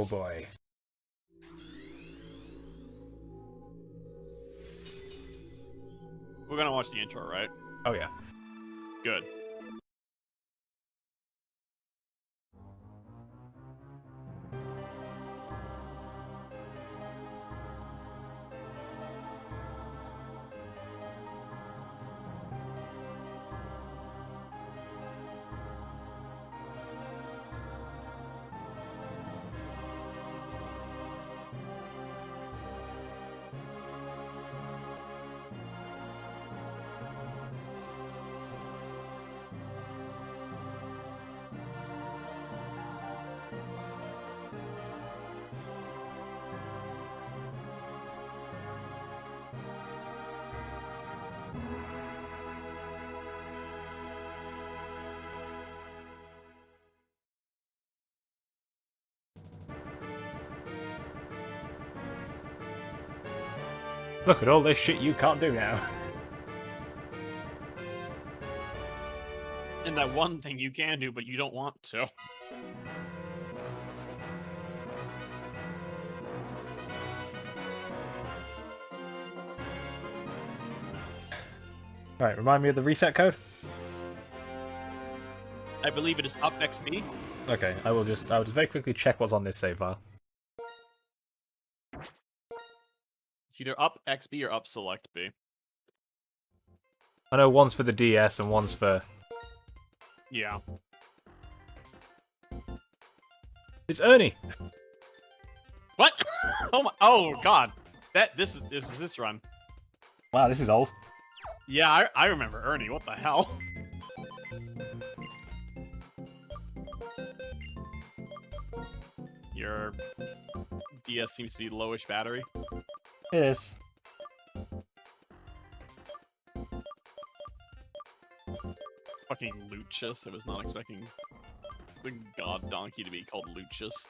Oh boy. We're gonna watch the intro, right? Oh yeah. Good. Look at all this shit you can't do now. And that one thing you can do, but you don't want to. Right, remind me of the reset code? I believe it is up XP. Okay, I will just very quickly check what's on this save file. It's either up XB or up select B. I know one's for the DS and one's for... Yeah. It's Ernie! What? Oh my! Oh god! This is this run. Wow, this is old. Yeah, I remember Ernie. What the hell? Your DS seems to be lowish battery. It is. Fucking Lucius. I was not expecting the god donkey to be called Lucius.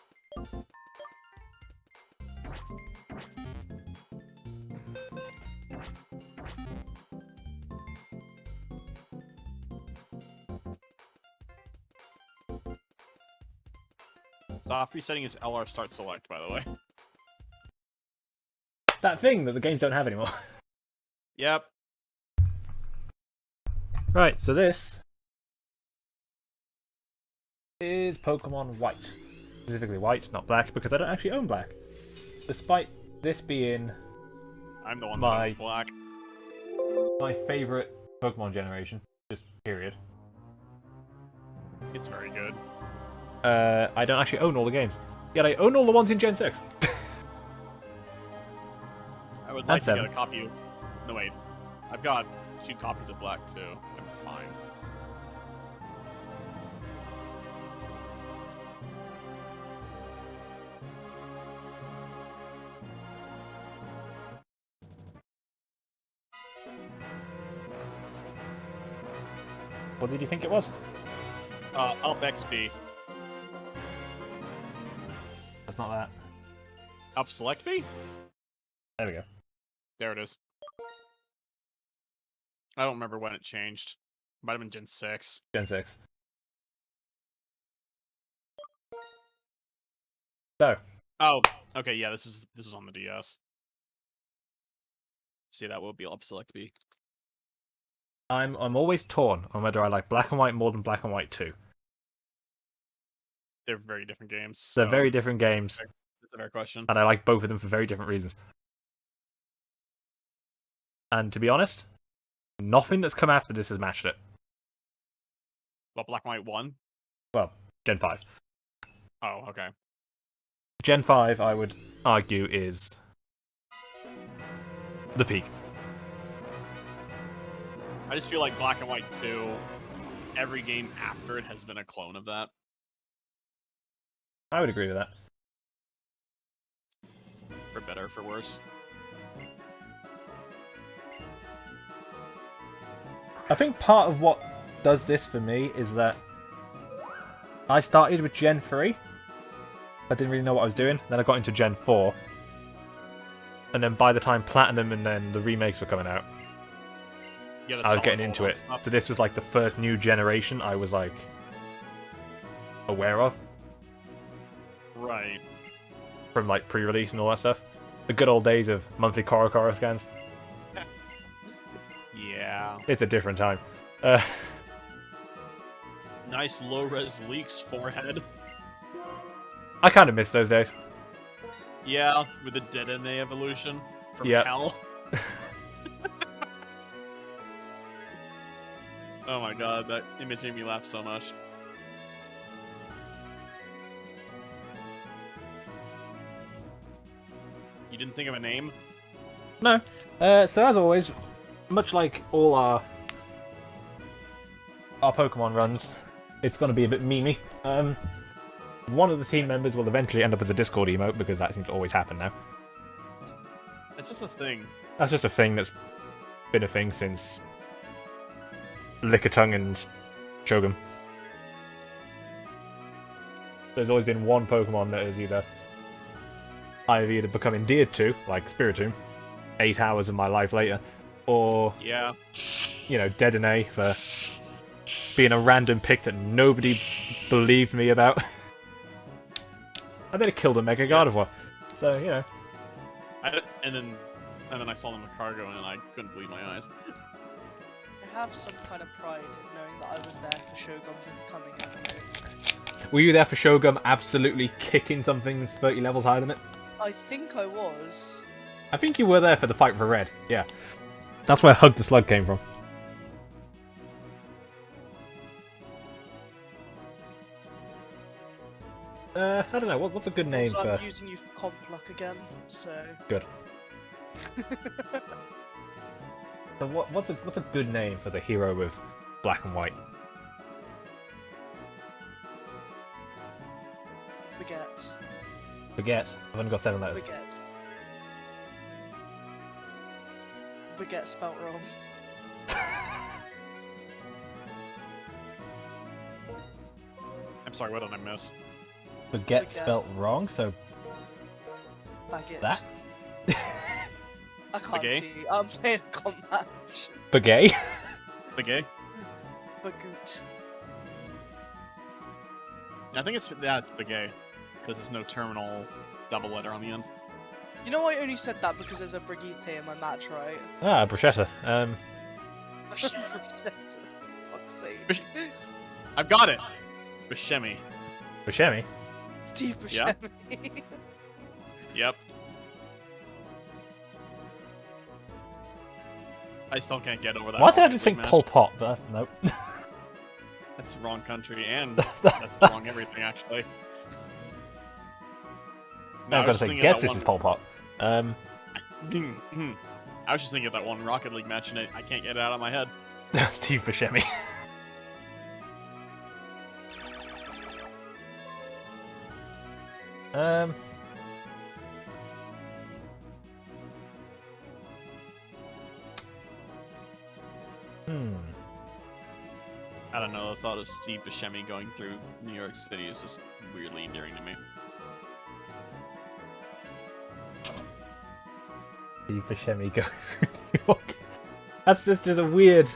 So off resetting is LR start select, by the way. That thing that the games don't have anymore. Yep. Right, so this is Pokemon White. Specifically White, not Black, because I don't actually own Black. Despite this being I'm the one that owns black. my favourite Pokemon generation, just period. It's very good. I don't actually own all the games. Yet I own all the ones in Gen 6. I would like to 7. get a copy of... No, wait. I've got 2 copies of black, too. I'm fine. What did you think it was? Up XB. That's not that. Up select B? There we go. There it is. I don't remember when it changed. Might have been Gen 6. Gen 6. So. Oh, okay, yeah, this is on the DS. See, that will be up select B. I'm always torn on whether I like Black and White more than Black and White 2. They're very different games. They're very different games. That's a fair question. And I like both of them for very different reasons. And to be honest, nothing that's come after this has matched it. What, Black and White 1? Well, Gen 5. Oh, okay. Gen 5, I would argue, is the peak. I just feel like Black and White 2, every game after it has been a clone of that. I would agree with that. For better or for worse. I think part of what does this for me is that I started with Gen 3. I didn't really know what I was doing. Then I got into Gen 4. And then by the time Platinum and then the remakes were coming out, I was getting into it. Stuff. So this was like the first new generation I was like aware of. Right. from like pre-release and all that stuff. The good old days of monthly Korokoro scans. Yeah. It's a different time. Nice low-res leaks forehead. I kind of miss those days. Yeah, with the Dedenne evolution from Yep. hell. Oh my god, that image made me laugh so much. You didn't think of a name? No. So as always, much like all our Pokemon runs, it's going to be a bit memey. One of the team members will eventually end up as a Discord emote because that seems to always happen now. It's just a thing. That's just a thing that's been a thing since Lickitung and Shogun. There's always been one Pokemon that is I've either become endeared to, like Spiritomb, 8 hours of my life later, or, Yeah. you know, Dedenne for being a random pick that nobody believed me about. I then killed a Mega Gardevoir, so, you know. And then I saw them in cargo and I couldn't believe my eyes. I have some kind of pride in knowing that I was there for Shogun becoming an Were you there for Shogun absolutely kicking something 30 levels higher than it? I think I was. I think you were there for the fight for Red, yeah. That's where Hug the Slug came from. I don't know, what's a good name So for... I'm using you for comp luck again, so... Good. So what's a good name for the hero with black and white? Baguette. Baguette. I've only got 7 letters. Baguette. Baguette spelt wrong. I'm sorry, what did I miss? Baguette Baguette. spelt wrong, so Baguette. that? I can't Baguette? see. I'm playing a comp match. Baguette? The gay? Bagoot. I think it's Begay, because there's no terminal double letter on the end. You know I only said that because there's a Brigitte in my match, right? Ah, Bruschetta. Shit, fuck's sake. I've got it! Buscemi. Buscemi? Steve Yeah. Buscemi. Yep. I still can't get over that. Why did I Rocket just League think match. Pol Pot? But nope. That's the wrong country, and that's the wrong everything, actually. No, I'm I gonna was just say, thinking guess that this one- is Pol Pot. I was just thinking of that one Rocket League match, and I can't get it out of my head. Steve Buscemi. I don't know, the thought of Steve Buscemi going through New York City is just weirdly endearing to me. Steve Buscemi going through New York. That's just a weird...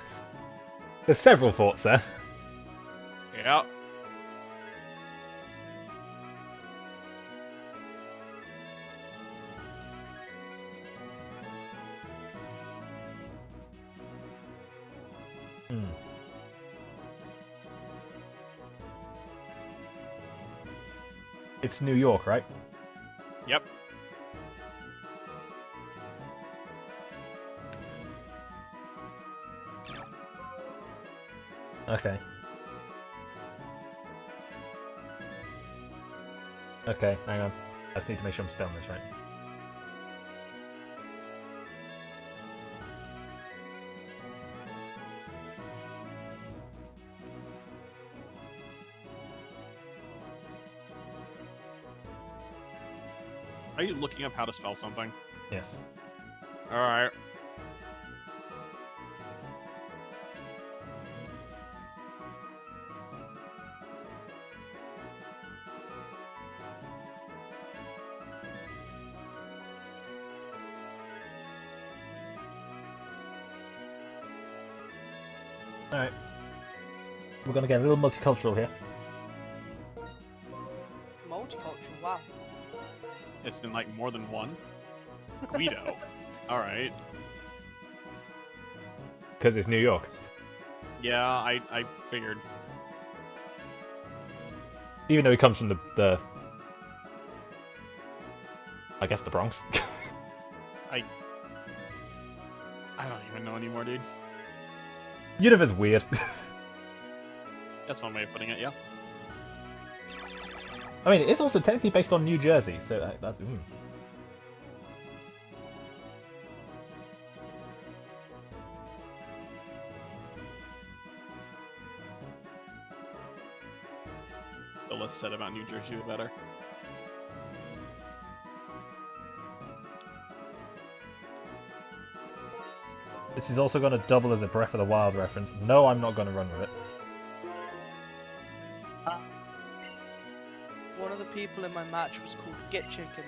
There's several thoughts there. Yeah. It's New York, right? Yep. Okay. Okay, hang on. I just need to make sure I'm spelling this right. Are you looking up how to spell something? Yes. Alright. Alright. We're gonna get a little multicultural here. Multicultural, wow. It's in like more than one. Guido. All right. Because it's New York. Yeah, I figured. Even though he comes from the I guess the Bronx. I don't even know anymore, dude. Unovan's weird. That's one way of putting it. Yeah. I mean, it's also technically based on New Jersey, so that's. The less said about New Jersey, the better. This is also going to double as a Breath of the Wild reference. No, I'm not going to run with it. One of the people in my match was called Get Chicken.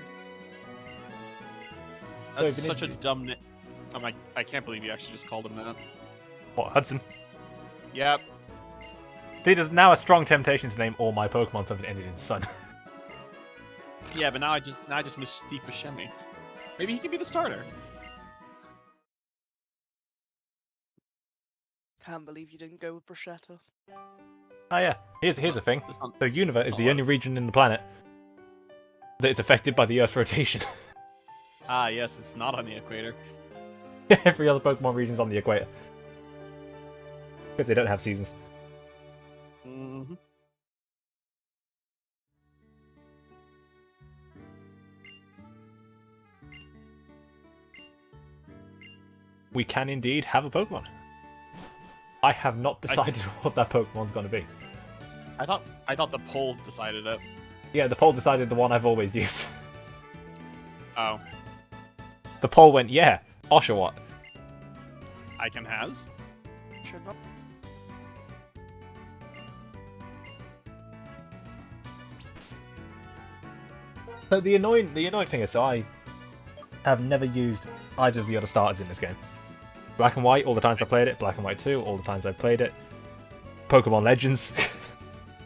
That's So, such a dumb name. I can't believe you actually just called him that. What, Hudson? Yep. See, there's now a strong temptation to name all my Pokemon something ended in Sun. Yeah, but now I just miss Steve Buscemi. Maybe he can be the starter. Can't believe you didn't go with Bruschetta. Oh yeah, here's the thing. It's not- So Unova is it's the not only region in the planet that is affected by the Earth's rotation. Ah, yes, it's not on the equator. Every other Pokemon region's on the equator. Because they don't have seasons. Mm-hmm. We can indeed have a Pokemon. I have not decided what that Pokemon's going to be. I thought the poll decided it. Yeah, the poll decided the one I've always used. Oh, The poll went, yeah, Oshawott. Icon has. Should not. So the annoying thing is, so I have never used either of the other starters in this game. Black and White, all the times I played it. Black and White 2, all the times I've played it. Pokemon Legends.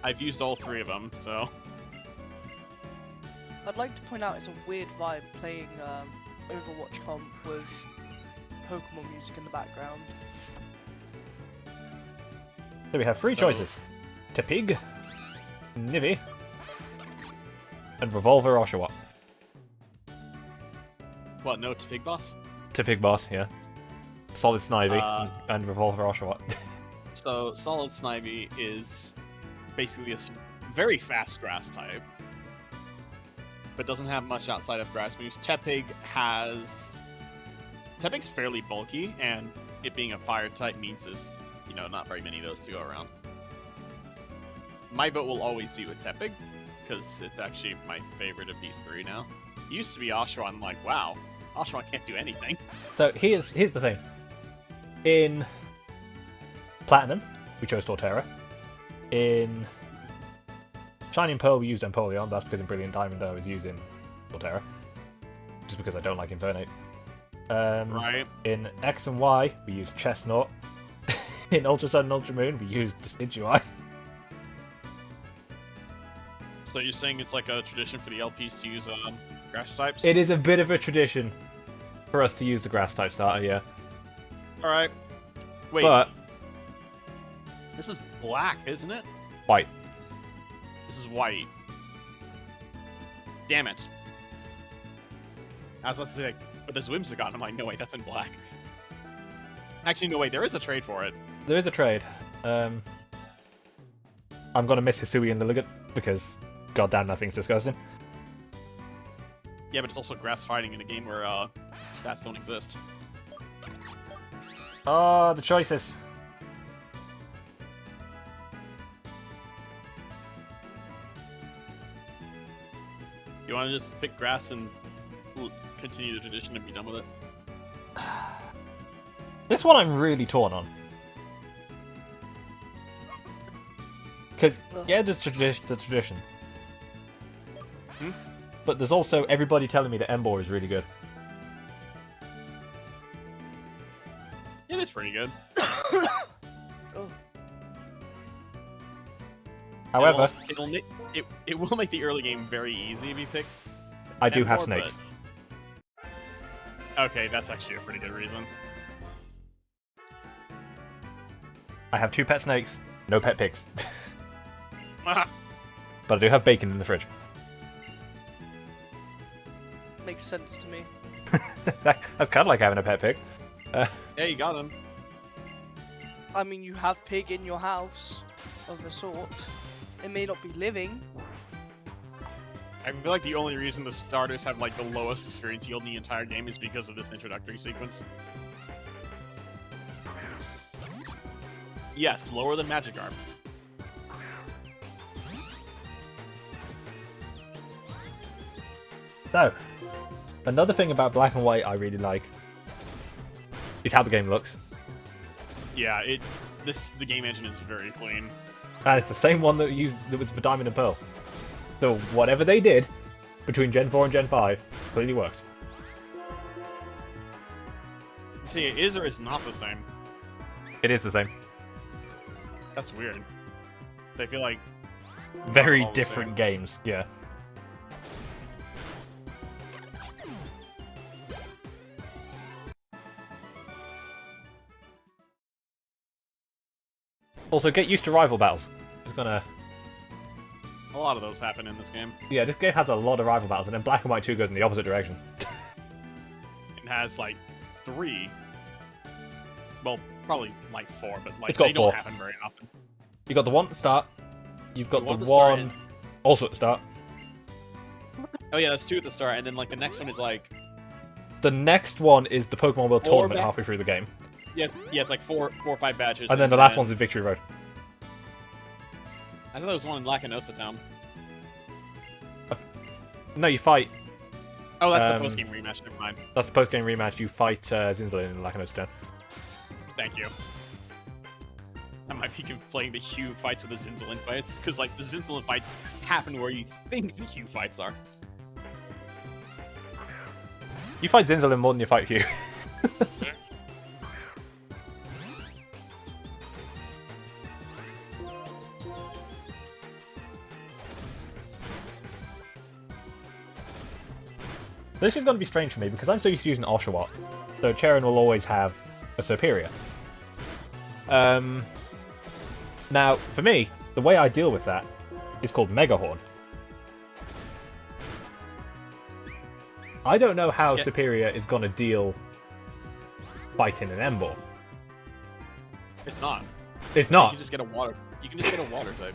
I've used all three of them, so. I'd like to point out it's a weird vibe playing Overwatch comp with Pokemon music in the background. So we have three So- choices. Tepig, Nivi, and Revolver Oshawott. What? No, to Pig Boss. Tepig Boss, yeah. Solid Snivy and Revolver Oshawott. So Solid Snivy is basically a very fast grass type, but doesn't have much outside of grass moves. Tepig's fairly bulky, and it being a fire type means there's, not very many of those to go around. My vote will always be with Tepig, because it's actually my favorite of these three now. It used to be Oshawott, and I'm like, wow, Oshawott can't do anything. So here's the thing. In Platinum, we chose Torterra. In Shining Pearl, we used Empoleon. That's because in Brilliant Diamond, I was using Torterra. Just because I don't like Infernape. Right. In X and Y, we used Chestnut. In Ultra Sun and Ultra Moon, we used Decidueye. So you're saying it's like a tradition for the LPs to use grass types? It is a bit of a tradition for us to use the Grass type starter, yeah. Alright. Wait, But this is black, isn't it? White. This is white. Damn it. I was about to say, but there's Whimsicott. I'm like, no, wait, that's in black. Actually, no, wait, there is a trade for it. There is a trade. I'm gonna miss Hisui and Lilligant because, goddamn, that thing's disgusting. Yeah, but it's also grass fighting in a game where stats don't exist. Oh, the choices. You want to just pick grass and continue the tradition and be done with it? This one I'm really torn on. Because, yeah, there's the tradition. Hmm? But there's also everybody telling me that Emboar is really good. It is pretty good. Oh, However, it will make the early game very easy if you pick I do and have more, snakes. but- Okay, that's actually a pretty good reason. I have 2 pet snakes, no pet pigs. But I do have bacon in the fridge. Makes sense to me. That's kind of like having a pet pig. Yeah, you got him. I mean, you have pig in your house, of a sort. It may not be living. I feel like the only reason the starters have like the lowest experience yield in the entire game is because of this introductory sequence. Yes, lower than Magikarp. So, another thing about Black and White I really like is how the game looks. Yeah, the game engine is very clean. And it's the same one that was for Diamond and Pearl. So whatever they did between Gen 4 and Gen 5 clearly worked. See, it is or is not the same. It is the same. That's weird. They feel like Very all the different same. games, yeah. Also, get used to rival battles. Just gonna... a lot of those happen in this game. Yeah, this game has a lot of rival battles, and then Black and White 2 goes in the opposite direction. It has like 3. Well, probably like 4, but like It's got they 4. don't happen very often. You got the one at the start. You've got The one the at the start one also at the start. Oh yeah, that's 2 at the start, and then like the next one is like The next one is the Pokemon World Or Tournament ba- halfway through the game. yeah, it's like 4 or 5 badges. And then the last one's in Victory Road. I thought there was one in Lacanosa Town. No, you fight. Oh, that's the Um, post game rematch. Never mind. That's the post-game rematch. You fight Zinzalin in Lacanosa Town. Thank you. I might be conflating the Hue fights with the Zinzalin fights, because like the Zinzalin fights happen where you think the Hue fights are. You fight Zinzalin more than you fight Hugh. This is going to be strange for me because I'm so used to using Oshawott. So Charon will always have a superior. Now, for me, the way I deal with that is called Megahorn. I don't know how Skip. Superior is going to deal fighting an Emboar. It's not. It's You not. can just get a water. You can just get a water type.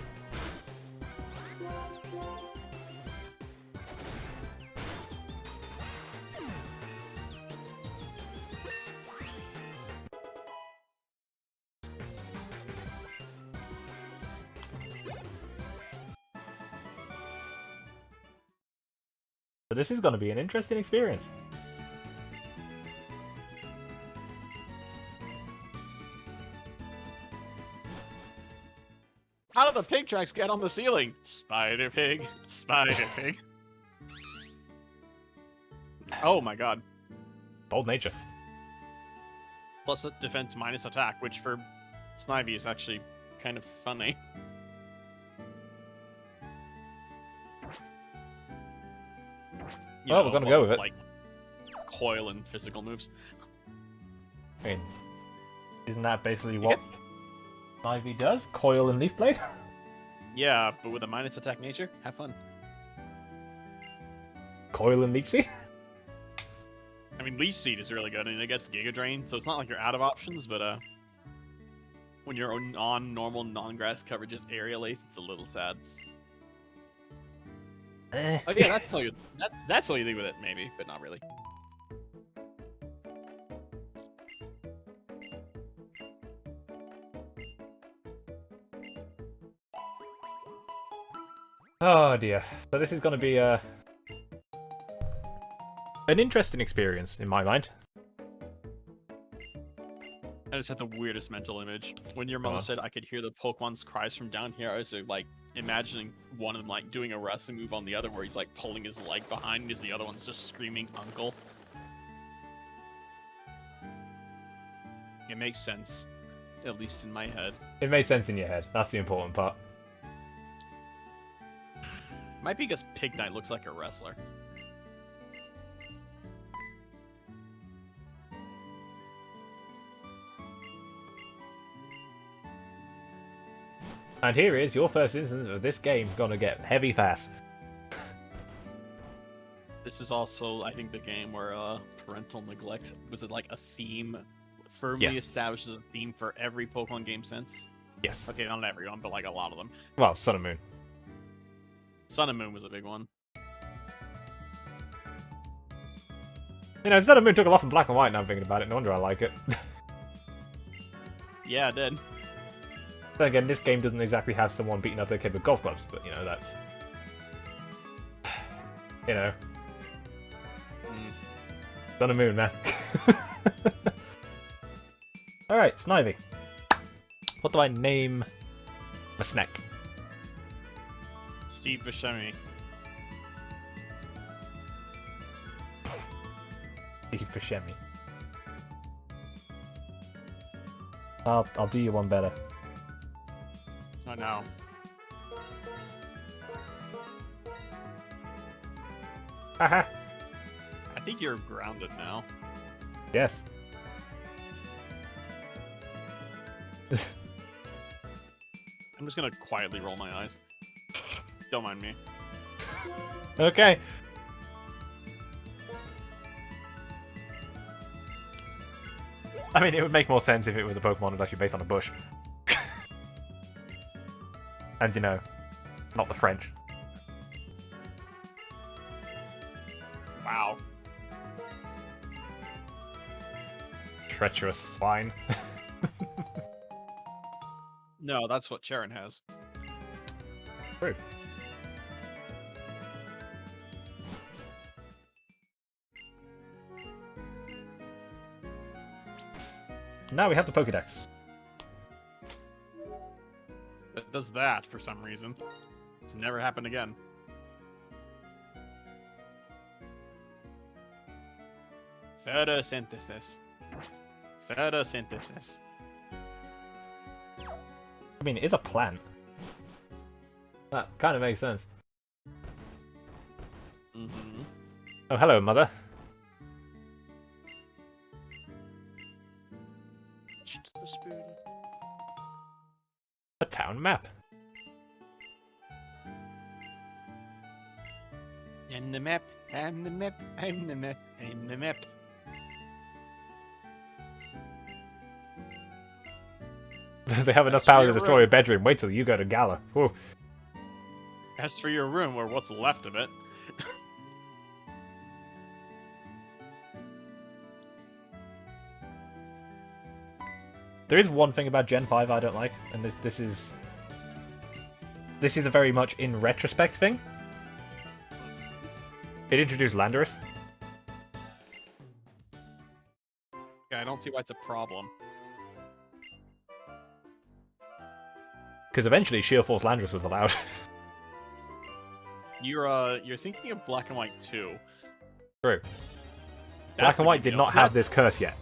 So this is going to be an interesting experience. How do the pig tracks get on the ceiling? Spider pig. Spider pig. Oh my god. Old nature. Plus a defense minus attack, which for Snivy is actually kind of funny. You Well, we're gonna go with it. Like coil and physical moves. I mean, isn't that basically It what gets- Ivy does? Coil and Leaf Blade? Yeah, but with a minus attack nature, have fun. Coil and Leech Seed? I mean, Leech Seed is really good, and it gets Giga Drain, so it's not like you're out of options, but when you're on normal non-grass coverages area lace, it's a little sad. Eh. Oh yeah, that's all you. That's all you do with it, maybe, but not really. Oh dear. So this is going to be an interesting experience in my mind. I just had the weirdest mental image. When your mother on. said I could hear the Pokemon's cries from down here, I was like imagining one of them like doing a wrestling move on the other where he's like pulling his leg behind as the other one's just screaming uncle. It makes sense. At least in my head. It made sense in your head. That's the important part. Might be because Pig Knight looks like a wrestler. And here is your first instance of this game gonna get heavy fast. This is also, I think, the game where parental neglect was it like a theme, firmly Yes. established as a theme for every Pokemon game since. Yes. Okay, not everyone, but like a lot of them. Well, Sun and Moon. Sun and Moon was a big one. You know, Sun and Moon took a lot from Black and White. Now I'm thinking about it. No wonder I like it. Yeah, it did. Then again, this game doesn't exactly have someone beating up their kid with golf clubs, but you know that's. You know. Sun and Moon, man. Alright, Snivy. What do I name my snack? Steve Buscemi. Steve Buscemi. I'll do you one better. Oh no. Haha. I think you're grounded now. Yes. I'm just gonna quietly roll my eyes. Don't mind me. Okay. I mean, it would make more sense if it was a Pokemon that was actually based on a bush. And, you know, not the French. Wow. Treacherous swine. No, that's what Sharon has. True. Now we have the Pokédex. It does that for some reason. It's never happened again. Photosynthesis. Photosynthesis. I mean, it is a plant. That kind of makes sense. Mm-hmm. Oh, hello, Mother. Just the spoon. A town map. I'm the map. I'm the map. I'm the map. I'm the map. They have enough That's power to your destroy room. a bedroom. Wait till you go to Gala. Whew. As for your room, or what's left of it, There is one thing about Gen 5 I don't like, and this is a very much in retrospect thing. It introduced Landorus. yeah, I don't see why it's a problem. Because eventually Shield Force Landorus was allowed. You're thinking of Black and White 2. True. That's Black the and White big did deal. not have this curse yet.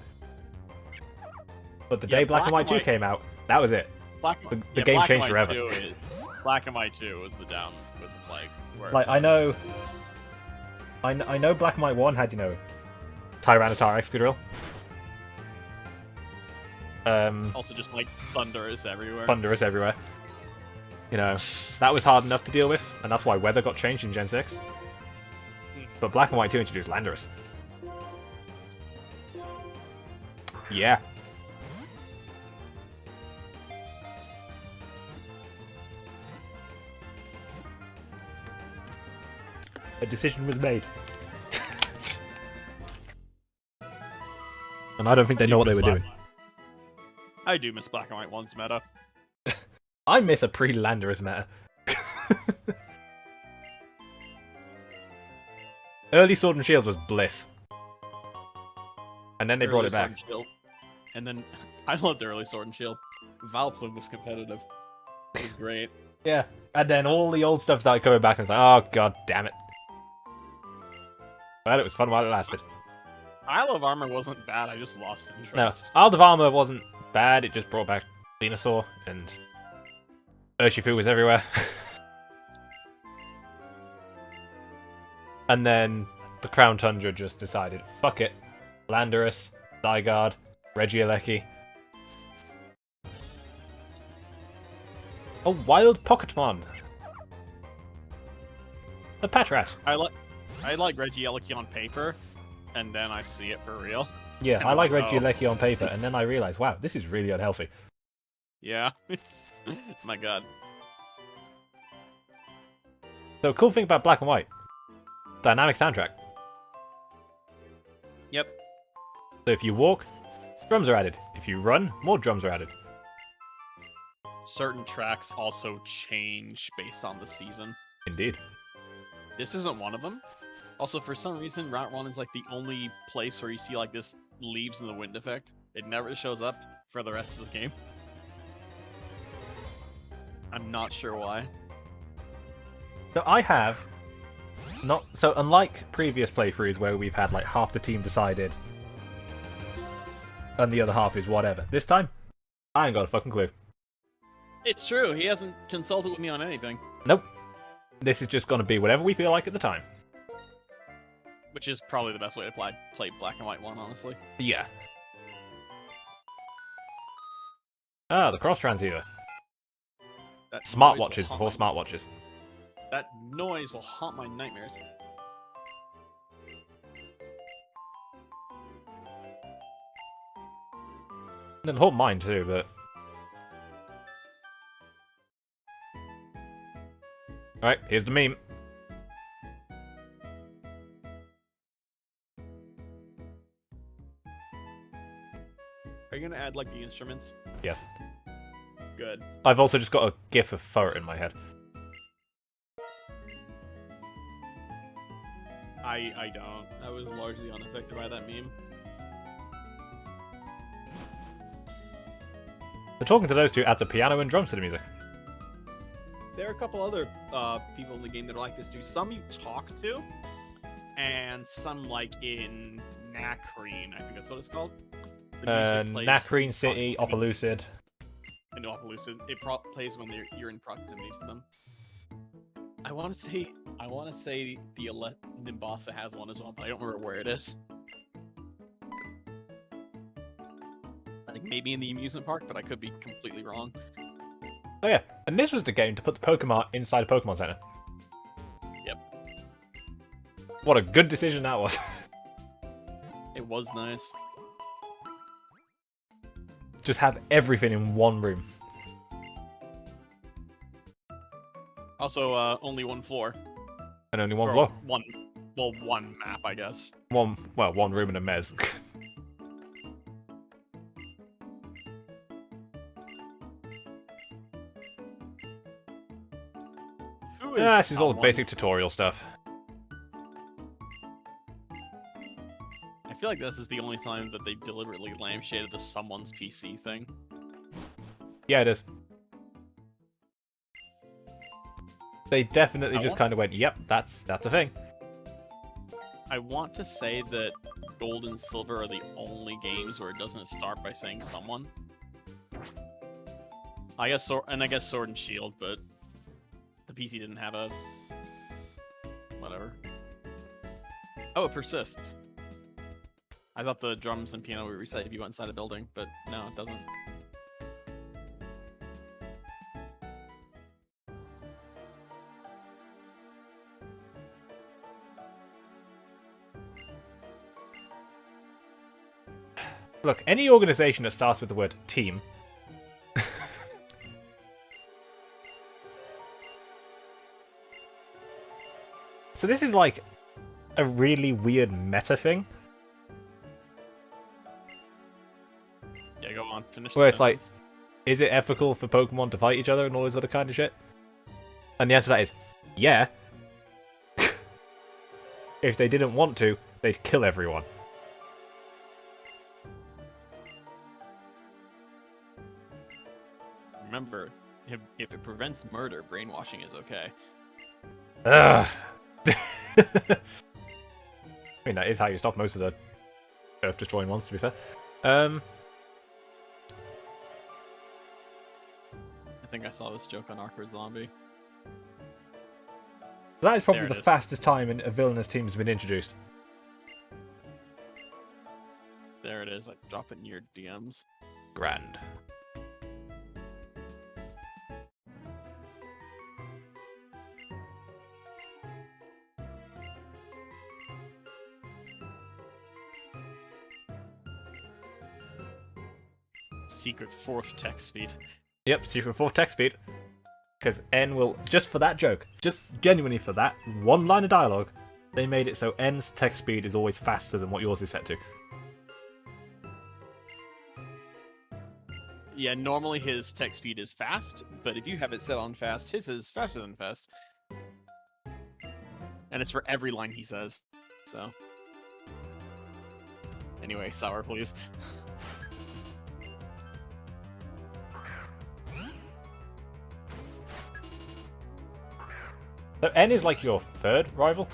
But the Yeah, day Black and White 2 White- came out, that was it. The game Black and changed White forever. 2 Black and White 2 was the down. Was like where Like, I know Black and White 1 had, you know, Tyranitar Excadrill. also just like thunderous everywhere. Thunderous everywhere. You know, that was hard enough to deal with, and that's why weather got changed in Gen 6. But Black and White 2 introduced Landorus. Yeah. A decision was made. And I don't think they know what they were doing. I do miss Black and White 1's meta. I miss a pre-Landorus meta. Early Sword and Shield was bliss. And then they brought it Early Sword back. and Shield. And then I loved early Sword and Shield. Valplume was competitive. It was great. Yeah. And then all the old stuff started coming back and it's like, oh god damn it. Well, it was fun while it lasted. Isle of Armor wasn't bad, I just lost No, interest. Isle of Armor wasn't bad, it just brought back Venusaur and Urshifu was everywhere. And then the Crown Tundra just decided, fuck it. Landorus, Zygarde, Regieleki. A wild Pocketmon. A pet rat. I like Regieleki on paper, and then I see it for real. Yeah, And I I'm like like, Regieleki on paper, and then I realise, wow, this is really unhealthy. Yeah, it's my god. So, cool thing about Black and White. Dynamic soundtrack. Yep. So if you walk, drums are added. If you run, more drums are added. Certain tracks also change based on the season. Indeed. This isn't one of them. Also, for some reason, Route 1 is like the only place where you see like this leaves in the wind effect. It never shows up for the rest of the game. I'm not sure why. So I have not so unlike previous playthroughs where we've had like half the team decided and the other half is whatever. This time, I ain't got a fucking clue. It's true. He hasn't consulted with me on anything. Nope. This is just gonna be whatever we feel like at the time. Which is probably the best way to play Black and White 1, honestly. Yeah. Ah, the cross transceiver. That Smartwatches noise will before haunt smartwatches. That noise will haunt my nightmares. And haunt mine too, but alright, here's the meme. Are you gonna add like the instruments? Yes. Good. I've also just got a gif of fur in my head. I don't. I was largely unaffected by that meme. So talking to those two adds a piano and drums to the music. There are a couple other people in the game that are like this too. Some you talk to, and some like in Nakreen, I think that's what it's called. The music plays Nakreen in City, proximity. Opelucid. In Opelucid, it plays when you're in proximity to them. I want to say the Nimbasa has one as well, but I don't remember where it is. I think maybe in the amusement park, but I could be completely wrong. Oh yeah, and this was the game to put the Pokemon inside a Pokemon Center. Yep. What a good decision that was. It was nice. Just have everything in one room. Also, only one floor. And only one Or floor. one map, I guess. One room and a mez. Who is This is all someone? basic tutorial stuff. I feel like this is the only time that they deliberately lampshaded the someone's PC thing. Yeah, it is. They definitely just kind of went, yep, that's a thing. I want to say that Gold and Silver are the only games where it doesn't start by saying someone. I guess Sword and Shield, but the PC didn't have a whatever. Oh, it persists. I thought the drums and piano would reset if you went inside a building, but no, it doesn't. Look, any organization that starts with the word team. So this is like a really weird meta thing. Yeah, go on, finish. Where the it's like, sentence. is it ethical for Pokemon to fight each other and all this other kind of shit? And the answer to that is, yeah. If they didn't want to, they'd kill everyone. Remember, if it prevents murder, brainwashing is okay. Ugh. I mean, that is how you stop most of the Earth-destroying ones, to be fair. I think I saw this joke on Awkward Zombie. That is probably There it the is. fastest time a villainous team has been introduced. There it is. I drop it in your DMs. Grand. Secret 4th text speed. Yep, secret 4th text speed. Because N will, just for that joke, just genuinely for that one line of dialogue, they made it so N's text speed is always faster than what yours is set to. Yeah, normally his text speed is fast, but if you have it set on fast, his is faster than fast. And it's for every line he says, so. Anyway, sour, please. So N is like your third rival?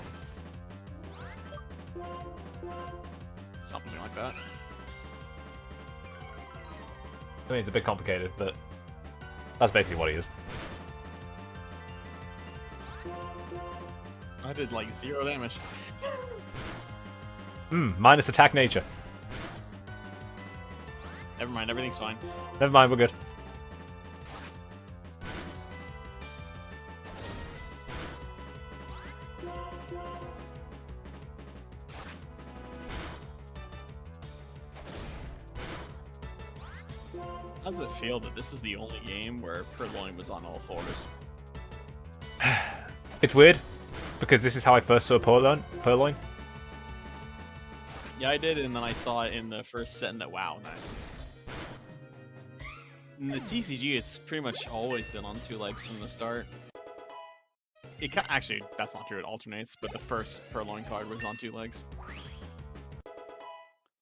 Something like that. I mean, it's a bit complicated, but that's basically what he is. I did like 0 damage. Minus attack nature. Never mind, everything's fine. Never mind, we're good. How does it feel that this is the only game where Purloin was on all fours? It's weird, because this is how I first saw Purloin. Yeah, I did, and then I saw it in the first set, and that, wow, nice. In the TCG, it's pretty much always been on 2 legs from the start. Actually, that's not true, it alternates, but the first Purloin card was on 2 legs.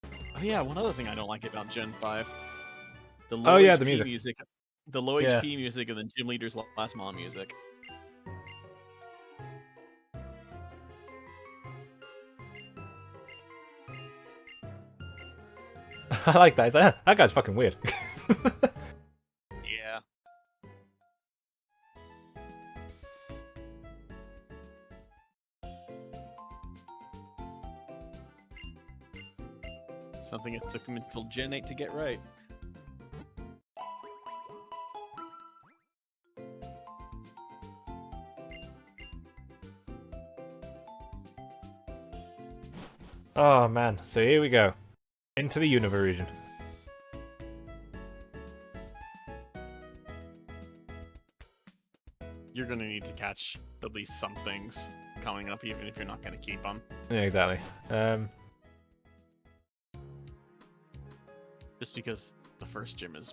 Oh yeah, one other thing I don't like about Gen 5. The low the HP music. The low Yeah. HP music and the Gym Leader's Last Mom music. I like that. It's like, that guy's fucking weird. Yeah. Something it took them until Gen 8 to get right. Oh man, so here we go. Into the Unovan region. You're gonna need to catch at least some things coming up, even if you're not gonna keep them. Yeah, exactly. Just because the first gym is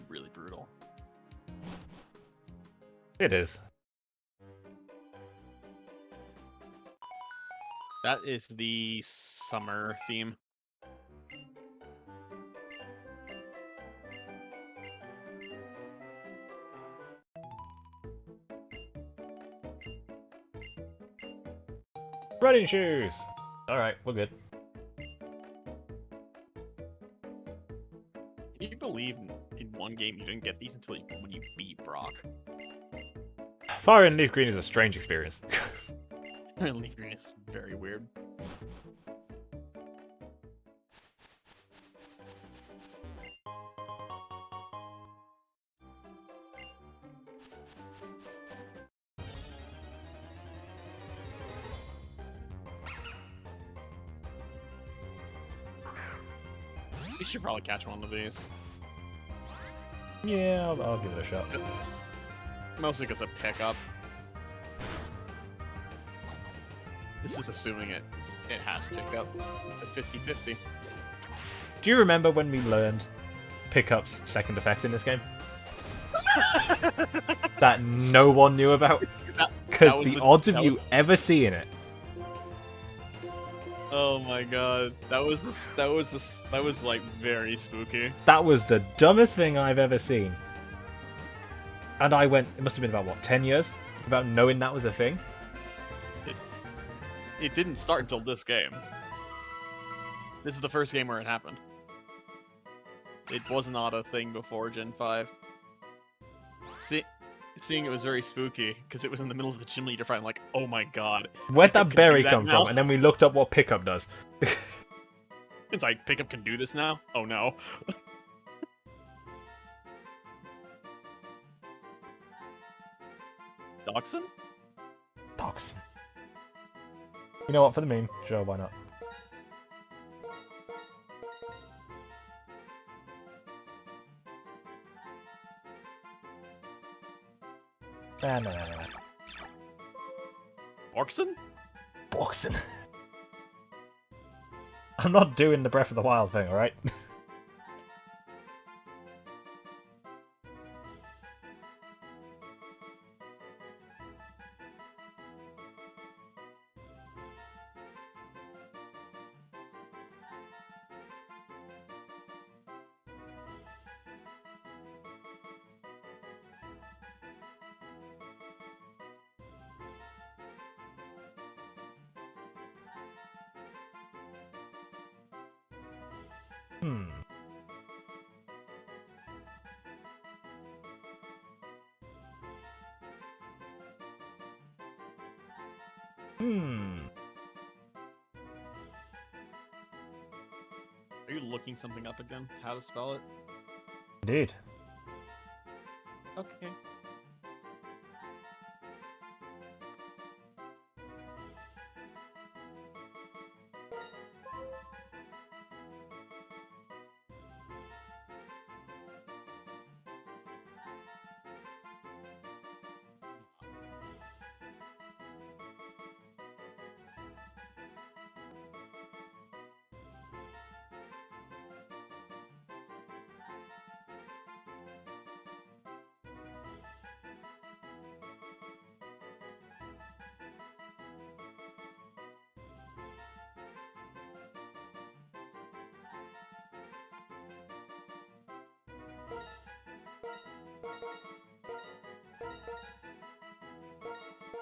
really brutal. It is. That is the summer theme. Running shoes! Alright, we're good. Can you believe in one game you didn't get these until when you beat Brock? Fire and Leaf Green is a strange experience. Leaf Green is very weird. We should probably catch one of these. Yeah, I'll give it a shot. Mostly because of pickup. This is assuming it has pickup. It's a 50-50. Do you remember when we learned Pickup's second effect in this game? That no one knew about? Because the odds of you ever seeing it. Oh my god. That was like very spooky. That was the dumbest thing I've ever seen. And I went, it must have been about, what, 10 years? About knowing that was a thing? It didn't start until this game. This is the first game where it happened. It was not a thing before Gen 5. Seeing it was very spooky, because it was in the middle of the gym leader fight. I'm like, oh my god. Where'd that berry come now? from? And then we looked up what Pickup does. It's like, Pickup can do this now? Oh no. Dachshund? Dachshund. You know what, for the meme, sure, why not? No. Orkson? Boxing. I'm not doing the Breath of the Wild thing, alright? Hmm. Are you looking something up again? How to spell it? Indeed. Okay.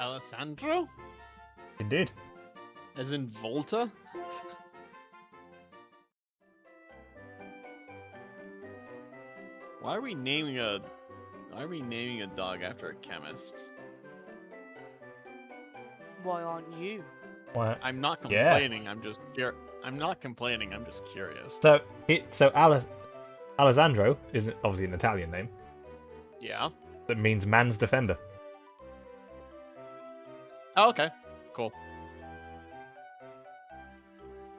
Alessandro? Indeed. As in Volta? Why are we naming a dog after a chemist? Why aren't you? What? I'm not Yeah. complaining. I'm not complaining. I'm just curious. So Alessandro is obviously an Italian name Yeah. that means man's defender. Oh, okay. Cool.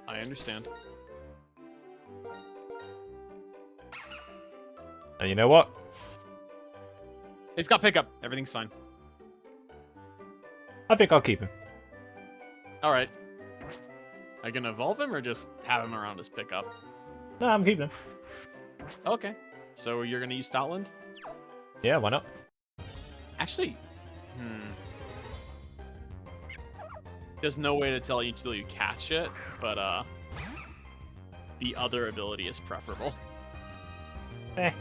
I understand. And you know what? He's got pickup. Everything's fine. I think I'll keep him. All right. Are you gonna evolve him or just have him around as pickup? No, I'm keeping him. Okay. So you're gonna use Stoutland? Yeah, why not? Actually, there's no way to tell you until you catch it, but the other ability is preferable. Eh.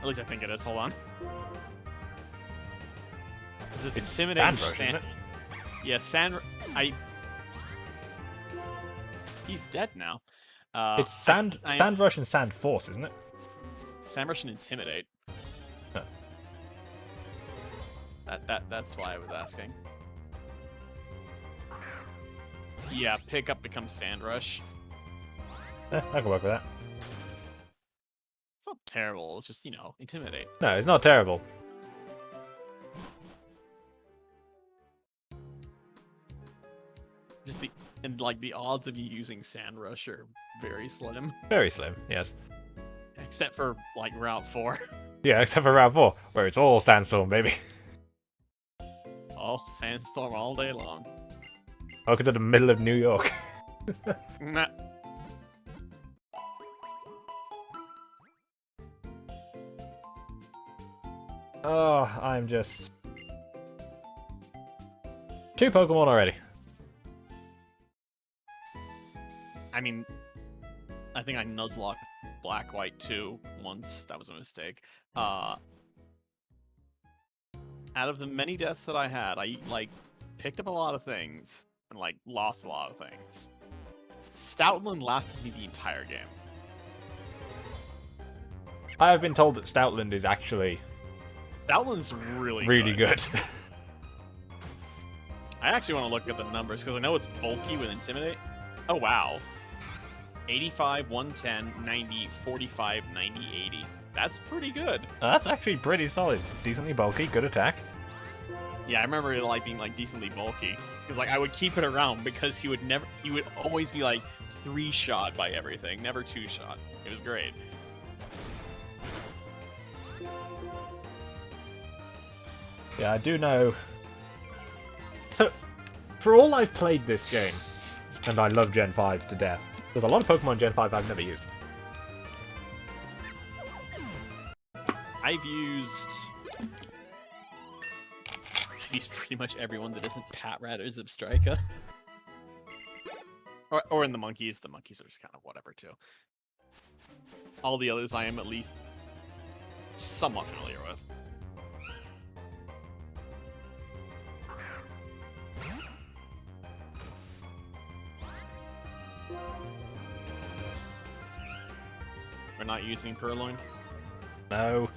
At least I think it is. Hold on. 'Cause it's It's intimidating. Sandrush, isn't it? Yeah, He's dead now. It's Sand Rush and Sand Force, isn't it? Sandrush and Intimidate. Huh. That's why I was asking. Yeah, pickup becomes Sandrush. I can work with that. It's not terrible. It's just, Intimidate. No, it's not terrible. Just the odds of you using Sandrush are very slim, Very slim, yes. except for Route 4. Yeah, except for Route 4, where it's all Sandstorm, baby. Oh, Sandstorm all day long. Welcome to the middle of New York. Nah. Oh, I'm just... 2 Pokemon already. I mean, I think I Nuzlocke Black White 2 once. That was a mistake. Out of the many deaths that I had, I picked up a lot of things and lost a lot of things. Stoutland lasted me the entire game. I have been told that Stoutland is actually Stoutland's really good. I actually want to look at the numbers because I know it's bulky with Intimidate. Oh wow. 85, 110, 90, 45, 90, 80. That's pretty good. That's actually pretty solid. Decently bulky, good attack. Yeah, I remember it being decently bulky. Because I would keep it around because he would always be 3-shot by everything, never 2-shot. It was great. Yeah, I do know. So, for all I've played this game, and I love Gen 5 to death, there's a lot of Pokemon Gen 5 I've never used. I've used pretty much everyone that isn't Patrat or Zipstrika. Or in the monkeys are just kind of whatever too. All the others I am at least somewhat familiar with. We're not using Purloin? No.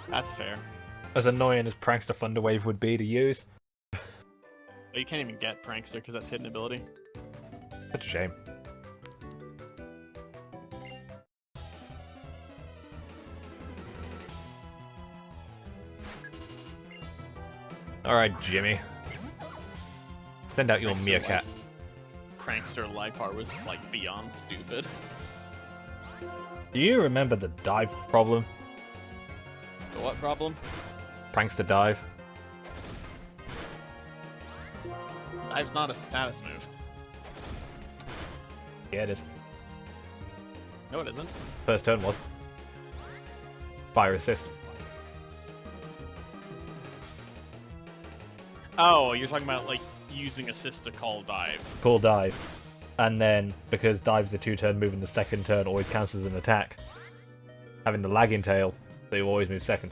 That's fair. As annoying as Prankster Thunderwave would be to use. But you can't even get Prankster because that's hidden ability. Such a shame. Alright, Jimmy. Send out your Prankster meerkat. Prankster Lipar was like beyond stupid. Do you remember the dive problem? The what problem? Prankster dive. Dive's not a status move. Yeah, it is. No, it isn't. First turn was. Fire assist. Oh, you're talking about like using assist to call dive. Call dive. And then, because dive's a 2-turn move and the second turn always counts as an attack, having the lagging tail, so you always move second.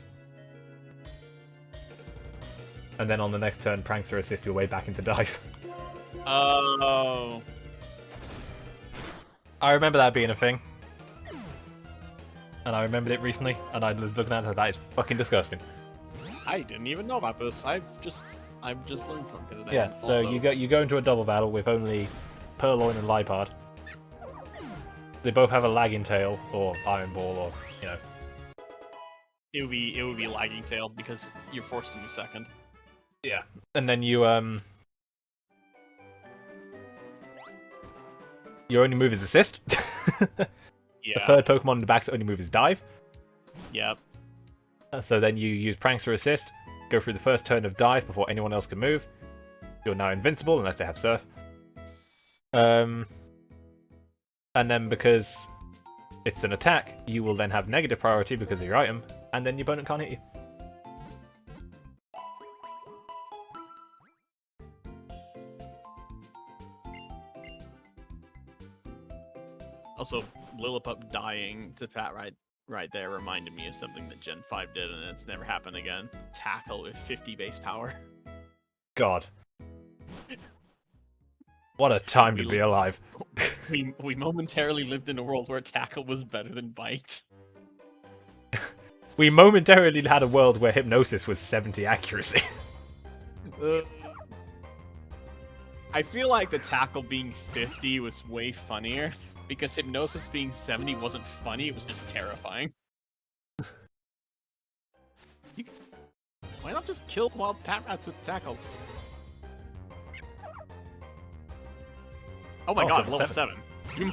And then on the next turn, Prankster assist your way back into dive. Oh. I remember that being a thing. And I remembered it recently, and I was looking at it, that is fucking disgusting. I didn't even know about this. I've just learned something today. Yeah, so Also, you go into a double battle with only Purloin and Lipard. They both have a lagging tail, or Iron Ball, or, you know. it would be lagging tail because you're forced to move second. Yeah. And then you, your only move is assist. Yeah. The third Pokemon in the back's only move is dive. Yep. So then you use Prankster assist, go through the first turn of dive before anyone else can move. You're now invincible unless they have surf. And then because it's an attack, you will then have negative priority because of your item, and then your opponent can't hit you. Also, Lillipup dying to Pat right there reminded me of something that Gen 5 did, and it's never happened again. Tackle with 50 base power. God. What a time to be alive. We momentarily lived in a world where Tackle was better than Bite. We momentarily had a world where Hypnosis was 70 accuracy. I feel like the Tackle being 50 was way funnier, because Hypnosis being 70 wasn't funny, it was just terrifying. Why not just kill wild Patrats with Tackle? Oh my god, level 7.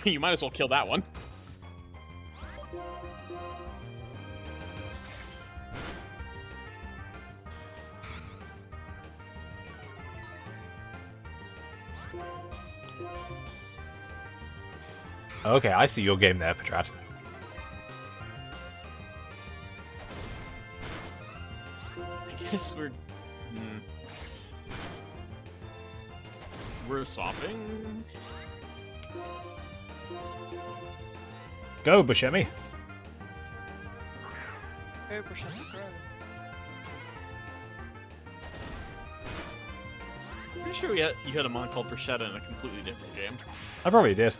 You might as well kill that one. Okay, I see your game there, Patrat. I guess we're swapping. Go, Buscemi. Go, Bruschetta, grow. Pretty sure you had a mon called Bruschetta in a completely different game. I probably did.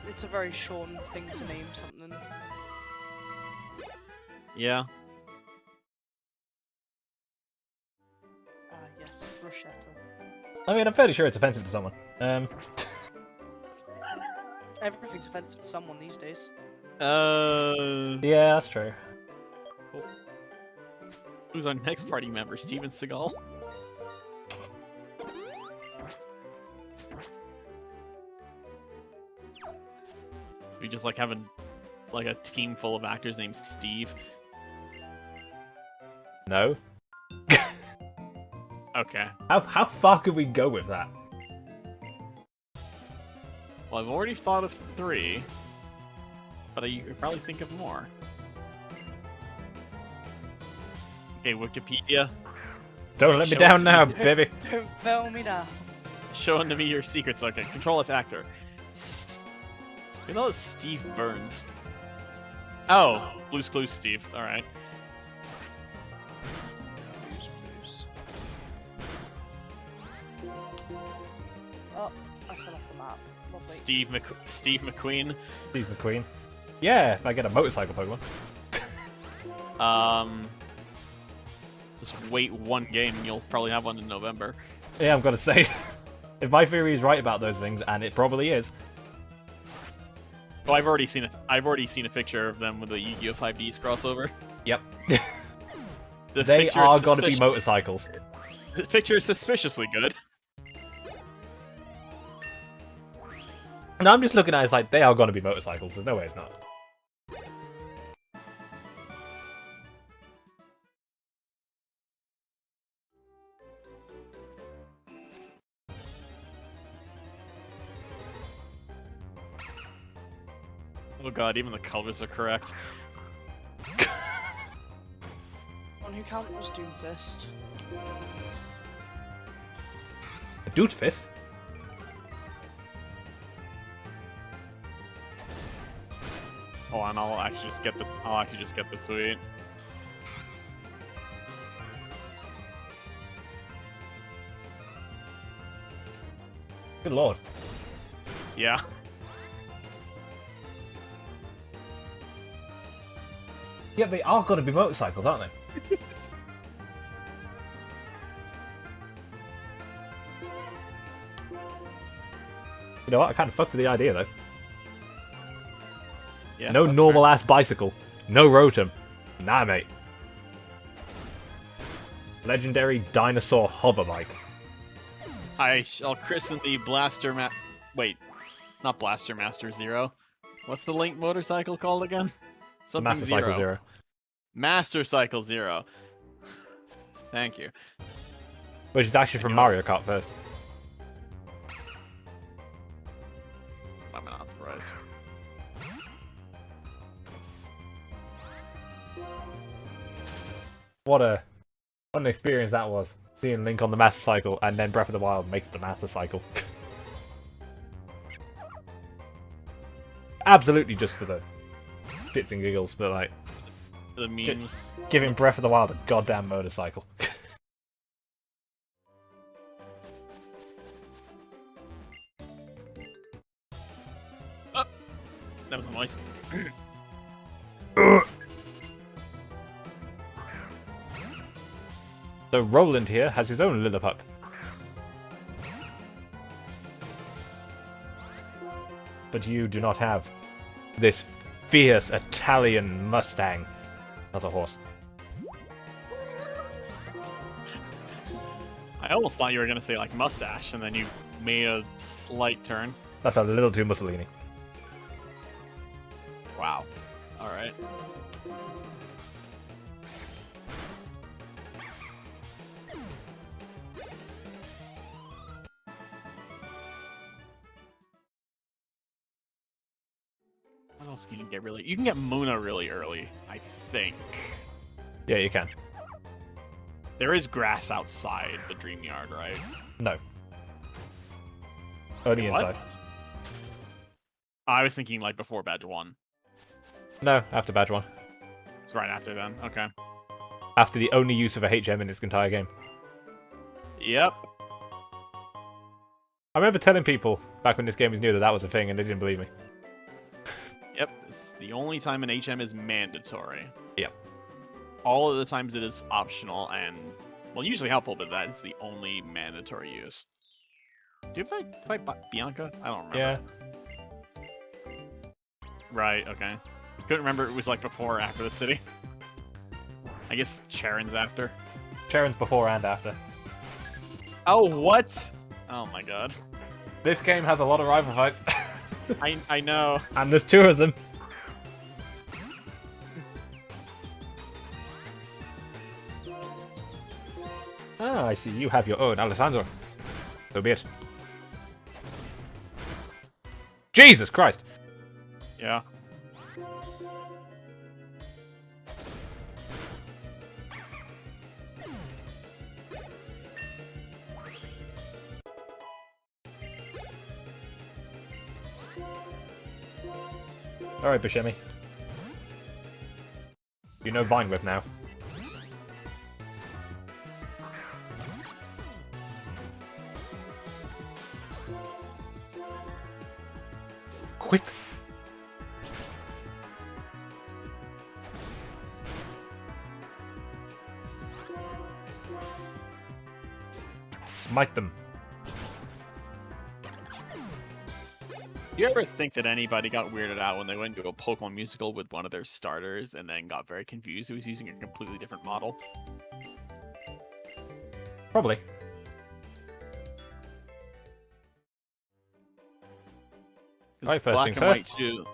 It's a very Sean thing to name something. Yeah. Ah, yes, Bruschetta. I mean, I'm fairly sure it's offensive to someone. Everything's offensive to someone these days. Yeah, that's true. Who's our next party member? Steven Seagal? We just like have a team full of actors named Steve. No. Okay. How far could we go with that? Well, I've already thought of 3, but I could probably think of more. Okay, Wikipedia, Don't let me Show it down to now, me. baby. Don't fail me now. showing to me your secrets. Okay, Control F actor. You know it's Steve Burns. Oh, Blue's Clues Steve. All right. Blues. Oh, I fell off the map. Lovely. Steve McQueen. Steve McQueen. Yeah, if I get a motorcycle Pokemon. Just wait one game and you'll probably have one in November. Yeah, I'm gonna say, if my theory is right about those things, and it probably is. Oh, I've already seen it. I've already seen a picture of them with the Yu-Gi-Oh! 5Ds crossover. Yep. The They picture are is gonna be motorcycles. The picture is suspiciously good. And I'm just looking at it, it's like, they are gonna be motorcycles. There's no way it's not. Oh god, even the colors are correct. On who count was Doomfist. A Dude Fist? Hold on, I'll actually just get the tweet. Good lord. Yeah. Yeah, they are gonna be motorcycles, aren't they? You know what? I kind of fucked with the idea, though. Yeah. No that's normal-ass bicycle. No Rotom. Nah, mate. Legendary dinosaur hover bike. fair. I shall christen the Wait, not Blaster Master Zero. What's the Link motorcycle called again? Something Master Cycle Zero. Master Cycle Zero. Thank you. Which is actually from Mario Kart first. I'm not surprised. What an experience that was. Seeing Link on the Master Cycle, and then Breath of the Wild makes the Master Cycle. Absolutely just for the shits and giggles, but like, The memes. giving Breath of the Wild a goddamn motorcycle. That was a noise. So Roland here has his own Lillipup. But you do not have this fierce Italian Mustang. That's a horse. I almost thought you were gonna say like mustache, and then you made a slight turn. That's a little too Mussolini. Wow. All right. What else can you get really? You can get Muna really early, I think. Yeah, you can. There is grass outside the Dream Yard, right? No. Only What? inside. I was thinking like before Badge 1. No, after Badge 1. It's right after then. Okay. After the only use of a HM in this entire game. Yep. I remember telling people back when this game was new that that was a thing, and they didn't believe me. Yep. It's the only time an HM is mandatory. Yep. All of the times it is optional and, well, usually helpful, but that is the only mandatory use. Do you fight Bianca? I don't remember. Yeah. Right, okay. Couldn't remember it was like before or after the city. I guess Charon's after. Charon's before and after. Oh, what? Oh my god. This game has a lot of rival fights. I know. And there's 2 of them. Ah, I see. You have your own Alessandro. So be it. Jesus Christ! Yeah. Alright, Buscemi. You know Vine Whip now. Whip! Smite them. Do you ever think that anybody got weirded out when they went to a Pokemon musical with one of their starters and then got very confused? It was using a completely different model. Probably. 'Cause Right, first Black things and White first. too.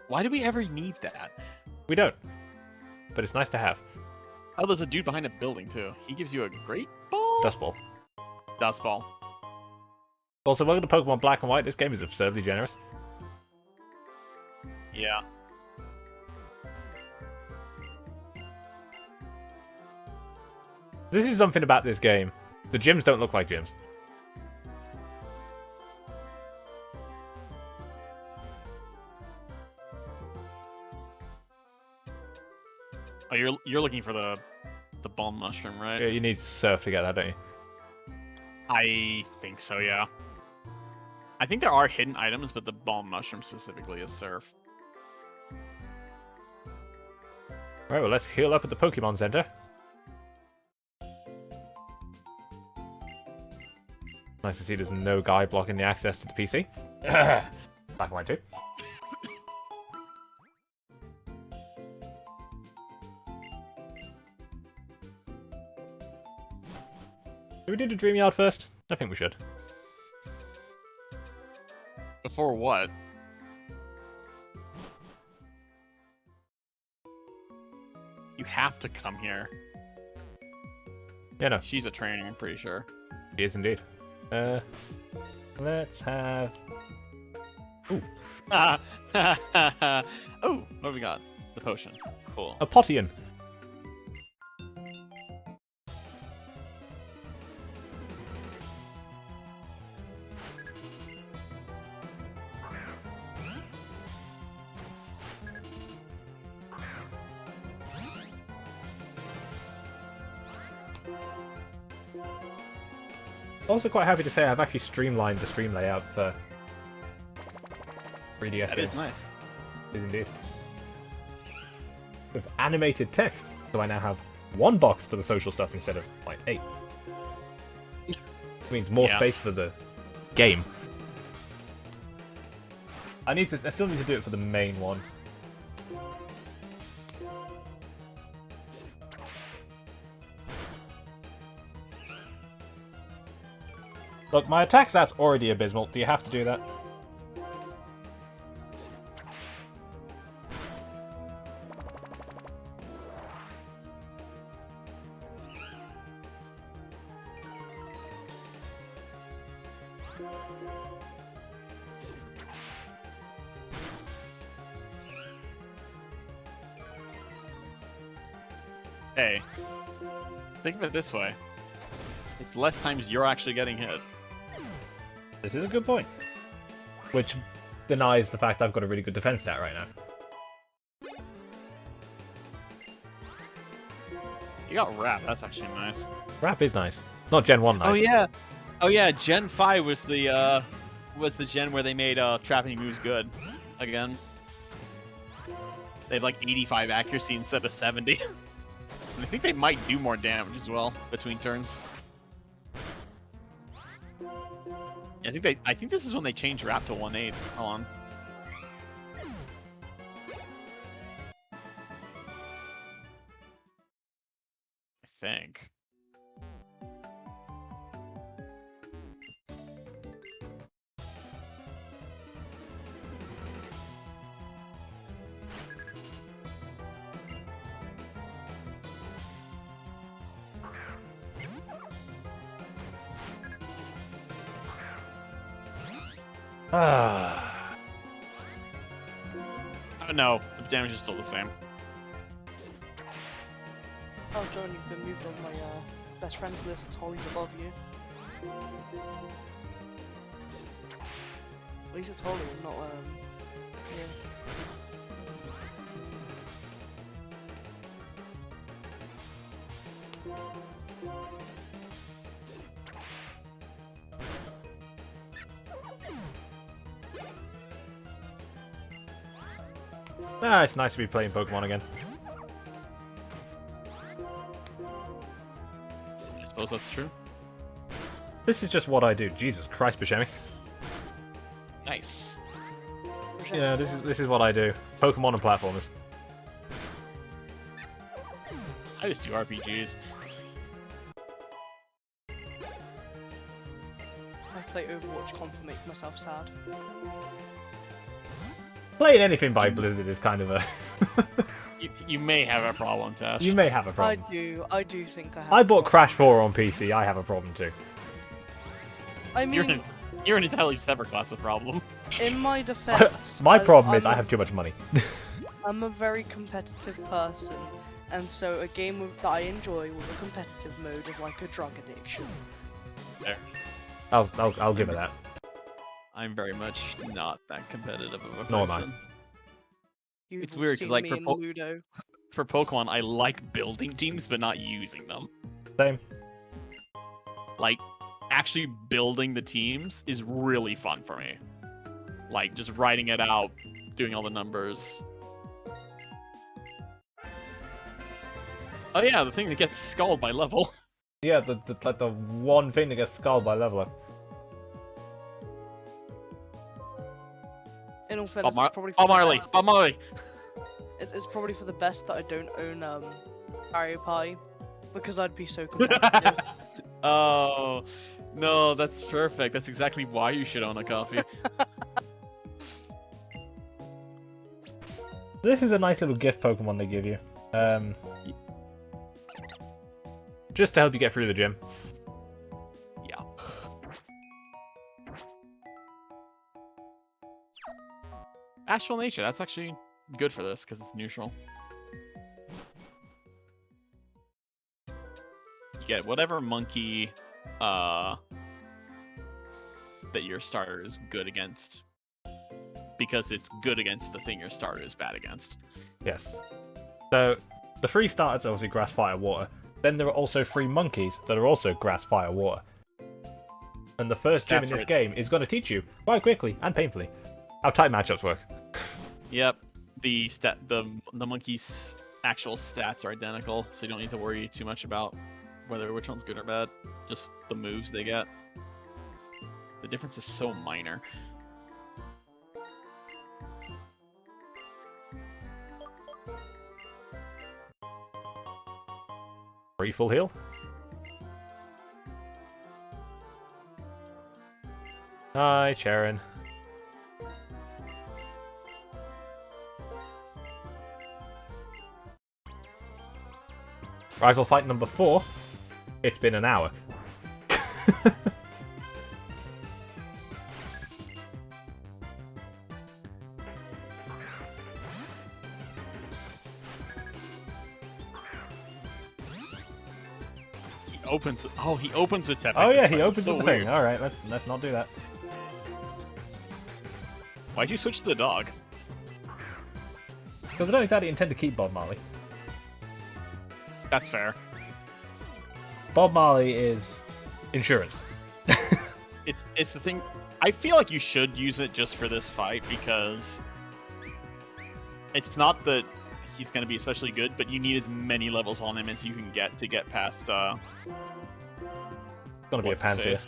Why do we ever need that? We don't. But it's nice to have. Oh, there's a dude behind a building too. He gives you a great ball. Dust Ball. Dust ball. Also, welcome to Pokemon Black and White. This game is absurdly generous. Yeah. This is something about this game. The gyms don't look like gyms. Oh, you're looking for the bomb mushroom, right? Yeah, you need Surf to get that, don't you? I think so, yeah. I think there are hidden items, but the bomb mushroom specifically is surf. Right, well, let's heal up at the Pokemon Center. Nice to see there's no guy blocking the access to the PC. Black and White too. Do we do the Dream Yard first? I think we should. Before what? You have to come here. Yeah, no, She's a trainer, I'm pretty sure. she is indeed. Let's have... Ooh, Oh, what do we got? The potion. Cool. a Potian. Also quite happy to say I've actually streamlined the stream layout for 3DS That games. is nice. It is indeed. With animated text, so I now have one box for the social stuff instead of like 8. Which means more Yeah. space for the game. I still need to do it for the main one. Look, my attack stat's already abysmal. Do you have to do that? Hey, think of it this way. It's less times you're actually getting hit. This is a good point. Which denies the fact I've got a really good defense stat right now. You got Wrap, that's actually nice. Rap is nice. Not Gen 1 nice. Oh yeah, Gen 5 was the gen where they made trapping moves good. Again. They have like 85 accuracy instead of 70. And I think they might do more damage as well between turns. Yeah, I think this is when they changed Wrap to 1/8. Hold on. I think. Ah. No, the damage is still the same. Oh, John, you've been moved on my best friends list. Holly's above you. At least it's Holly, not yeah. Ah, it's nice to be playing Pokemon again. I suppose that's true. This is just what I do. Jesus Christ, Buscemi. Nice. Yeah, this is what I do. Pokemon and platformers. I just do RPGs. I play Overwatch Comp to make myself sad. Playing anything by Blizzard is kind of a... You may have a problem, Tash. You may have a I problem. do think I have. I bought Crash 4 on PC. I have a problem too. I mean, You're an entirely separate class of problem. in my defense, My problem is I'm I have too much money. I'm a very competitive person, and so a game that I enjoy with a competitive mode is like a drug addiction. There. I'll give it that. I'm very much not that competitive of a person. Nor am I. You've It's weird, 'cause, seen like, me for in po- Ludo. For Pokemon, I like building teams, but not using them. Same. Like, actually building the teams is really fun for me. Like, just writing it out, doing all the numbers. Oh yeah, the thing that gets skulled by level. Yeah, the one thing that gets skulled by leveler. In all fairness, it's probably for Bob the Marley! best- Bob Marley! It's probably for the best that I don't own Mario Party, because I'd be so competitive. Oh, no, that's perfect. That's exactly why you should own a copy. This is a nice little gift Pokemon they give you. Just to help you get through the gym. Yeah. Astral Nature, that's actually good for this, because it's neutral. You get whatever monkey that your starter is good against. Because it's good against the thing your starter is bad against. Yes. So, the 3 starters are obviously Grass, Fire, Water. Then there are also 3 monkeys that are also Grass, Fire, Water. And the first gym in this game is going to teach you, quite quickly and painfully, how type matchups work. Yep. The monkey's actual stats are identical, so you don't need to worry too much about which one's good or bad. Just the moves they get. The difference is so minor. Free full heal. Hi, Sharon. Rival fight number 4. It's been an hour. He opens with Tepig. Oh yeah, this he fight. opens It's so with the thing. weird. All right, let's not do that. Why'd you switch to the dog? Because I don't exactly intend to keep Bob Marley. That's fair. Bob Marley is insurance. It's the thing. I feel like you should use it just for this fight because it's not that he's going to be especially good, but you need as many levels on him as you can get to get past. It's gonna be a what's his Pansear. face?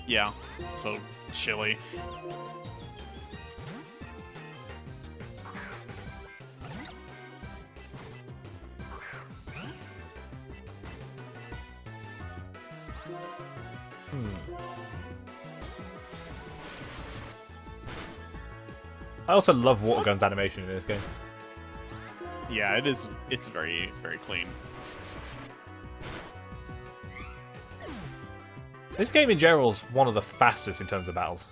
Yeah. So chilly. I also love Water Gun's animation in this game. Yeah, it is. It's very, very clean. This game in general is one of the fastest in terms of battles.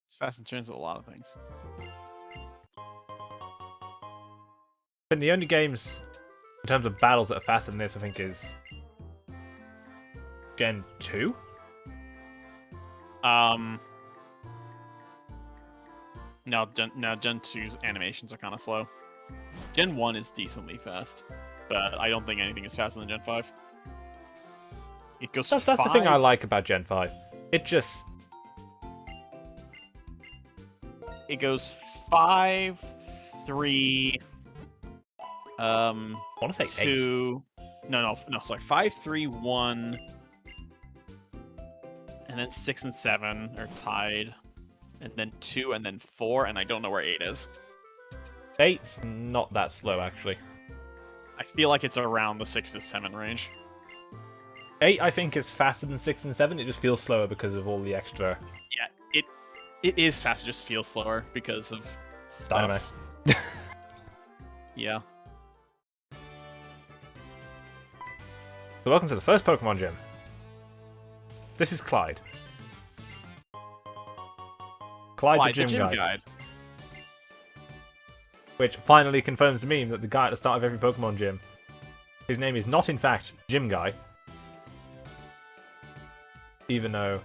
It's fast in terms of a lot of things. And the only games in terms of battles that are faster than this, I think, is Gen 2. Now Gen 2's animations are kind of slow. Gen 1 is decently fast, but I don't think anything is faster than Gen 5. It goes. That's the thing I like about Gen 5. It goes 5, 3. I want to say 2. No, sorry. 5, 3, 1, and then 6 and 7 are tied, and then 2, and then 4, and I don't know where 8 is. 8's not that slow, actually. I feel like it's around the 6 to 7 range. 8, I think, is faster than 6 and 7. It just feels slower because of all the extra... Yeah, it is fast. It just feels slower because of Dynamax. Yeah. So welcome to the first Pokemon Gym. This is Clyde. Clyde the Gym Guide. Which finally confirms the meme that the guy at the start of every Pokemon gym, his name is not in fact Gym Guy. Even though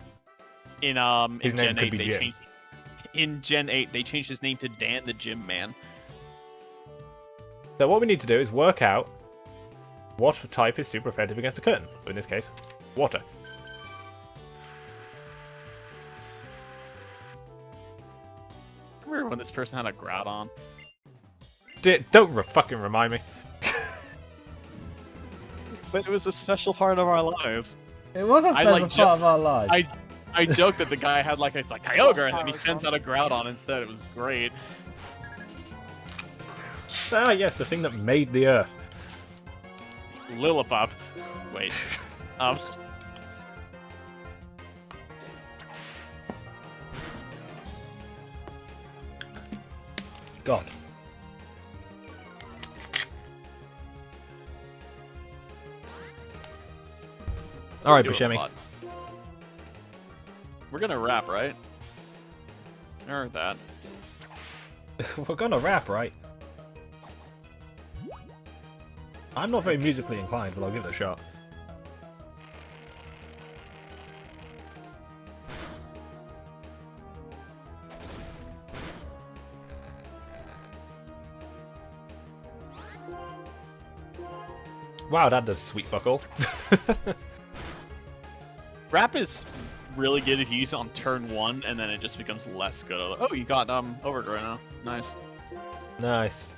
in his name Gen could 8 be they Jim. changed in Gen 8 they changed his name to Dan the Gym Man. So what we need to do is work out what type is super effective against a curtain. So in this case, water. Remember when this person had a Groudon? Don't fucking remind me. But it was a special part of our lives. It was a special part of our lives. I joked that the guy had it's like Kyogre, and then he sends out a Groudon instead. It was great. Ah, yes, the thing that made the Earth. Lillipup. Wait. God. Alright, Buscemi. We're gonna rap, right? I heard that. We're gonna rap, right? I'm not very musically inclined, but I'll give it a shot. Wow, that does sweet fuck all. Rap is really good if you use it on turn 1, and then it just becomes less good. Oh, you got Overgrow now. Nice. Nice.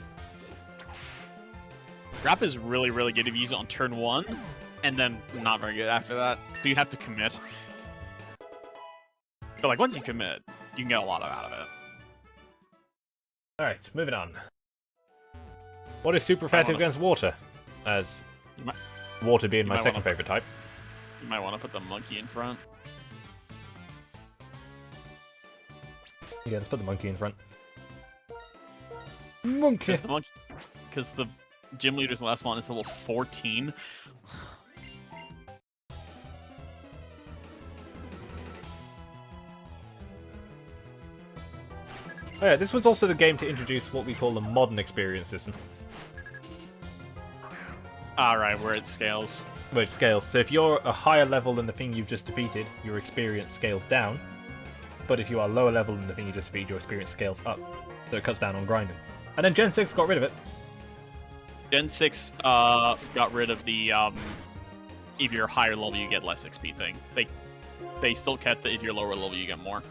Rap is really, really good if you use it on turn 1, and then not very good after that. So you have to commit. But once you commit, you can get a lot out of it. Alright, moving on. What is super effective against water? As water being my second favorite type. You might want to put the monkey in front. Yeah, let's put the monkey in front. Monkey! Because the gym leader's last one is level 14. Oh yeah, this was also the game to introduce what we call the modern experience system. Alright, where it scales. Where it scales. So if you're a higher level than the thing you've just defeated, your experience scales down. But if you are lower level than the thing you just defeated, your experience scales up. So it cuts down on grinding. And then Gen 6 got rid of it. Gen 6 got rid of the if you're higher level you get less XP thing. They still kept the if you're lower level you get more.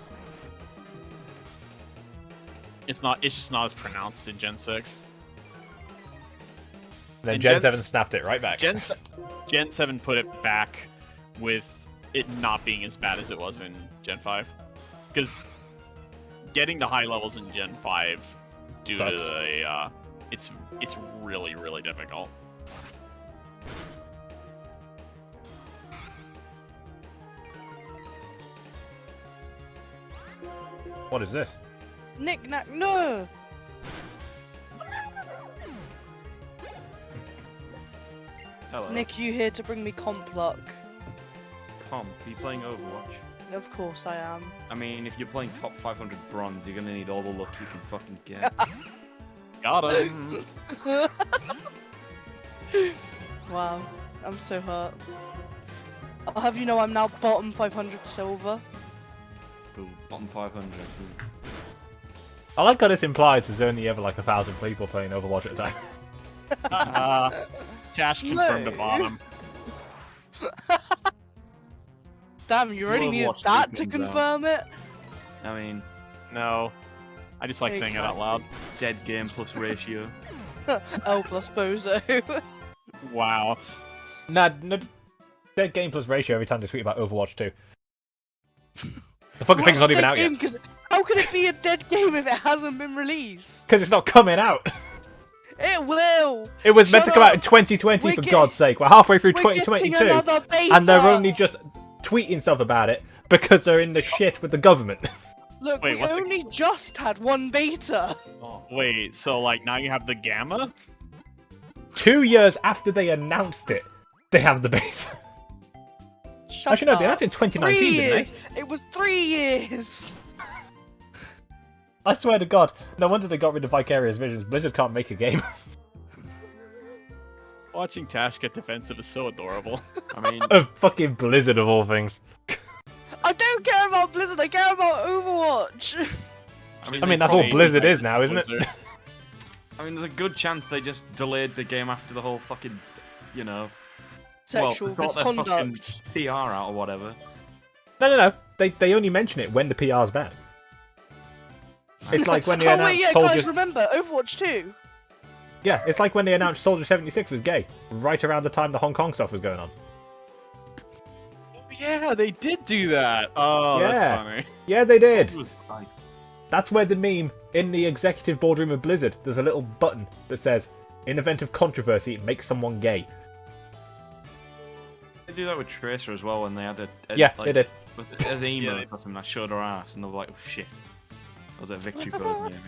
It's just not as pronounced in Gen 6. Then And Gen 7 snapped it right back. Gen 7 put it back with it not being as bad as it was in Gen 5. Because getting to high levels in Gen 5 due to the it's really, really difficult. What is this? Knick-knack, no! Hello. Nick, you here to bring me comp luck? Tom, are you playing Overwatch? Of course I am. I mean, if you're playing top 500 bronze, you're gonna need all the luck you can fucking get. Got him. Wow, I'm so hurt. I'll have you know I'm now bottom 500 silver. Cool. Bottom 500. I like how this implies there's only ever like 1,000 people playing Overwatch at a time. Tash confirmed No. the bottom. Damn, you already Overwatch needed 2 that to comes out. confirm it? I mean, No. I just like saying it out loud. dead game plus ratio. L plus Bozo. Wow. Nah, no, dead game plus ratio every time they tweet about Overwatch 2. The fucking thing's not even out yet. How can it be a dead game if it hasn't been released? Because it's not coming out. It will! It was meant to Shut come out in up. 2020, We're for get- God's sake. We're halfway through We're getting 2022, another beta! and they're only just tweeting stuff about it because they're in the shit with the government. Look, Wait, we what's it- only just had one beta! Wait, so like now you have the gamma? 2 years after they announced it, they have the beta. Shut Actually, no, up. they announced it in 2019, 3 didn't years! It was 3 years! they? I swear to God, no wonder they got rid of Vicarious Visions. Blizzard can't make a game. Watching Tash get defensive is so adorable. I mean, Of fucking Blizzard, of all things. I don't care about Blizzard, I care about Overwatch! I mean, that's all Blizzard is now, isn't it? I mean, there's a good chance they just delayed the game after the whole fucking, you know, Sexual well, sort their misconduct. PR out or whatever. No. They only mention it when the PR's back. It's like when they Oh announced wait, yeah, Soldier... guys, remember, Overwatch 2? Yeah, it's like when they announced Soldier 76 was gay, right around the time the Hong Kong stuff was going on. Yeah, they did do that. Oh, Yeah. that's funny. Yeah, they did. It was like, That's where the meme, in the executive boardroom of Blizzard, there's a little button that says, in event of controversy, make someone gay. they do that with Tracer as well when they had a Yeah, like, they did. As emo Yeah, or something, I showed her ass and they were like, oh shit. That was a victory code maybe.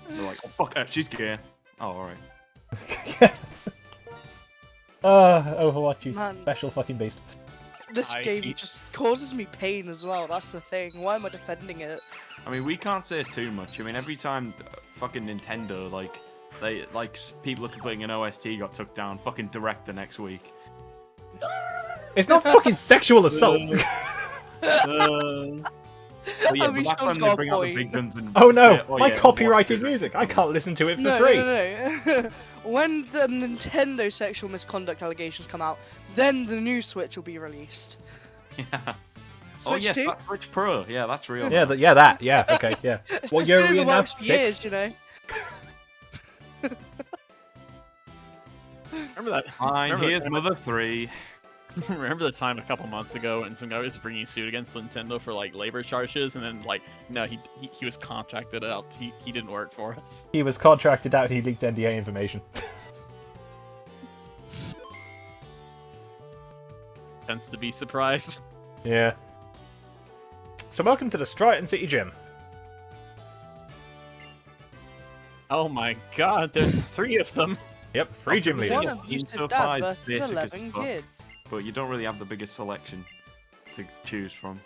They're like, oh fuck her, she's gay. Oh, alright. Overwatch, you Man. special fucking beast. This I game see. just causes me pain as well, that's the thing. Why am I defending it? I mean, we can't say too much. I mean, every time fucking Nintendo, like, they, like, people are complaining an OST got took down, fucking Direct the next week. It's not fucking sexual assault. Well, yeah, I mean, but that's Sean's when got they a bring out the point. big guns and Oh no, say, oh, my yeah, copyrighted Overwatch is music. I Direct. can't listen to it for No, free. no. When the Nintendo sexual misconduct allegations come out, then the new Switch will be released. Yeah. Oh Switch yes, 2? that's Switch Pro. Yeah, that's real. Yeah, yeah, okay, yeah. It's What been year are in we the in now? works for years, 6? you know. Remember that? Fine, Remember here's the- Mother 3. Remember the time a couple months ago when some guy was bringing suit against Nintendo for like labor charges, and then like no, he was contracted out. He didn't work for us. He was contracted out, he leaked NDA information. Tends to be surprised. Yeah. So welcome to the Stratton City Gym. Oh my God, there's 3 of them. Yep, free gym After leaders. One Leaders. abusive So dad far, versus basic as 11 fuck. kids. But you don't really have the biggest selection to choose from.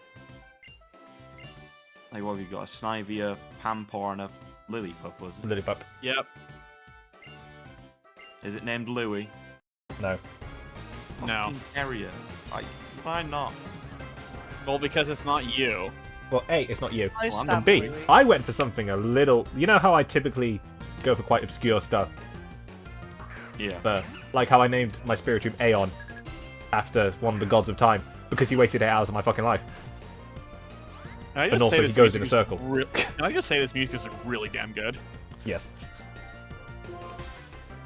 Like, what have you got? A Snivy, a Pampor, and a Lillipup, was it? Lillipup. Yep. Is it named Louis? No. No. Fucking Terrier. Like, why not? Well, because it's not you. Well, A, it's not you. I Well, I'm stab And B, Louis. I went for something a little... You know how I typically go for quite obscure stuff? Yeah. But, like how I named my Spiritomb Aeon after one of the gods of time, because he wasted 8 hours of my fucking life. Can I And just also say he this goes in music a is circle. Can I just say this music is really damn good? Yes.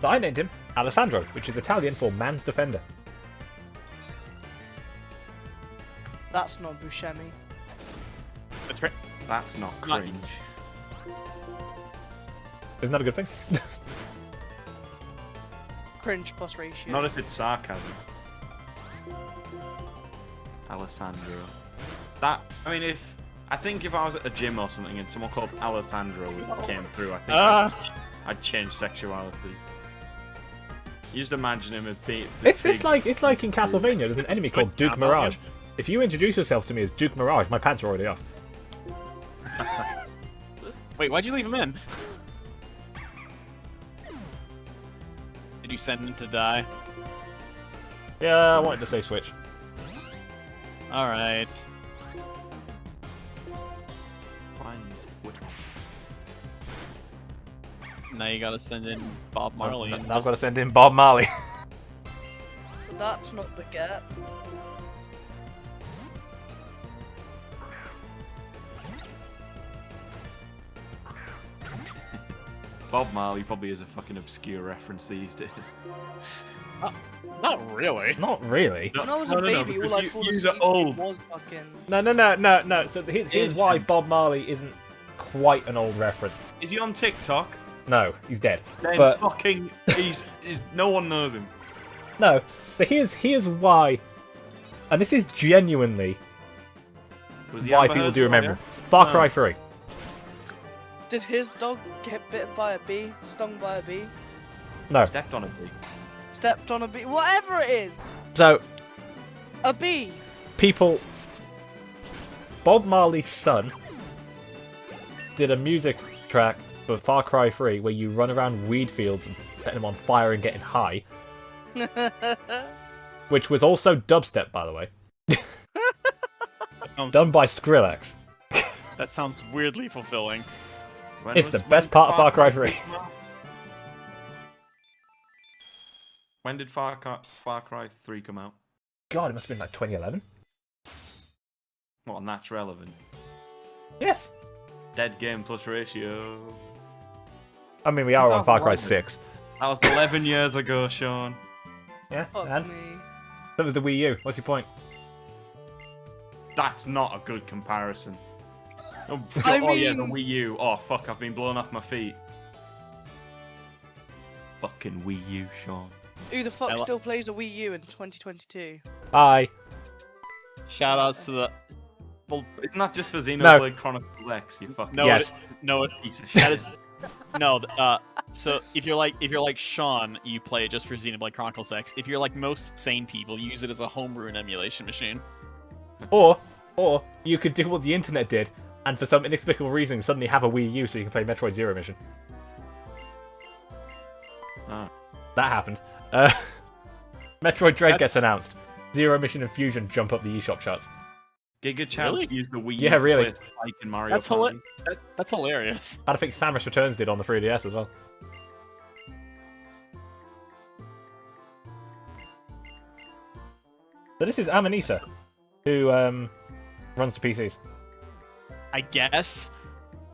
So I named him Alessandro, which is Italian for man's defender. That's not Buscemi. That's right. That's not Not- cringe. Isn't that a good thing? Cringe plus ratio. Not if it's sarcasm. Alessandro. That, I mean, I think if I was at a gym or something and someone called Alessandro came through, I think I'd change sexuality. You just imagine him as being... It's like in Castlevania, there's an enemy called Duke Mirage. If you introduce yourself to me as Duke Mirage, my pants are already off. Wait, why'd you leave him in? Did you send him to die? Yeah, I wanted to say Switch. Alright. Now you gotta send in Bob Marley. And Now I've got to send in Bob Marley. That's not the get. Bob Marley probably is a fucking obscure reference these days. Not really. Not really. When I was a baby, all I because thought yous of are old. was fucking. No. So here's why Bob Marley isn't quite an old reference. Is he on TikTok? No, he's dead. Then But fucking, he's no one knows him. no, but here's why, and this is genuinely Was he why Amber people Heard's do remember lawyer? him. Far No. Cry 3. Did his dog get bitten by a bee? Stung by a bee? No. Stepped on a bee. Stepped on a bee? Whatever it is! So A bee! people, Bob Marley's son did a music track for Far Cry 3 where you run around weed fields and setting them on fire and getting high, which was also dubstep, by the way, That sounds, done by Skrillex. that sounds weirdly fulfilling. When It's the when best did part of Far Cry 3. come out? When did Far Cry 3 come out? God, it must have been like 2011. Well, and that's relevant. Yes. Dead game plus ratio. I mean, we are on Far Cry 2011. 6. That was 11 years ago, Sean. Yeah, Fuck and me. that was the Wii U. What's your point? That's not a good comparison. Oh, I oh yeah, the mean- Wii U. Oh fuck, I've been blown off my feet. Fucking Wii U, Sean. Who the fuck I li- still plays a Wii U in 2022? Bye. Shoutouts to the. Well, It's not just for Xenoblade Chronicles X, you fucking no, Yes. no, piece of shit. that is no. So if you're like Sean, you play it just for Xenoblade Chronicles X. If you're like most sane people, you use it as a homebrew and emulation machine. Or you could do what the internet did, and for some inexplicable reason suddenly have a Wii U so you can play Metroid Zero Mission. Ah. That happened. Metroid Dread gets That's- announced. Zero Mission and Fusion jump up the eShop charts. Giga Chance Really? used the Wii U Yeah, to really. play Spike in Mario That's Party. That's hilarious. And I think Samus Returns did on the 3DS as well. So this is Amanita, who runs the PCs. I guess.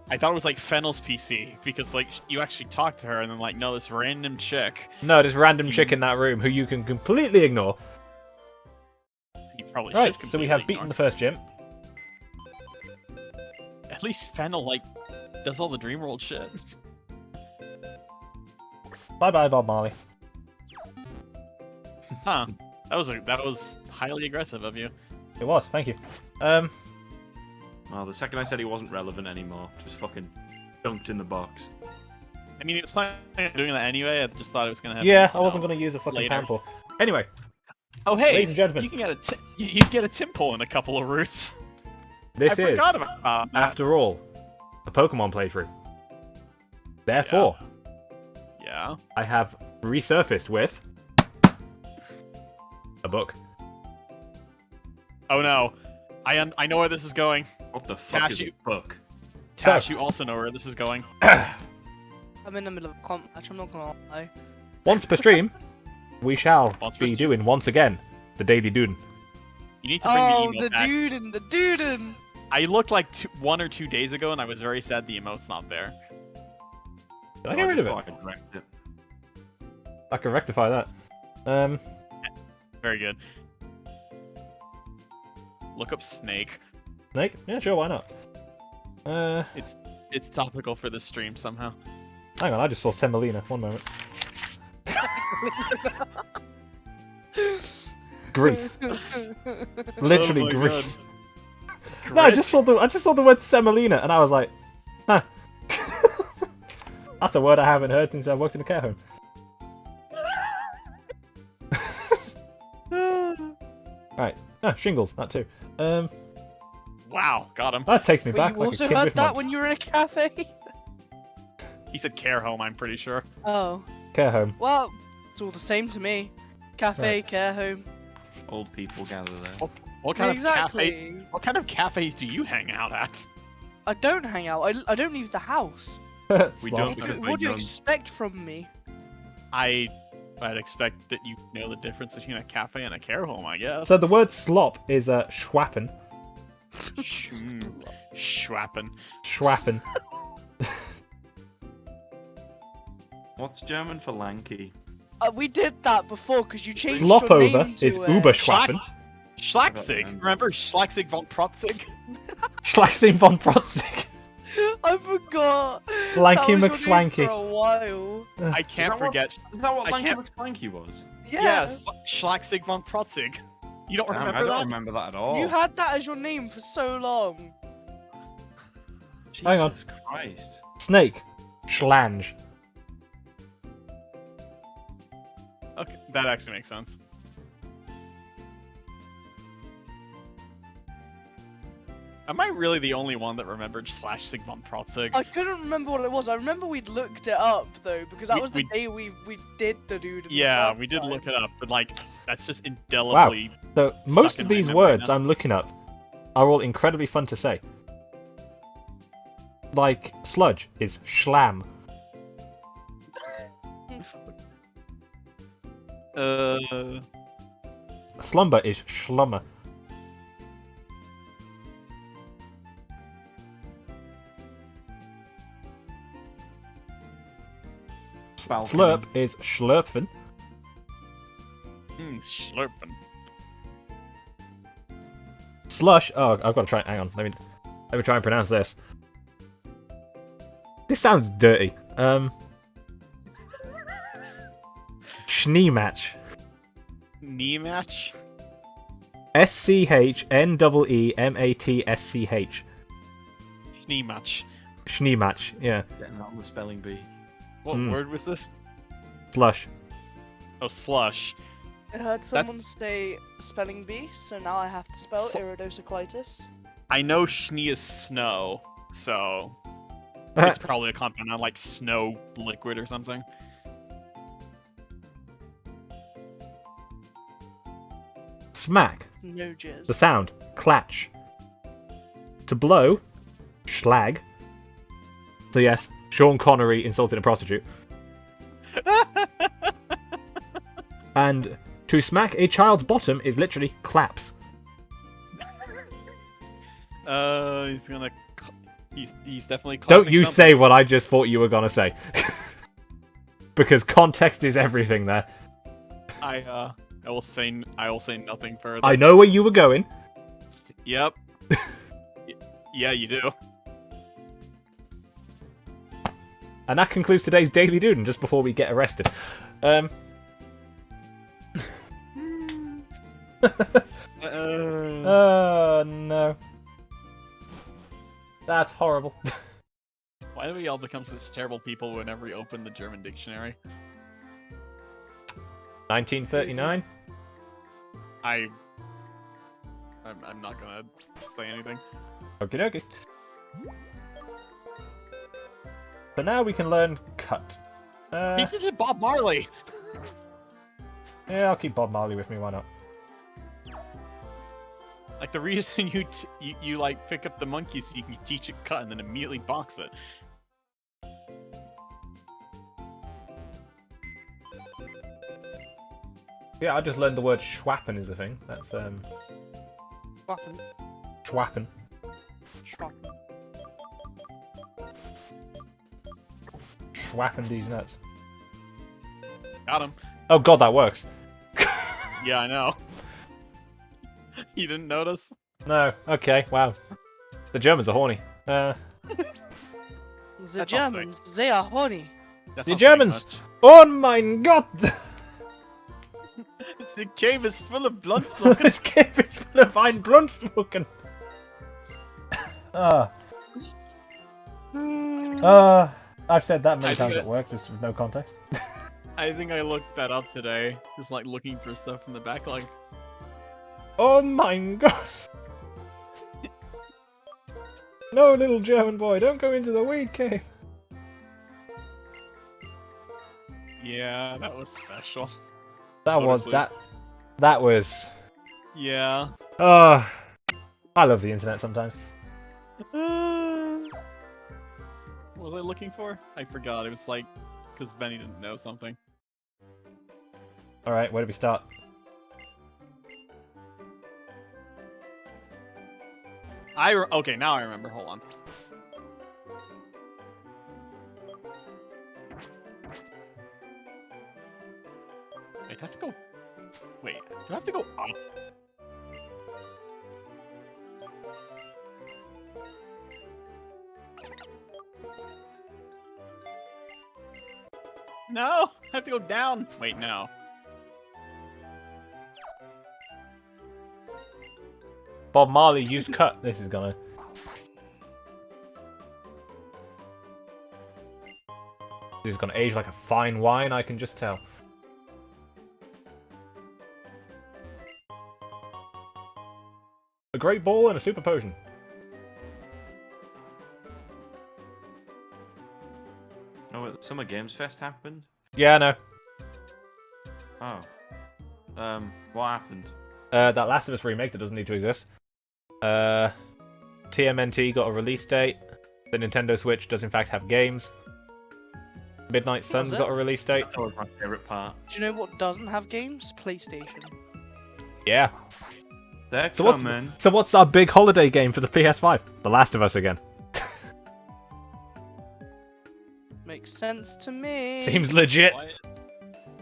I thought it was like Fennel's PC because like you actually talked to her and then like no, this random chick. No, this random chick in that room who you can completely ignore. You probably Right, should. so we have completely beaten the first gym. ignore. At least Fennel like does all the Dreamworld shit. Bye bye, Bob Marley. Huh? That was highly aggressive of you. It was, thank you. Oh, the second I said he wasn't relevant anymore, just fucking dunked in the box. I mean, he was planning on doing that anyway. I just thought it was gonna happen. Yeah, you I wasn't know. going to use a fucking later. pample. Anyway, Oh hey, ladies and gentlemen. you can get you can get a Timple in a couple of routes. this I is, forgot about that. after all, a Pokemon playthrough. Therefore, Yeah. I have resurfaced with a book. Oh no, I know where this is going. What the fuck is Tash, a book? Tash, you also know where this is going. I'm in the middle of a comp match, I'm not gonna lie. Once per stream, we shall Once per be stream. doing once again the Daily Duden. You need to bring Oh, the emote the back. dudin'! I looked like 1 or 2 days ago, and I was very sad the emote's not there. Did I get rid of it? I just wrecked it. I can rectify that. Very good. Look up Snake. Snake? Yeah, sure, why not? It's topical for this stream somehow. Hang on, I just saw Semolina. One moment. Greece. Literally Oh my Greece. No, I just saw the word semolina and I was like, huh. That's a word I haven't heard since I worked in a care home. Right, Ah, shingles, that too. Wow, got him. That takes me But back you like a also kid heard with that mumps. when you were in a cafe? He said care home, I'm pretty sure. Oh. Care home. Well, it's all the same to me. Cafe, care home. Old people gather there. What kind of cafe? Exactly. What kind of cafes do you hang out at? I don't hang out. I don't leave the house. We Slosh. don't because What do you we're young. expect from me? I'd expect that you know the difference between a cafe and a care home, I guess. So the word slop is schwappen. Schwappen. Schwappen. What's German for lanky? We did that before because you changed Slop your over name to is Uberschwappen. Schlagsig. remember. Remember Schlagsig von Protzig? Schlagsing von Protzig. I forgot. Lanky That was your name McSwanky. for a while. I can't Is that what- forget. Is that what I lanky can't- McSwanky was? Yeah. Yes, Schlagsig von Protzig. You don't Damn, remember I don't that? remember that at all. You had that as your name for so long. Jesus Hang on. Christ. Snake. Schlange. Okay, that actually makes sense. Am I really the only one that remembered /Sig von Protzig? I couldn't remember what it was. I remember we'd looked it up though because that We- was the we- day we did the dude. in the Yeah, first we did time. look it up, but like that's just indelibly. So Stuck most in of my these memory words now. I'm looking up are all incredibly fun to say. Like sludge is schlam. Slumber is schlummer. Balcony. Slurp is schlurpfen. Slurping. Slush. Oh, I've got to try. Hang on. Let me try and pronounce this. This sounds dirty. Schneematch. Knee match. SCHNEEMATSCH. Knee match. Schneematch. Yeah. Getting on the spelling bee. What Mm. word was this? Slush. Oh, slush. I heard someone say spelling bee, so now I have to spell Sl- iridocyclitis. I know schnee is snow, so it's probably a compound on like snow liquid or something. Smack. No jizz. The sound. Clatch. To blow. Schlag. So yes, Sean Connery insulted a prostitute. And to smack a child's bottom is literally claps. He's gonna. He's definitely. Don't clapping you something. say what I just thought you were gonna say. Because context is everything there. I will say nothing further. I know where you were going. Yep. Yeah, you do. And that concludes today's Daily Duden, just before we get arrested. Oh, no. That's horrible. Why do we all become such terrible people whenever we open the German dictionary? 1939? I'm not gonna say anything. Okie dokie. So now we can learn cut. He did Bob Marley. Yeah, I'll keep Bob Marley with me, why not? Like the reason you like pick up the monkey so you can teach it cut and then immediately box it. Yeah, I just learned the word schwappen is a thing. That's, Schwappen. schwappen. Schwappen. Schwappen these nuts. Got him. Oh god, that works. Yeah, I know. You didn't notice? No, okay, wow. The Germans are horny. The That's all Germans, they are horny. That's The not saying Germans! much. Oh mein Gott! The cave is full of blood smoke. This cave is full of fine blunt smoking. I've said that many I times think at work, just with no context. I think I looked that up today. Just like looking for stuff in the backlog. Oh my god! No, little German boy, don't go into the weed cave. Yeah, that was special. That was Honestly. that. That was. Yeah. Oh, I love the internet sometimes. What was I looking for? I forgot. It was like, because Benny didn't know something. All right, where do we start? Okay, now I remember. Hold on. Wait, do I have to go? Wait, do I have to go up? No, I have to go down. Wait, no. Bob Marley used cut. This is gonna. This is gonna age like a fine wine. I can just tell. A great ball and a super potion. Oh, wait, Summer Games Fest happened? Yeah, I know. Oh. What happened? That Last of Us remake that doesn't need to exist. TMNT got a release date. The Nintendo Switch does in fact have games. Midnight Sun's it? got a release date. That was my favourite part. Do you know what doesn't have games? PlayStation. Yeah. They're So what's coming. so what's our big holiday game for the PS5? The Last of Us again. Makes sense to me. Seems legit. What?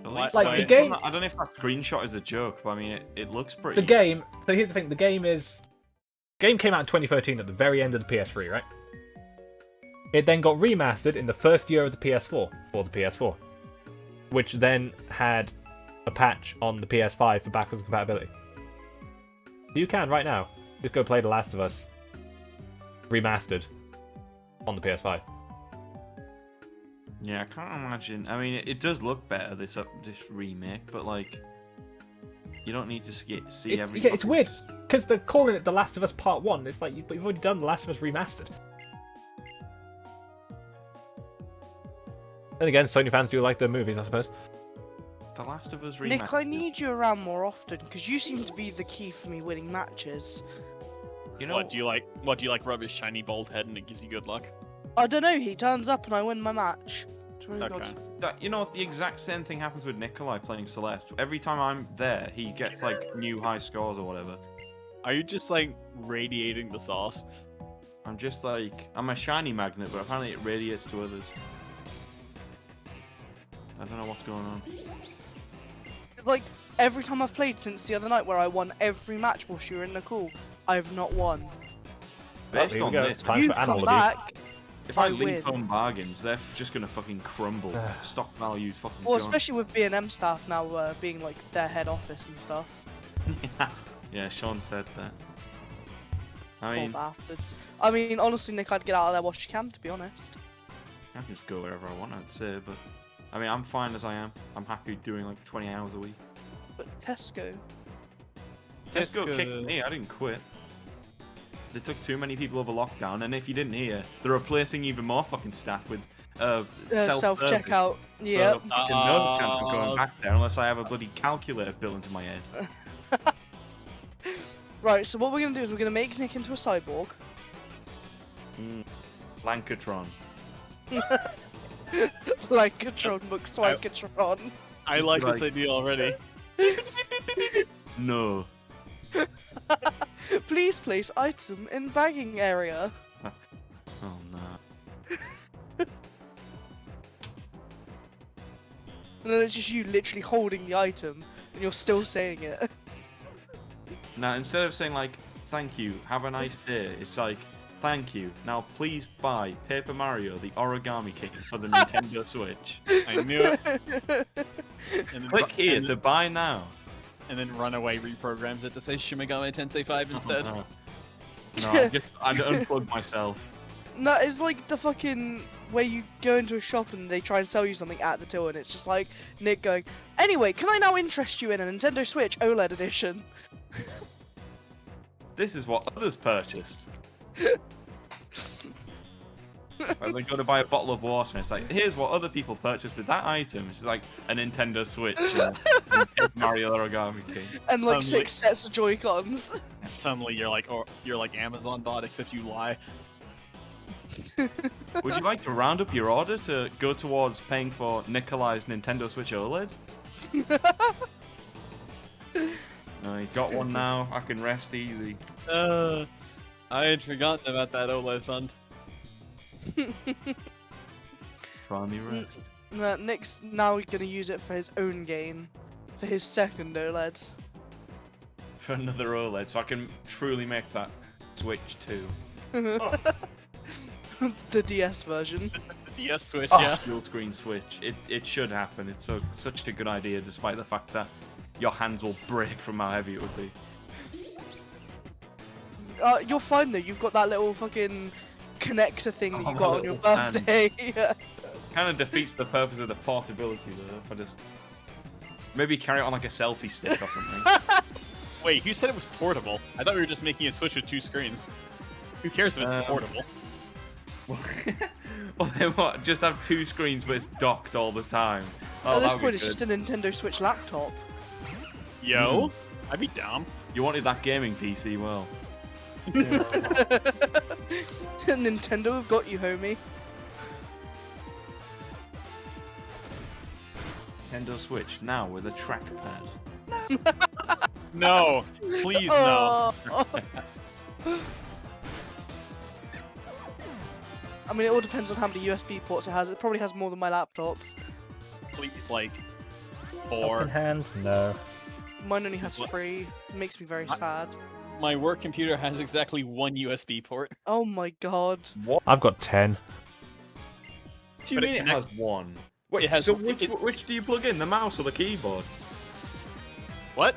At Like, least like, I- the game- I don't know if that screenshot is a joke, but I mean, it looks pretty. The game. So here's the thing. The game came out in 2013 at the very end of the PS3, right? It then got remastered in the first year of the PS4 for the PS4, which then had a patch on the PS5 for backwards compatibility. So you can right now just go play The Last of Us remastered on the PS5. Yeah, I can't imagine. I mean, it does look better this remake, but like, you don't need to see every. Yeah, it's fucking weird because they're calling it The Last of Us Part 1. It's like you've already done The Last of Us remastered. Then again, Sony fans do like their movies, I suppose. The Last of Us remake. Nick, I need you around more often because you seem to be the key for me winning matches. You know, What do you like? What do you like? Rub his shiny bald head and it gives you good luck. I don't know. He turns up and I win my match. Okay. You know what? The exact same thing happens with Nikolai playing Celeste. Every time I'm there, he gets like new high scores or whatever. Are you just like radiating the sauce? I'm just like, I'm a shiny magnet, but apparently it radiates to others. I don't know what's going on. It's like every time I've played since the other night where I won every match while you were in the call, I've not won. Based here we on go. this, Time You for come animal abuse. back. if I I link win. home bargains, they're just gonna fucking crumble. Stock values fucking Well, gone. especially with B&M staff now being like their head office and stuff. Yeah, Sean said that. I Poor mean, bastards. I mean, honestly, Nick, I'd get out of there whilst you can, to be honest. I can just go wherever I want, I'd say, but I mean, I'm fine as I am. I'm happy doing like 20 hours a week. But Tesco. Tesco kicked me, I didn't quit. They took too many people over lockdown, and if you didn't hear, they're replacing even more fucking staff with Self-checkout. So Yep. fucking no chance of going back there unless I have a bloody calculator built into my head. Right, so what we're gonna do is we're gonna make Nick into a cyborg. Lancatron. Lancatron McSwankatron. I like this Like- idea already. No. Please place item in bagging area. Oh no. And then it's just you literally holding the item, and you're still saying it. Now instead of saying like, thank you, have a nice day, it's like, thank you, now please buy Paper Mario the Origami King for the Nintendo Switch. I knew it. And then, Click here to buy now. and then Runaway reprograms it to say Shin Megami Tensei 5 instead. No, I'd unplug myself. No, it's like the fucking where you go into a shop and they try and sell you something at the till, and it's just like Nick going, anyway, can I now interest you in a Nintendo Switch OLED edition? This is what others purchased. When they go to buy a bottle of water, and it's like, here's what other people purchased with that item. It's like a Nintendo Switch and Mario Origami King. And like 6 sets of Joy-Cons. Suddenly you're like Amazon bot, except you lie. Would you like to round up your order to go towards paying for Nikolai's Nintendo Switch OLED? No, he's got one now. I can rest easy. I had forgotten about that OLED fund. Finally rest. Nick's now gonna use it for his own gain. For his second OLED. For another OLED, so I can truly make that Switch 2. The DS version. The DS Switch, Oh, yeah. Dual screen Switch. It should happen. It's such a good idea, despite the fact that your hands will break from how heavy it would be. You're fine though. You've got that little fucking connector thing that Oh, you my got on your little hand. birthday. Yeah. Kind of defeats the purpose of the portability though. If I just maybe carry it on like a selfie stick or something. Wait, you said it was portable. I thought we were just making a Switch with 2 screens. Who cares if it's portable? Well, then what? Just have 2 screens, but it's docked all the time. Oh, At this that would point, be it's good. just a Nintendo Switch laptop. Yo, I'd be down. You wanted that gaming PC, well. Nintendo have got you, homie. Nintendo Switch now with a trackpad. No, please no. Oh. I mean, it all depends on how many USB ports it has. It probably has more than my laptop. Please, like Open 4. hands? No. Mine only has What? 3. It makes me very What? sad. My work computer has exactly 1 USB port. Oh my god. What? I've got 10. Do you But it mean it connects- has one? Wait, it has- so it- which do you plug in, the mouse or the keyboard? What?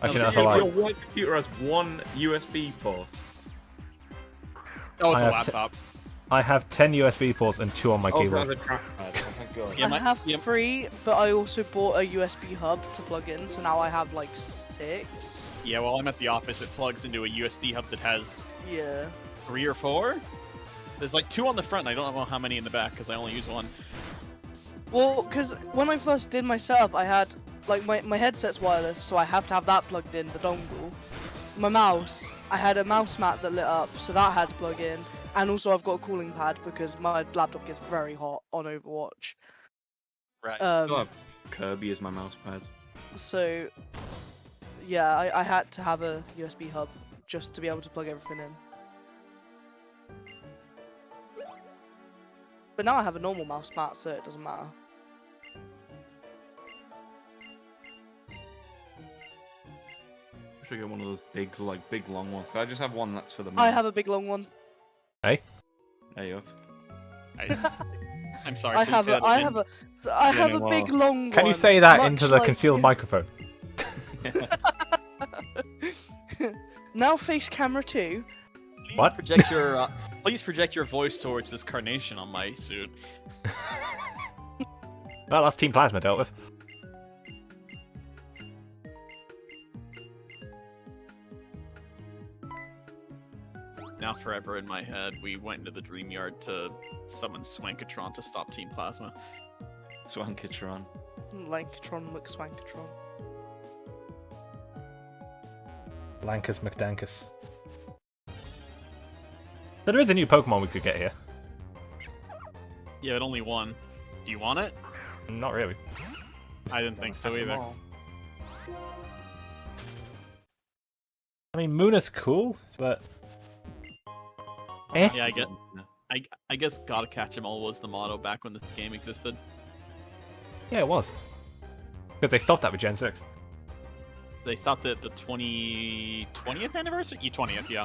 Actually, so that's you- a lie. Your one computer has one USB port. Oh, it's I a have laptop. I have 10 USB ports and 2 on my Oh, keyboard. the trackpad. Oh, thank God. Yeah, I my- have yeah. 3, but I also bought a USB hub to plug in, so now I have like 6. Yeah, well, I'm at the office. It plugs into a USB hub that has Yeah. 3 or 4. There's like 2 on the front. And I don't know how many in the back because I only use 1. Well, because when I first did my setup, I had like my headset's wireless, so I have to have that plugged in, the dongle. My mouse, I had a mouse mat that lit up, so that had to plug in. And also I've got a cooling pad because my laptop gets very hot on Overwatch. Right. I still have Kirby as my mousepad. So yeah, I had to have a USB hub just to be able to plug everything in. But now I have a normal mouse mat, so it doesn't matter. I should get one of those big long ones. I just have one that's for the I mouse. have a big long one. There you I'm sorry. I please have say a, that I again. have a, so I have a anymore. big long one. Can you say that much into the like concealed you. microphone? Now face camera 2. Please What? Project your, please project your voice towards this carnation on my suit. Well, that's Team Plasma dealt with. Now forever in my head, we went into the dream yard to summon Swankatron to stop Team Plasma. Swankatron. Lankatron McSwankatron. Lankus McDankus. But there is a new Pokemon we could get here. Yeah, but only 1. Do you want it? Not really. I didn't think so Have them either. all. I mean, Muna's cool, but... Eh? Yeah, I guess gotta catch 'em all was the motto back when this game existed. Yeah, it was. Because they stopped that with Gen 6. They stopped it at the 20th anniversary? 20th, yeah.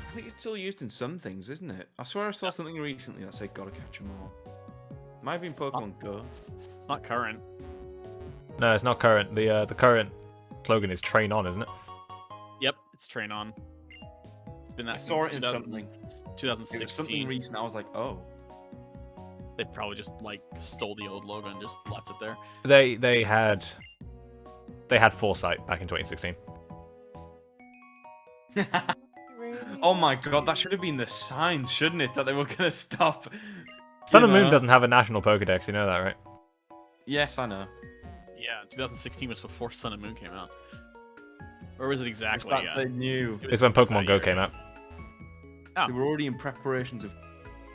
I think it's still used in some things, isn't it? I swear I saw something recently that said gotta catch 'em all. Might have been Pokemon Go. It's not current. No, it's not current. The current slogan is train on, isn't it? Yep, it's Train On. It's been that I saw since it in something. 2016. It was something recent. I was like, oh. They probably just like stole the old logo and just left it there. They they had foresight back in 2016. Oh my god, that should have been the sign, shouldn't it? That they were gonna stop. Sun you and Moon know? doesn't have a national Pokedex, you know that, right? Yes, I know. Yeah, 2016 was before Sun and Moon came out. Or was it It's exactly? that Yeah. they knew. It was It's when just Pokemon that Go year, came yeah. out. Oh. They were already in preparations of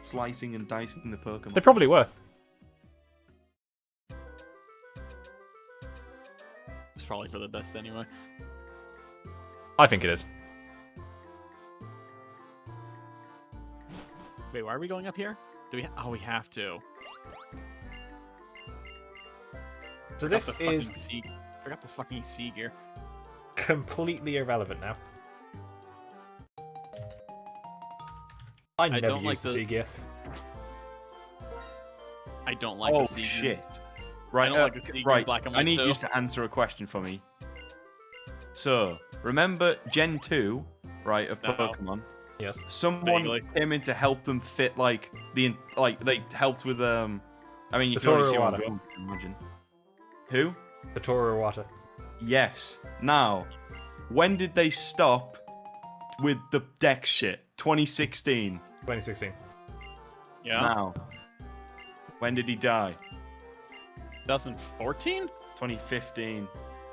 slicing and dicing the Pokemon. They probably were. It's probably for the best anyway. I think it is. Wait, why are we going up here? Do we? Oh, we have to. So Forgot this the fucking is sea. Forgot this fucking sea gear. completely irrelevant now. I never don't like used the the- sea gear. I don't like Oh the sea gear. shit! Right, don't like the sea right. black and I white need too. you to answer a question for me. So, remember Gen 2, right, of No. Pokemon? Yes. Someone Vaguely. came in to help them fit like they helped with I mean you The can already see what I'm Toro going to imagine. Who? The Toro Water. Yes. Now, when did they stop with the Dex shit? 2016. 2016. Yeah. Now, when did he die? 2014. 2015.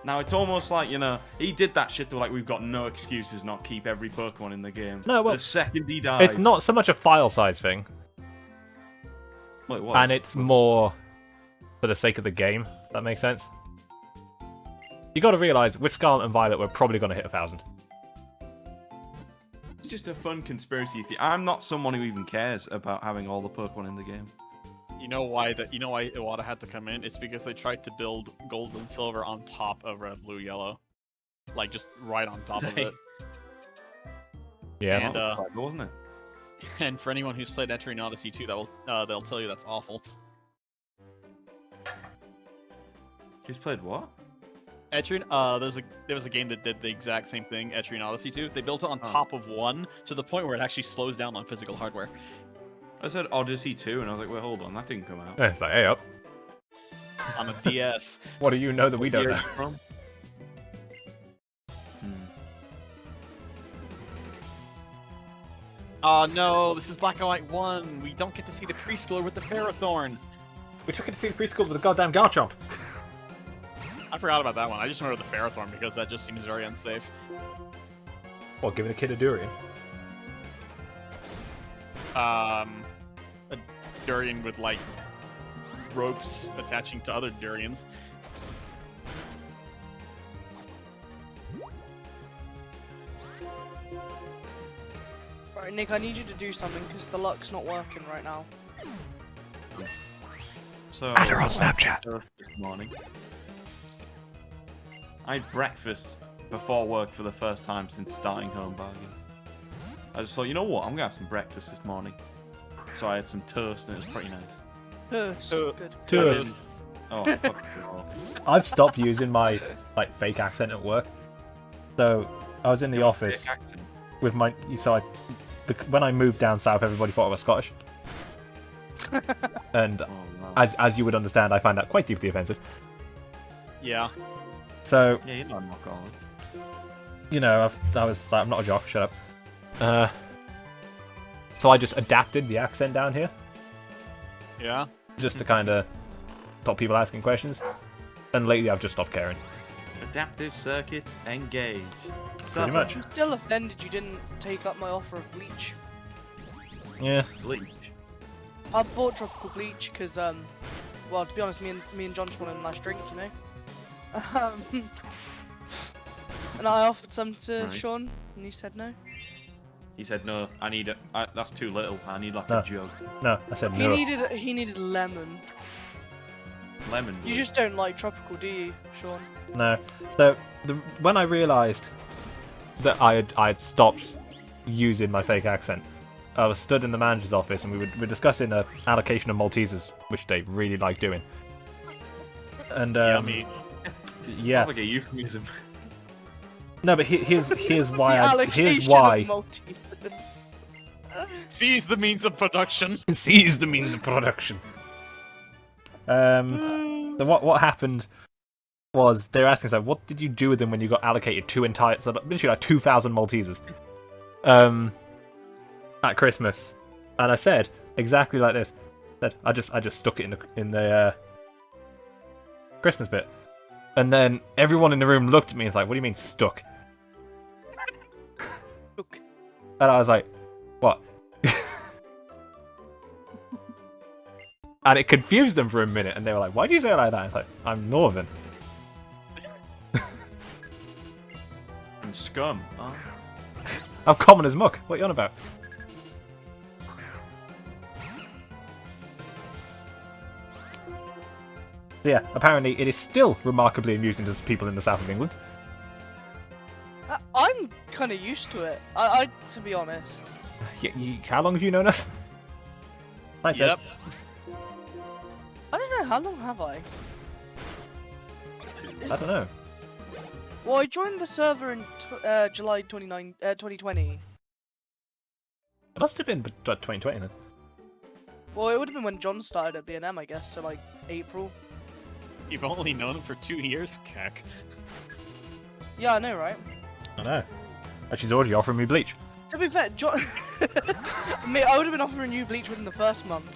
Now it's almost like, you know, he did that shit to like we've got no excuses not keep every Pokemon in the game. No, well, the second he died. It's not so much a file size thing, Well, it was. and it's more for the sake of the game. That makes sense. You got to realize with Scarlet and Violet, we're probably going to hit 1,000. It's just a fun conspiracy theory. I'm not someone who even cares about having all the Pokemon in the game. You know why Iwata had to come in? It's because they tried to build gold and silver on top of red, blue, yellow, like just right on top of They- it. Yeah. And, That was clever, wasn't it? And for anyone who's played Etrian Odyssey 2, they'll tell you that's awful. Who's played what? Etrian, there was a game that did the exact same thing, Etrian Odyssey 2. They built it on Oh. top of one to the point where it actually slows down on physical hardware. I said Odyssey 2, and I was like, wait, hold on, that didn't come out. It's like, hey up. On a DS. What do you know that we don't Where know? are you from? Oh no, this is Black and White 1. We don't get to see the preschooler with the Ferrothorn. We took it to see the preschool with a goddamn Garchomp. I forgot about that one. I just remember the Ferrothorn because that just seems very unsafe. What, giving a kid a durian? A durian with like ropes attaching to other durians. Right, Nick, I need you to do something because the luck's not working right now. So, Add her on Snapchat. This morning. I had breakfast before work for the first time since starting Home Bargains. I just thought, you know what, I'm gonna have some breakfast this morning. So I had some toast and it was pretty nice. Good. Toast. Oh, fuck it all. I've stopped using my fake accent at work. So I was in the office Thick accent. with my when I moved down south, everybody thought I was Scottish, and Oh, wow. as you would understand, I find that quite deeply offensive. Yeah. So Yeah, you're not a knock on. you know, I was like, I'm not a jock. Shut up. So I just adapted the accent down here, Yeah. just to kind of stop people asking questions. And lately, I've just stopped caring. Adaptive circuit engage. Pretty much. I'm still offended you didn't take up my offer of bleach. Yeah. Bleach. I bought tropical bleach because, well, to be honest, me and John just wanted a nice drink, you know. And I offered some to Right. Sean, and he said no. He said, no, I need it. That's too little. I need like No. a jug. No, I said He no. needed lemon. Lemon. You just don't like tropical, do you, Sean? No. So when I realised that I had stopped using my fake accent, I was stood in the manager's office and we were discussing an allocation of Maltesers, which they really like doing. And Yummy. yeah, Sounds like a euphemism. no, but here's why The here's allocation why of Maltesers. Seize the means of production. seize the means of production. So what happened was they were asking, so what did you do with them when you got allocated literally like 2,000 Maltesers at Christmas? And I said exactly like this. I said, I just stuck it in the Christmas bit. And then everyone in the room looked at me and was like, what do you mean stuck? Look. And I was like, what? And it confused them for a minute, and they were like, why do you say it like that? It's like, I'm Northern. I'm scum. Oh. I'm common as muck. What are you on about? So yeah, apparently it is still remarkably amusing to people in the south of England. I'm kind of used to it. I to be honest. How long have you known us? Like Yep. I don't know, how long have I? I don't know. Well, I joined the server in July 2020. It must have been 2020 then. Well, it would have been when John started at B&M, I guess, so like April. You've only known him for 2 years, Keck. Yeah, I know, right? I know. But she's already offering me bleach. To be fair, John... I would have been offering you bleach within the first month.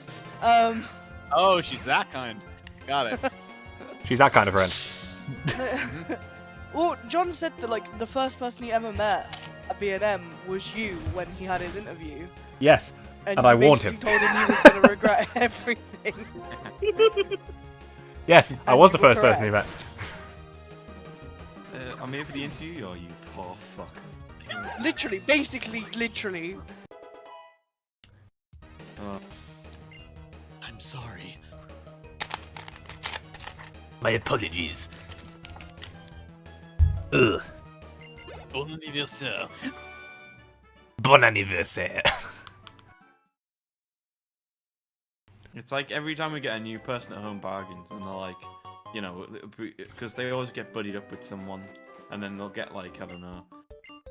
Oh, she's that kind. Got it. She's that kind of friend. Well, John said that like the first person he ever met at B&M was you when he had his interview. Yes. And I warned him. You told him he was going to regret everything. Yes, I And was you the were first person he met. I'm here for the interview, or you poor fuck. Literally, basically, literally. I'm sorry. My apologies. Ugh. Bon anniversaire. Bon anniversaire. It's like every time we get a new person at Home Bargains, and they're like, you know, because they always get buddied up with someone, and then they'll get like, I don't know,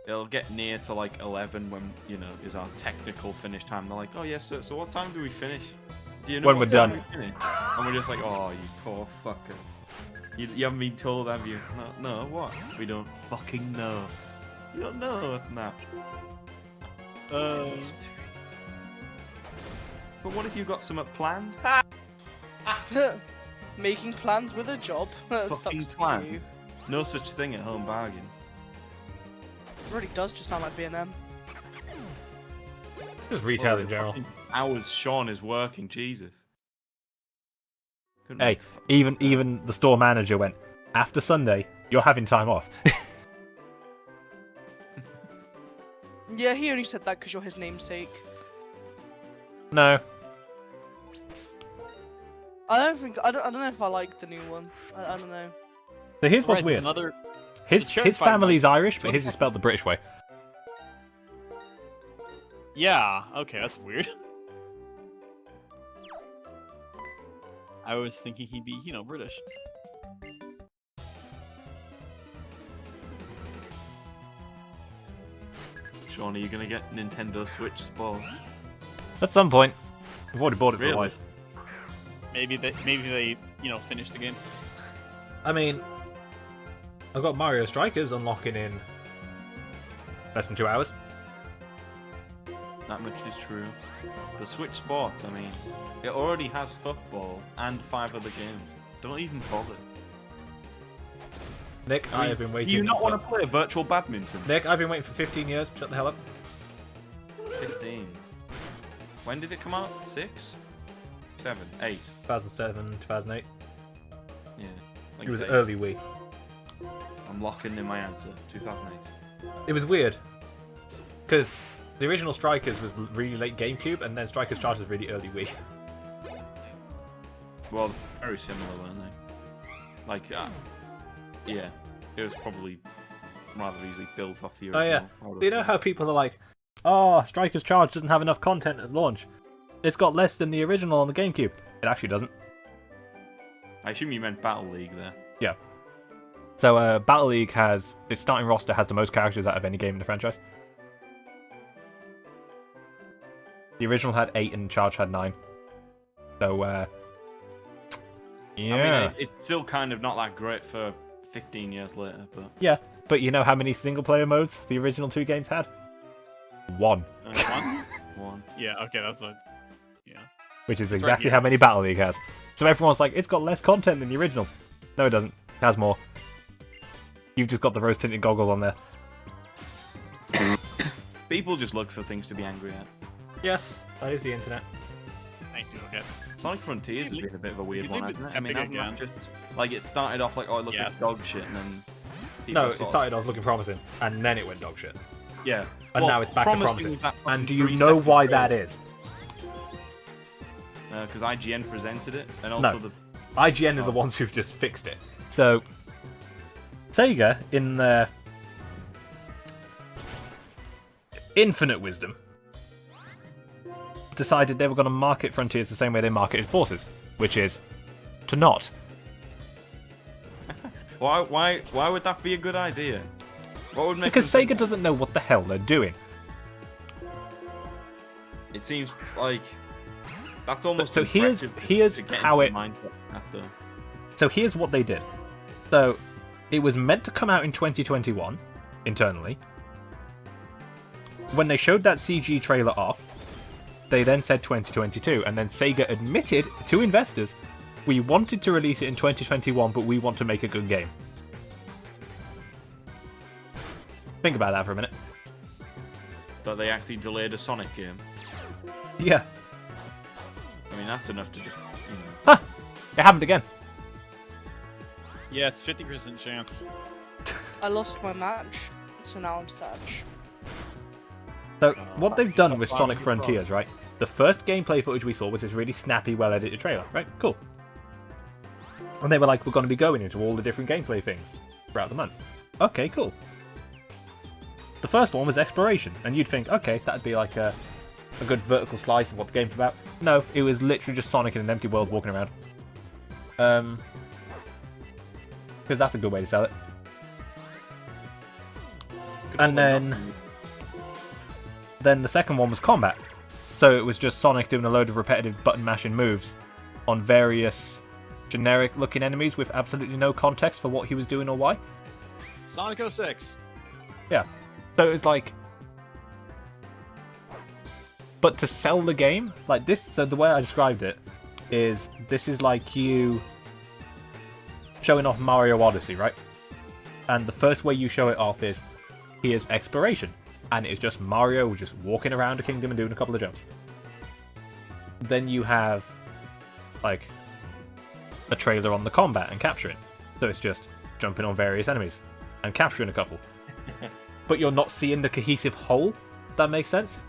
they'll get near to like 11 when, you know, is our technical finish time. They're like, oh yes, so what time do we finish? Do you know When what we're time done. we finish? And we're just like, oh, you poor fucker. You haven't been told, have you? No, what? We don't fucking know. You don't know that. But what if you got something planned? Making plans with a job. Fucking Sucks to be plan. you. No such thing at Home Bargains. It really does just sound like B&M. Just retail Well, in general. fucking hours Sean is working, Jesus. Couldn't Hey, make fucking- even the store manager went, after Sunday, you're having time off. Yeah, he only said that because you're his namesake. No. I don't know if I like the new one. I don't know. So here's what's Right, there's weird. another. His Sharon Five family's Irish, but John his is spelled the British way. Yeah. Okay, that's weird. I was thinking he'd be, you know, British. Sean, are you gonna get Nintendo Switch Sports? At some point. I've already bought it for Really? the wife. Maybe they, you know, finish the game. I mean, I've got Mario Strikers unlocking in less than 2 hours. That much is true. The Switch Sports, I mean, it already has football and 5 other games. Don't even bother. Nick, I have been waiting. Do you not want to play virtual badminton? Nick, I've been waiting for 15 years. Shut the hell up. 15. When did it come out? 6? 7? 8? 2007, 2008. Yeah. Like It was eight. early Wii. I'm locking in my answer. 2008. It was weird. Because the original Strikers was really late GameCube, and then Strikers Charge was really early Wii. Well, very similar, weren't they? Like, yeah. It was probably rather easily built off the Oh yeah. original. Do you know how people are like, oh, Strikers Charge doesn't have enough content at launch. It's got less than the original on the GameCube. It actually doesn't. I assume you meant Battle League there. Yeah. So Battle League has, its starting roster has the most characters out of any game in the franchise. The original had 8 and Charge had 9. So, yeah. I mean, it's still kind of not that great for 15 years later, but Yeah, but you know how many single-player modes the original 2 games had? 1. One? one. Yeah. Okay, that's a. Yeah. Which is It's right exactly here. how many Battle League has. So everyone's like, it's got less content than the originals. No, it doesn't. It has more. You've just got the rose-tinted goggles on there. People just look for things to be angry at. Yes, that is the internet. Thanks, you okay. Sonic Frontiers has Is he been a bit of a is weird he one, leaving hasn't it? I mean, Epic hasn't that again? just like it started off like, oh, look, Yeah. it's dog shit, and then people No, it sort of- started off looking promising, and then it went dog shit. yeah, And now it's back to promising promising. that And do fucking you know 3-second why trailer. that is? Because IGN presented it, and also No. the IGN are the ones who've just fixed it. So, Sega, in their infinite wisdom, decided they were going to market Frontiers the same way they marketed Forces, which is to not. why would that be a good idea? What would make Because them think Sega doesn't know what the hell they're doing. It seems like that's almost So here's impressive here's to get how into it. the mindset after. So here's what they did. So it was meant to come out in 2021 internally. When they showed that CG trailer off, they then said 2022, and then Sega admitted to investors, we wanted to release it in 2021, but we want to make a good game. Think about that for a minute. That they actually delayed a Sonic game. Yeah. I mean, that's enough to just, you know. Huh. It happened again. Yeah, it's 50% chance. I lost my match, so now I'm sad. So, what they've done with Sonic Frontiers, right? The first gameplay footage we saw was this really snappy, well-edited trailer, right? Cool. And they were like, we're going to be going into all the different gameplay things throughout the month. Okay, cool. The first one was exploration, and you'd think, okay, that'd be like a good vertical slice of what the game's about. No, it was literally just Sonic in an empty world walking around. Because that's a good way to sell it. And then the second one was combat. So it was just Sonic doing a load of repetitive button mashing moves on various generic looking enemies with absolutely no context for what he was doing or why. Sonic 06. Yeah. So it was like... But to sell the game, like this, so the way I described it is, this is like you showing off Mario Odyssey, right? And the first way you show it off is, here's exploration. And it's just Mario just walking around a kingdom and doing a couple of jumps. Then you have, like, a trailer on the combat and capturing. So it's just jumping on various enemies and capturing a couple. But you're not seeing the cohesive whole. That makes sense?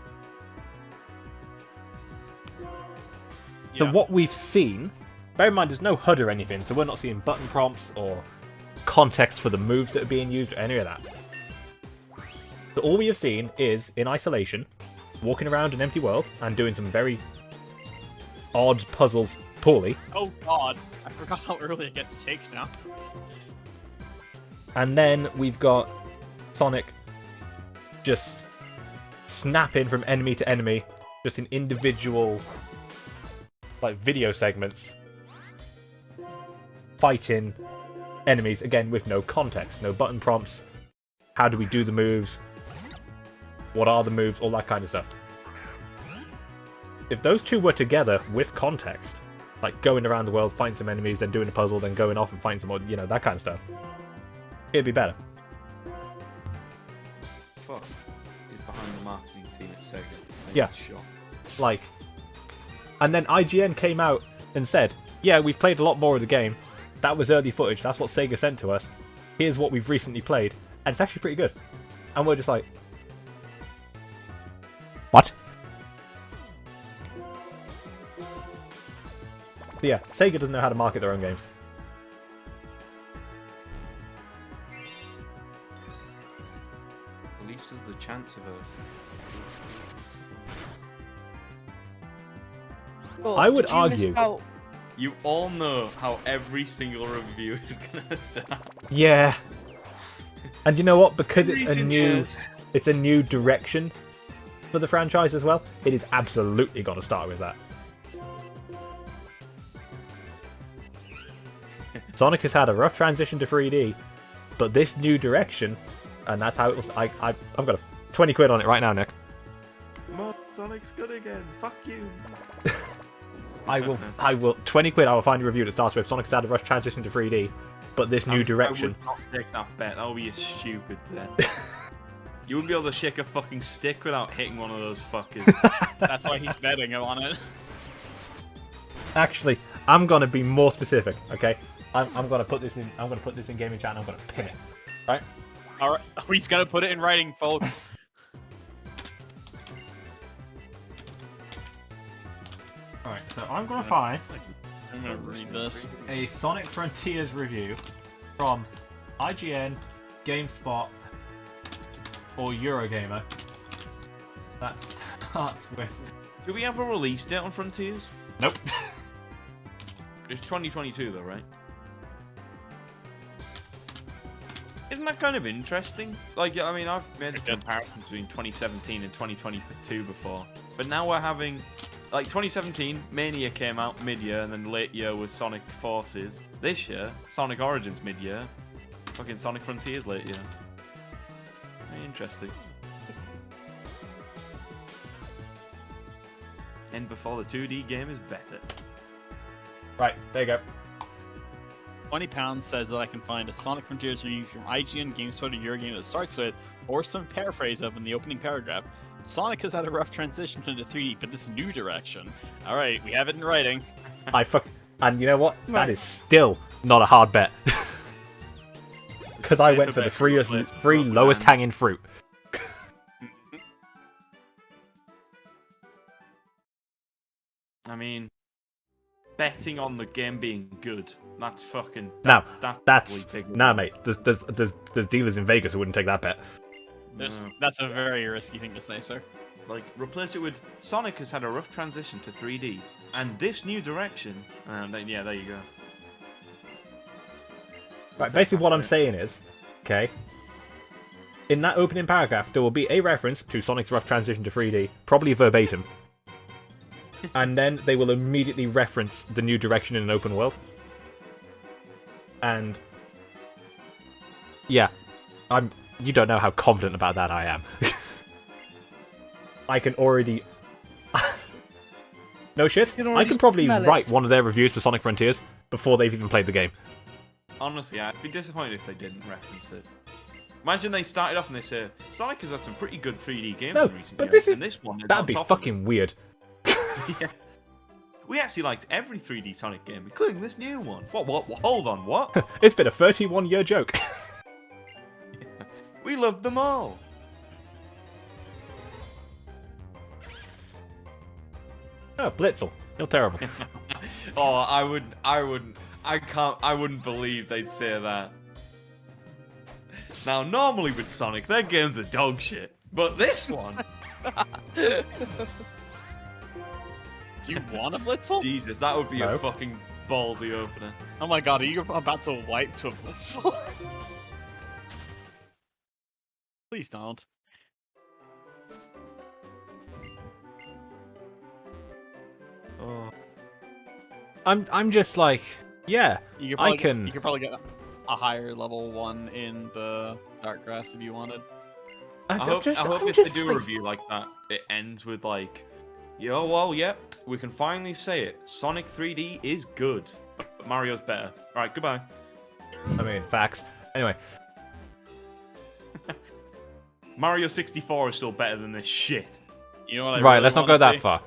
So Yeah. what we've seen, bear in mind there's no HUD or anything, so we're not seeing button prompts or context for the moves that are being used or any of that. So all we have seen is, in isolation, walking around an empty world and doing some very odd puzzles poorly. Oh god, I forgot how early it gets taken now. And then we've got Sonic just snapping from enemy to enemy, just in individual, like, video segments, fighting enemies, again, with no context, no button prompts. How do we do the moves? What are the moves? All that kind of stuff. If those two were together with context, like going around the world, fighting some enemies, then doing a puzzle, then going off and fighting some more, you know, that kind of stuff, it'd be better. Fuck is behind the marketing team at Sega. Yeah. Sure. Like, and then IGN came out and said, yeah, we've played a lot more of the game. That was early footage. That's what Sega sent to us. Here's what we've recently played. And it's actually pretty good. And we're just like, what? But yeah, Sega doesn't know how to market their own games. At least there's the chance of a. But I would did you miss argue- out- You all know how every single review is gonna start. Yeah. And you know what? Because it's a Recent new, years. it's a new direction for the franchise as well. It is absolutely got to start with that. Sonic has had a rough transition to 3D, But this new direction, and that's how it was. I'm gonna 20 quid on it right now, Nick. Mom, Sonic's good again. Fuck you. I will 20 quid. I will find a review that starts with Sonic's had a rush transition to 3D, but this new direction. I would not take that bet. That would be a stupid bet. You wouldn't be able to shake a fucking stick without hitting one of those fuckers. That's why he's betting on it. Actually, I'm gonna be more specific. Okay, I'm gonna put this in. I'm gonna put this in gaming chat. And I'm gonna pin it. Right. All right, he's gonna put it in writing, folks. All right. So I'm gonna find I'm gonna read this. a Sonic Frontiers review from IGN, GameSpot, or Eurogamer. That starts with. Do we have a release date on Frontiers? Nope. It's 2022 though, right? Isn't that kind of interesting? Like, I mean, I've made a comparison between 2017 and 2022 before, but now we're having, like, 2017, Mania came out mid-year, and then late year was Sonic Forces. This year, Sonic Origins mid-year, fucking Sonic Frontiers late year. Very interesting. And before the 2D game is better. Right. There you go. £20 says that I can find a Sonic Frontiers review from IGN, GameSpot, or Eurogamer that starts with, or some paraphrase of in the opening paragraph. Sonic has had a rough transition into 3D, but this new direction. All right, we have it in writing. And you know what? Right. That is still not a hard bet. Because I went for the free lowest hanging fruit. I mean, betting on the game being good. That's fucking. Now, that's really big. nah, mate. There's dealers in Vegas who wouldn't take that bet. That's a very risky thing to say, sir. Like, replace it with Sonic has had a rough transition to 3D, and this new direction. Yeah, there you go. Right. Basically, what I'm saying is, okay. In that opening paragraph, there will be a reference to Sonic's rough transition to 3D, probably verbatim. And then they will immediately reference the new direction in an open world. And yeah, you don't know how confident about that I am. I can already no shit. I could probably write one of their reviews for Sonic Frontiers before they've even played the game. Honestly, I'd be disappointed if they didn't reference it. Imagine they started off and they say Sonic has had some pretty good 3D games in recent but years, and this one is that'd on be top fucking weird. Yeah. We actually liked every 3D Sonic game, including this new one. What? Hold on, what? It's been a 31-year joke. We loved them all. Oh, Blitzel, you're terrible. Oh, I wouldn't believe they'd say that. Now, normally with Sonic, their games are dog shit, but this one. Do you want a Blitzel? Jesus, that would be No. a fucking ballsy opener. Oh my god, are you about to wipe to a Blitzel? Please don't. Oh. I'm just like, yeah, You could I probably can. You could probably get a higher level one in the dark grass if you wanted. I hope if they do a review like that, it ends with like, yo, well, yep, we can finally say it. Sonic 3D is good, but Mario's better. Alright, goodbye. I mean, facts. Anyway, Mario 64 is still better than this shit. You know what I right, really let's not wanna go that see? far.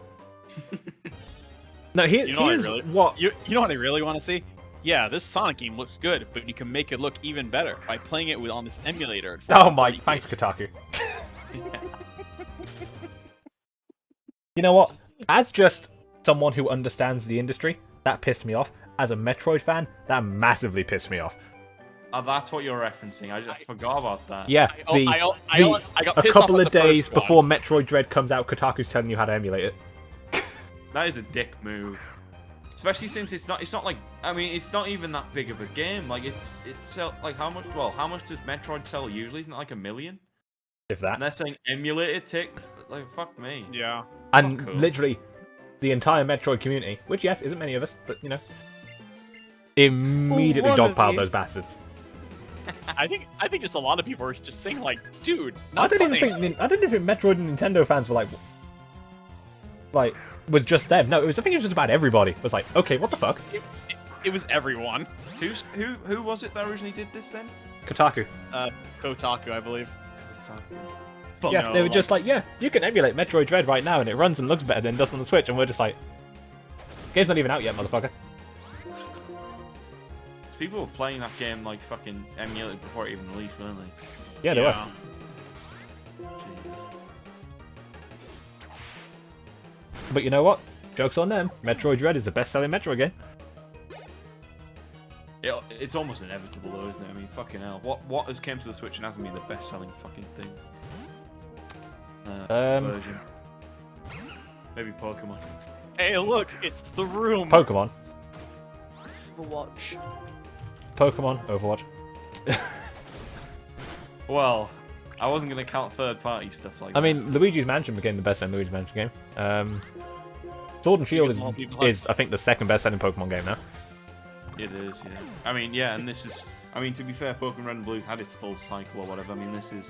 No, You know here's what. You know what I really want to see? Yeah, this Sonic game looks good, but you can make it look even better by playing it on this emulator. At Oh my, 440p. thanks, Kotaku. You know what? As just someone who understands the industry, that pissed me off. As a Metroid fan, that massively pissed me off. Oh, that's what you're referencing. I forgot about that. Yeah, I got a pissed couple off of at the days first one. before Metroid Dread comes out, Kotaku's telling you how to emulate it. That is a dick move. Especially since it's not like, I mean, it's not even that big of a game. Like it's sell like how much does Metroid sell usually? Isn't it like 1 million? If that. And they're saying emulate it, tick, like fuck me. Yeah. And cool. literally, the entire Metroid community, which yes, isn't many of us, but you know, immediately one of dogpiled you. those bastards. I think just a lot of people were just saying like, dude, I not don't funny. even think Metroid and Nintendo fans were like was just them. No, I think it was just about everybody. It was like, okay, what the fuck? It was everyone. Who was it that originally did this then? Kotaku. Kotaku, I believe. Fuck Yeah, no, they were just like, yeah, you can emulate Metroid Dread right now, and it runs and looks better than it does on the Switch, and we're just like, game's not even out yet, motherfucker. people were playing that game like fucking emulated before it even released, weren't they? Yeah, they were. Jesus. But you know what? Joke's on them. Metroid Dread is the best-selling Metroid game. It's almost inevitable though, isn't it? I mean, fucking hell. What has came to the Switch and hasn't been the best-selling fucking thing? Version. Maybe Pokemon. Hey, look, it's the room. Pokemon. Overwatch. Pokemon, Overwatch. Well, I wasn't gonna count third-party stuff like that. I mean, Luigi's Mansion became the best-selling Luigi's Mansion game. Sword and Shield Because more people have- is, I think, the second best-selling Pokemon game now. It is, yeah. I mean, yeah, and this is. I mean, to be fair, Pokemon Red and Blue's had its full cycle or whatever. I mean, this is.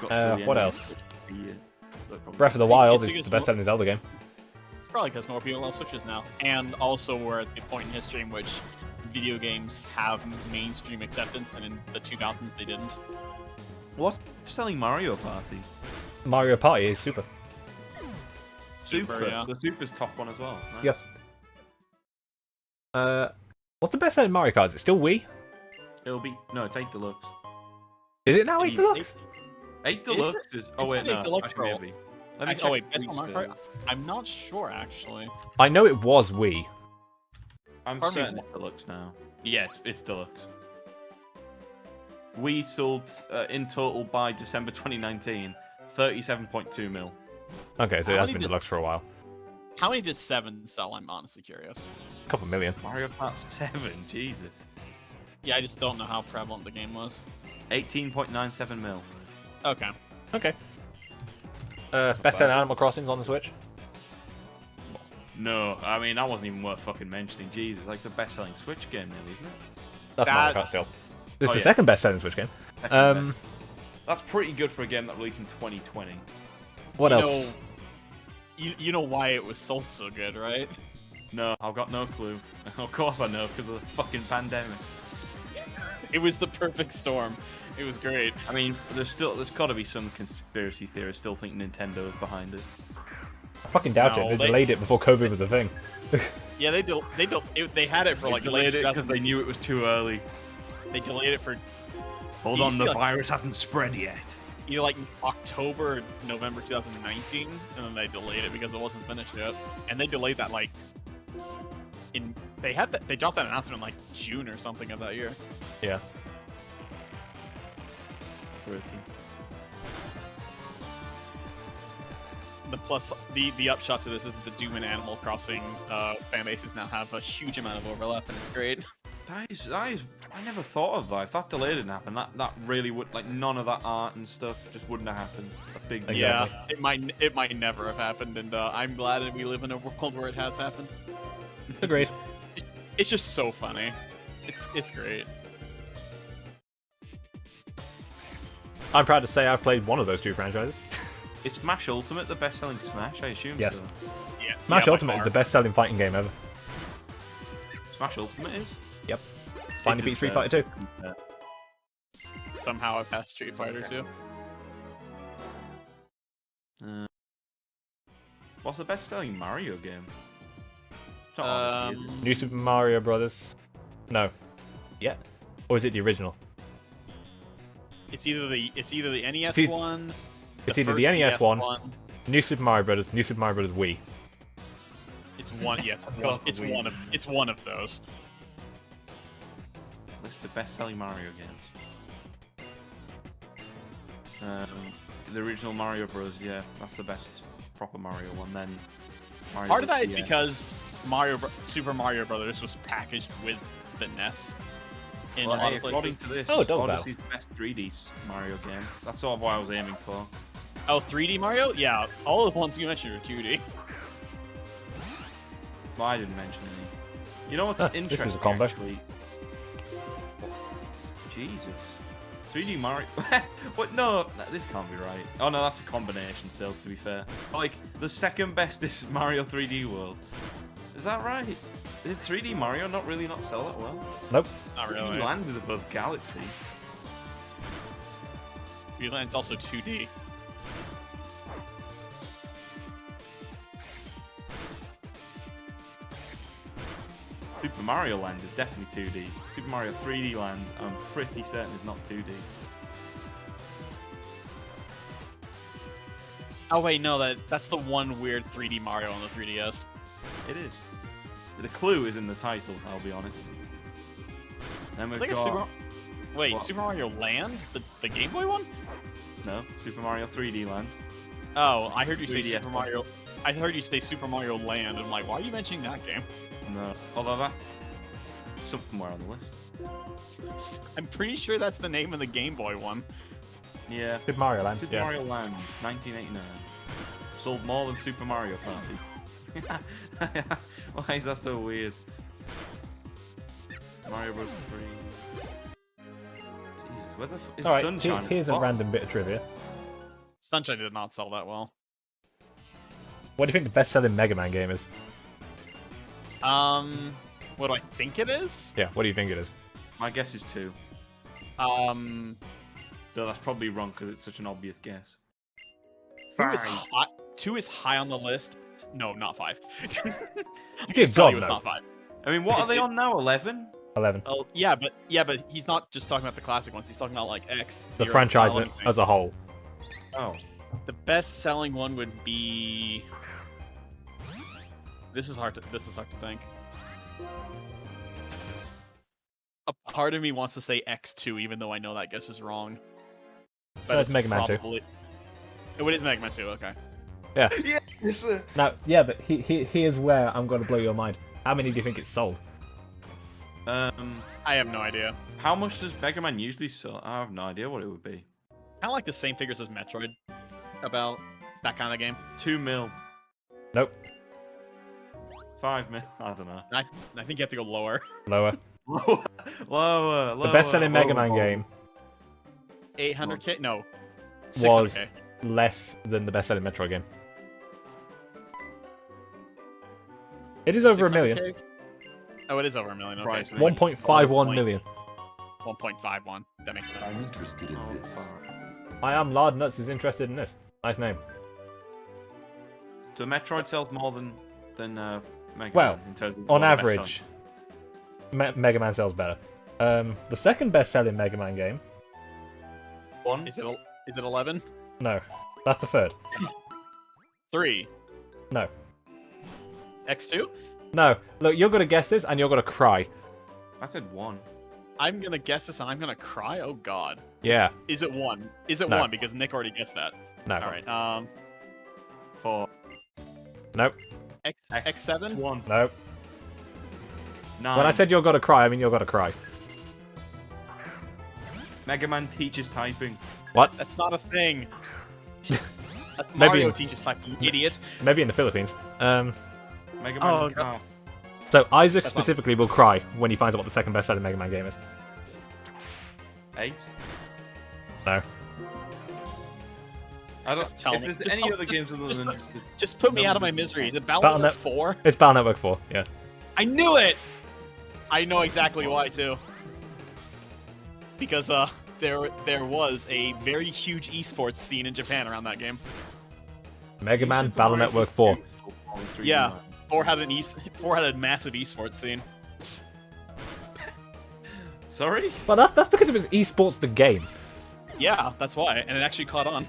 Got to the What end else? of the year. Breath of the Wild because is the best-selling Zelda game. It's probably because more people love Switches now, and also we're at the point in history in which video games have mainstream acceptance, and in the 2000s they didn't. What's selling Mario Party? Mario Party is super. Super. yeah. So Super's top one as well. Nice. Yep. What's the best-selling Mario Kart? Is it still Wii? It'll be it's 8 Deluxe. Is it now 8 Is Deluxe? 8 Deluxe is. Oh It's wait, been 8 no. Deluxe Actually, for a maybe. Let me Oh check. wait, best Wii Mario Kart? sales. I'm not sure actually. I know it was Wii. I'm Pardon me, certain it's Deluxe now. Yeah, it's Deluxe. We sold in total by December 2019, 37.2 mil. Okay, so How it has many been does- Deluxe for a while. How many does 7 sell? I'm honestly curious. A couple million. Mario Kart 7, Jesus. Yeah, I just don't know how prevalent the game was. 18.97 mil. Okay. Okay. Best-selling Animal Crossing's on the Switch. No, I mean that wasn't even worth fucking mentioning. Jesus, like the best-selling Switch game, nearly, isn't it? That's Mario That- Kart still. This is Oh, the yeah. second best-selling Switch game. Second best. That's pretty good for a game that released in 2020. What you else? Know, you know why it was sold so good, right? No, I've got no clue. Of course I know, because of the fucking pandemic. It was the perfect storm. It was great. I mean, there's got to be some conspiracy theorists still think Nintendo is behind it. I fucking doubt No, it. They they- delayed it before COVID was a thing. Yeah, they had it for like delayed it because 2000 they knew it was too early. They delayed it for Hold You on, see, the like- virus hasn't spread yet. either like October or November 2019, and then they delayed it because it wasn't finished yet. And they delayed that like they dropped that announcement in like June or something of that year. Yeah. The upshot to this is the Doom and Animal Crossing fan bases now have a huge amount of overlap, and it's great. That is, I never thought of that. If that delay didn't happen, that really would, like, none of that art and stuff just wouldn't have happened. A big deal. Yeah, it might never have happened, and I'm glad that we live in a world where it has happened. Agreed. It's just so funny. It's great. I'm proud to say I've played one of those two franchises. Is Smash Ultimate the best-selling Smash? I assume Yes. so. Yeah. Smash by Ultimate is far. the best-selling fighting game ever. Smash Ultimate is? Yep. Finally beat Street Fighter 2. Yeah. Somehow I passed Street Fighter 2. What's the best-selling Mario game? It's not Odyssey, is it? New Super Mario Brothers. No. Yeah. Or is it the original? It's either the NES It's one. It's either the first NES DS one, New Super Mario Brothers, New Super Mario Brothers Wii. It's one. Yeah, God, it's Wii. one of those. List of best-selling Mario games. The original Mario Bros. Yeah, that's the best proper Mario one. Then Mario Part of Bros. that is DS. because Super Mario Brothers was packaged with the NES in Well, a lot hey, of according places. to this, Oh, double barrel. Odyssey's the best 3D Mario game. That's sort of what I was aiming for. Oh, 3D Mario? Yeah, all of the ones you mentioned are 2D. Well, I didn't mention any. You know what's This is a interesting? combo. Actually? Jesus. 3D Mario. What? No, this can't be right. Oh no, that's a combination sales. To be fair, like the second best is Mario 3D World. Is that right? Did 3D Mario not sell that well? Nope. Not 3D really. Land is above Galaxy. 3D Land's also 2D. Super Mario Land is definitely 2D. Super Mario 3D Land, I'm pretty certain is not 2D. Oh wait, no, that's the one weird 3D Mario on the 3DS. It is. The clue is in the title, I'll be honest. Then I we've think it's got... Wait, What? Super Mario Land? The Game Boy one? No, Super Mario 3D Land. Oh, I heard you say 3DS Super Mario. I heard you say Super Mario Land. I'm like, why are you mentioning that game? No, although that's somewhere on the list. I'm pretty sure that's the name of the Game Boy one. Yeah. Super Mario Land. Super Yeah. Mario Land, 1989. Sold more than Super Mario Party. Why is that so weird? Mario Bros. 3. Jesus, where the is All right. Sunshine? Here's a What? random bit of trivia. Sunshine did not sell that well. What do you think the best-selling Mega Man game is? What do I think it is? Yeah. What do you think it is? My guess is 2. Though that's probably wrong because it's such an obvious guess. 2 is high on the list. No, not 5. I Dear can tell God, you it's no. not 5. I mean, what are they on now? 11? 11. Oh, yeah, but he's not just talking about the classic ones. He's talking about like X. The Zero, franchise Style, anything. as a whole. Oh. The best-selling one would be. This is hard to think. A part of me wants to say X2, even though I know that guess is wrong. But That's it's Mega Man 2. probably... Oh, it is Mega Man 2. Okay. Yeah. Yes. Now, yeah, but here's where I'm going to blow your mind. How many do you think it's sold? I have no idea. How much does Mega Man usually sell? I have no idea what it would be. Kind of like the same figures as Metroid. About that kind of game. 2 mil. Nope. 5 mil. I don't know. I think you have to go lower. Lower. Lower. The best-selling Mega Man game 800k? No. was 600k. less than the best-selling Metroid game. It is over a million. 600K? Oh, it is over a million. Okay, Right. so it's like 1.51 million. 1.51. That makes sense. I'm interested in Oh, this. fuck. I am Lard Nuts is interested in this. Nice name. So Metroid sells more than Mega Well, Man in terms of On the best average, Mega Man sells better. The second best-selling Mega Man game. selling. Is it 11? No, that's the third. 3. No, X2? no. Look, you're gonna guess this, and you're gonna cry. I said 1. I'm gonna guess this and I'm gonna cry. Oh god. Yeah. Is it 1? Is it No. 1? Because Nick already guessed that. No. All right. 4. Nope. X7. 1. Nope. 9. When I said you're gonna cry, I mean you're gonna cry. Mega Man teaches typing. What? That's not a thing. That's Maybe Mario in- teaches type, you idiot. Maybe in the Philippines. Mega Man Oh, car. So Isaac That's not- specifically will cry when he finds out what the second best-selling Mega Man game is. 8. No. I don't. Tell if me. there's Just any tell- other just- games other just than put- Just put me out of my Numbers. misery. Is it Battle Battle Network Net- 4? It's Battle Network 4. Yeah. I knew it. I know exactly why too. Because there was a very huge esports scene in Japan around that game. Mega Man Super Battle Mario Network Bros. 4. 2 on 3D Yeah. Land. 4 had a massive esports scene. Sorry? Well, that's because it was esports the game. Yeah, that's why, and it actually caught on.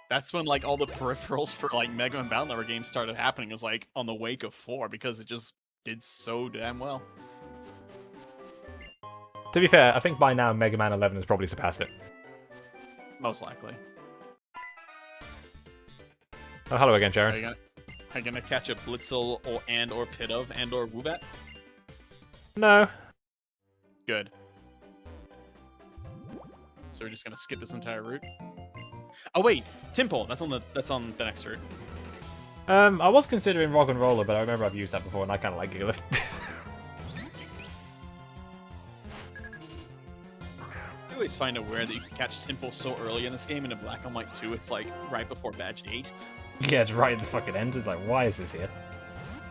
That's when like all the peripherals for like Mega Man Battle Network games started happening. Is like on the wake of 4 because it just did so damn well. To be fair, I think by now Mega Man 11 has probably surpassed it. Most likely. Oh, hello again, Are Sharon. you gonna catch a Blitzel or Pidove and or Woobat? No. Good. So we're just gonna skip this entire route. Oh wait, Timpole. That's on the next route. I was considering Rock and Roller, but I remember I've used that before, and I kind of like Gigalith. always find it weird that you can catch Temple so early in this game, and in Black and White 2, it's like right before Badge 8. Yeah, it's right at the fucking end. It's like, why is this here?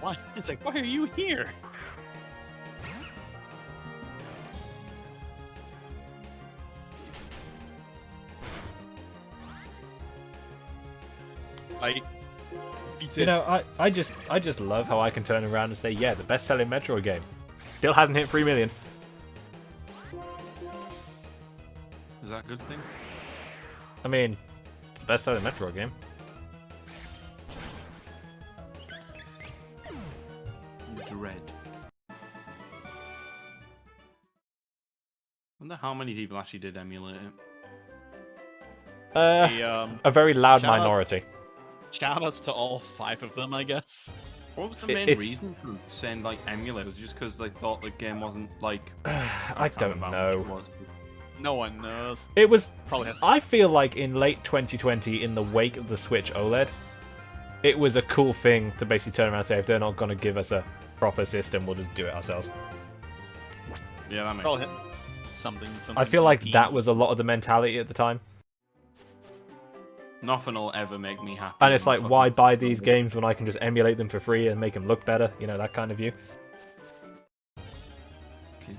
Why? It's like, why are you here? Like, You know, I just love how I can turn around and say, yeah, the best-selling Metroid game still hasn't hit 3 million. Is that a good thing? I mean, it's the best-selling Metroid game. Dread. Wonder how many people actually did emulate it. A very loud shout out- minority. Shoutouts to all 5 of them, I guess. What was the main It's- reason for saying like emulate? Was it just because they thought the game wasn't like? I can't don't remember how much it know. was, No one knows. It was. Probably has. I feel like in late 2020, in the wake of the Switch OLED, it was a cool thing to basically turn around and say, if they're not going to give us a proper system, we'll just do it ourselves. but- Yeah, that makes Probably sense. something. I feel like EP. that was a lot of the mentality at the time. Nothing will ever make me happy. And it's when like, fucking- why buy these games when I can just emulate them for free and make them look better? You know, that kind of view. Okay.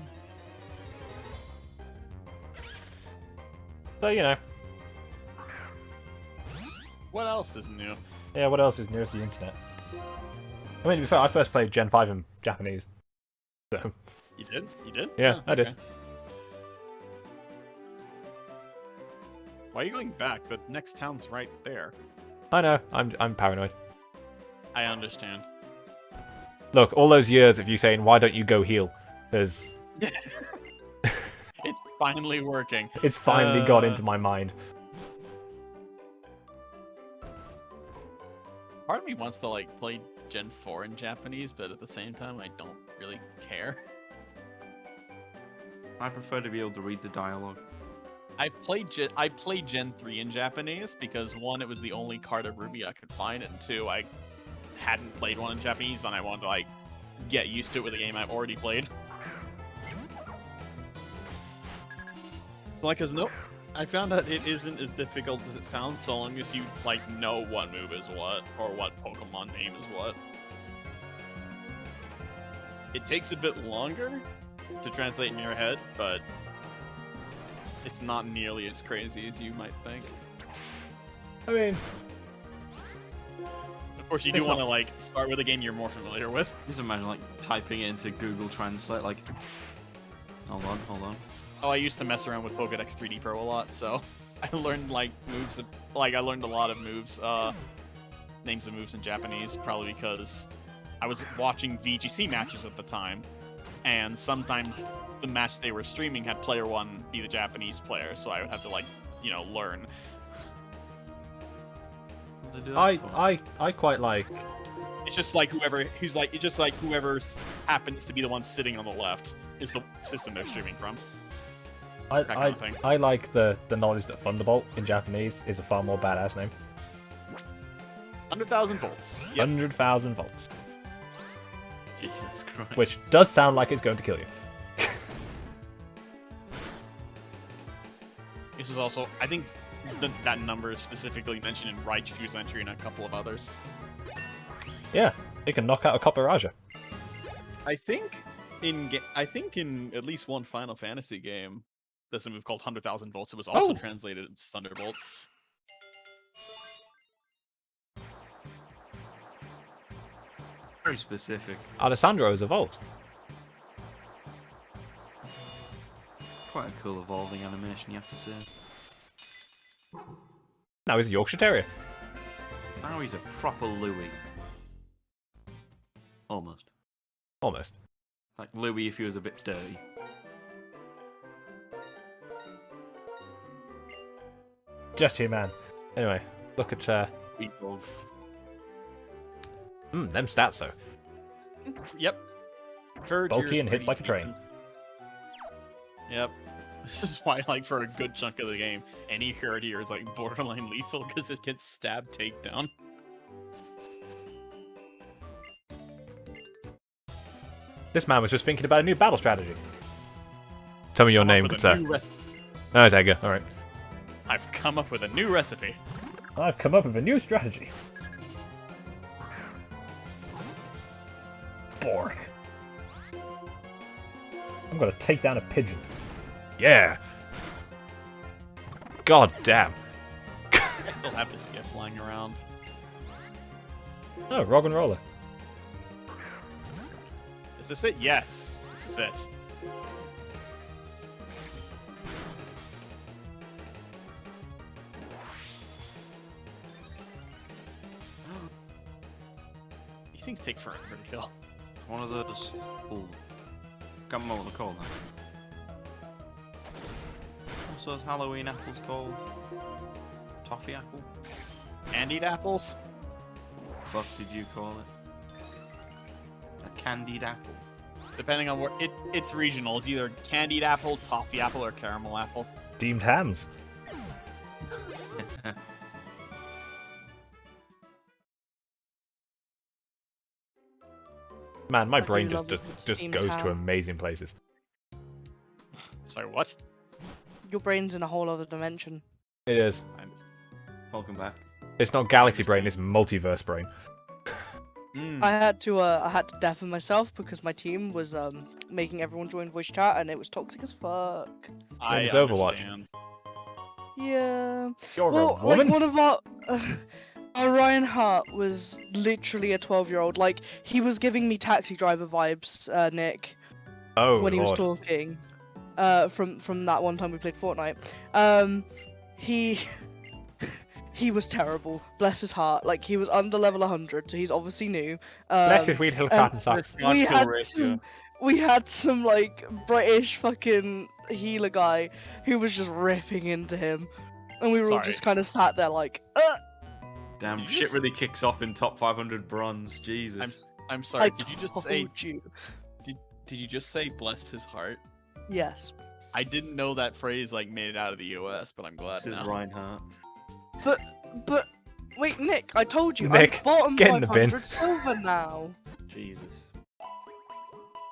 So, you know, What else is new? yeah, what else is new as the internet? I mean, to be fair, I first played Gen 5 in Japanese. So, You did? You did? Yeah, Oh, I did. okay. Why are you going back? The next town's right there. I know, I'm paranoid. I understand. Look, all those years of you saying, why don't you go heal? There's... It's finally working. It's finally got Uh, into my mind. Part of me wants to like play Gen 4 in Japanese, but at the same time, I don't really care. I prefer to be able to read the dialogue. I played Gen 3 in Japanese because 1, it was the only card of Ruby I could find, and 2, I hadn't played one in Japanese, and I wanted to like get used to it with a game I've already played. So like, cause nope, I found that it isn't as difficult as it sounds, so long as you like know what move is what or what Pokemon name is what. It takes a bit longer to translate in your head, but it's not nearly as crazy as you might think. I mean, Of course, you It's do want to not- like start with a game you're more familiar with. Just imagine like typing it into Google Translate, like, hold on. Oh, I used to mess around with Pokédex 3D Pro a lot, so I learned like moves. Like I learned a lot of moves, names of moves in Japanese, probably because I was watching VGC matches at the time, and sometimes the match they were streaming had player 1 be the Japanese player, so I would have to like, you know, learn. What did they do that for? I quite like... It's just like whoever happens to be the one sitting on the left is the system they're streaming from. That kind of thing. I like the knowledge that Thunderbolt in Japanese is a far more badass name. 100,000 volts. Yep. 100,000 volts. Jesus Christ. Which does sound like it's going to kill you. This is also, I think, that number is specifically mentioned in Raichu's entry and a couple of others. Yeah, it can knock out a Copperajah. I think in at least one Final Fantasy game, there's a move called 100,000 volts. It was also Oh. translated as Thunderbolt. Very specific. Alessandro is a Volt. Quite a cool evolving animation, you have to say. Now he's a Yorkshire Terrier. Now he's a proper Louis. Almost. Almost. Like Louis if he was a bit dirty. Jetty man. Anyway, look at Sweet dog. them stats though. Yep. Courage Bulky is and hits pretty like a train. decent. Yep. This is why, like, for a good chunk of the game, any Courtier is like borderline lethal because it gets stab takedown. This man was just thinking about a new battle strategy. Tell me your name, With good a sir. new No, it's Edgar. All right. I've come up with a new recipe. I've come up with a new strategy. Bork. I'm gonna take down a pigeon. Yeah. God damn. I still have this gift lying around. Oh, Rock and Roller. Is this it? Yes. This is it. These things take forever to kill. One of those. Ooh. Can't remember what they're called now. What's those Halloween apples called? Toffee apple? Candied apples? What did you call it? A candied apple. Depending on where it's regional. It's either candied apple, toffee apple, or caramel apple. Steamed hams. Man, my I brain do just love a good just steamed goes to ham. amazing places. Sorry, what? Your brain's in a whole other dimension. It is. Welcome back. It's not galaxy brain, it's multiverse brain. I had to deafen myself because my team was making everyone join voice chat and it was toxic as fuck. I Game's Overwatch. understand. Yeah. You're Well, a woman? like one of our Ryan Hart was literally a 12-year-old. Like he was giving me Taxi Driver vibes, Nick, Oh, when he was Lord. talking. From that one time we played Fortnite. He was terrible. Bless his heart. Like he was under level 100, so he's obviously new. Bless his weed hill cat and socks. We had some like British fucking healer guy who was just ripping into him, and we were all Sorry. just kind of sat there like, Damn, Did you shit just- really kicks off in top 500 bronze. Jesus. I'm sorry. I Did you just say? told you. Did you just say bless his heart? Yes. I didn't know that phrase like made it out of the US, but I'm glad This is now. Reinhardt. But wait, Nick, I told you, Nick, I'm bottom get in the bin. 500 silver now. Jesus.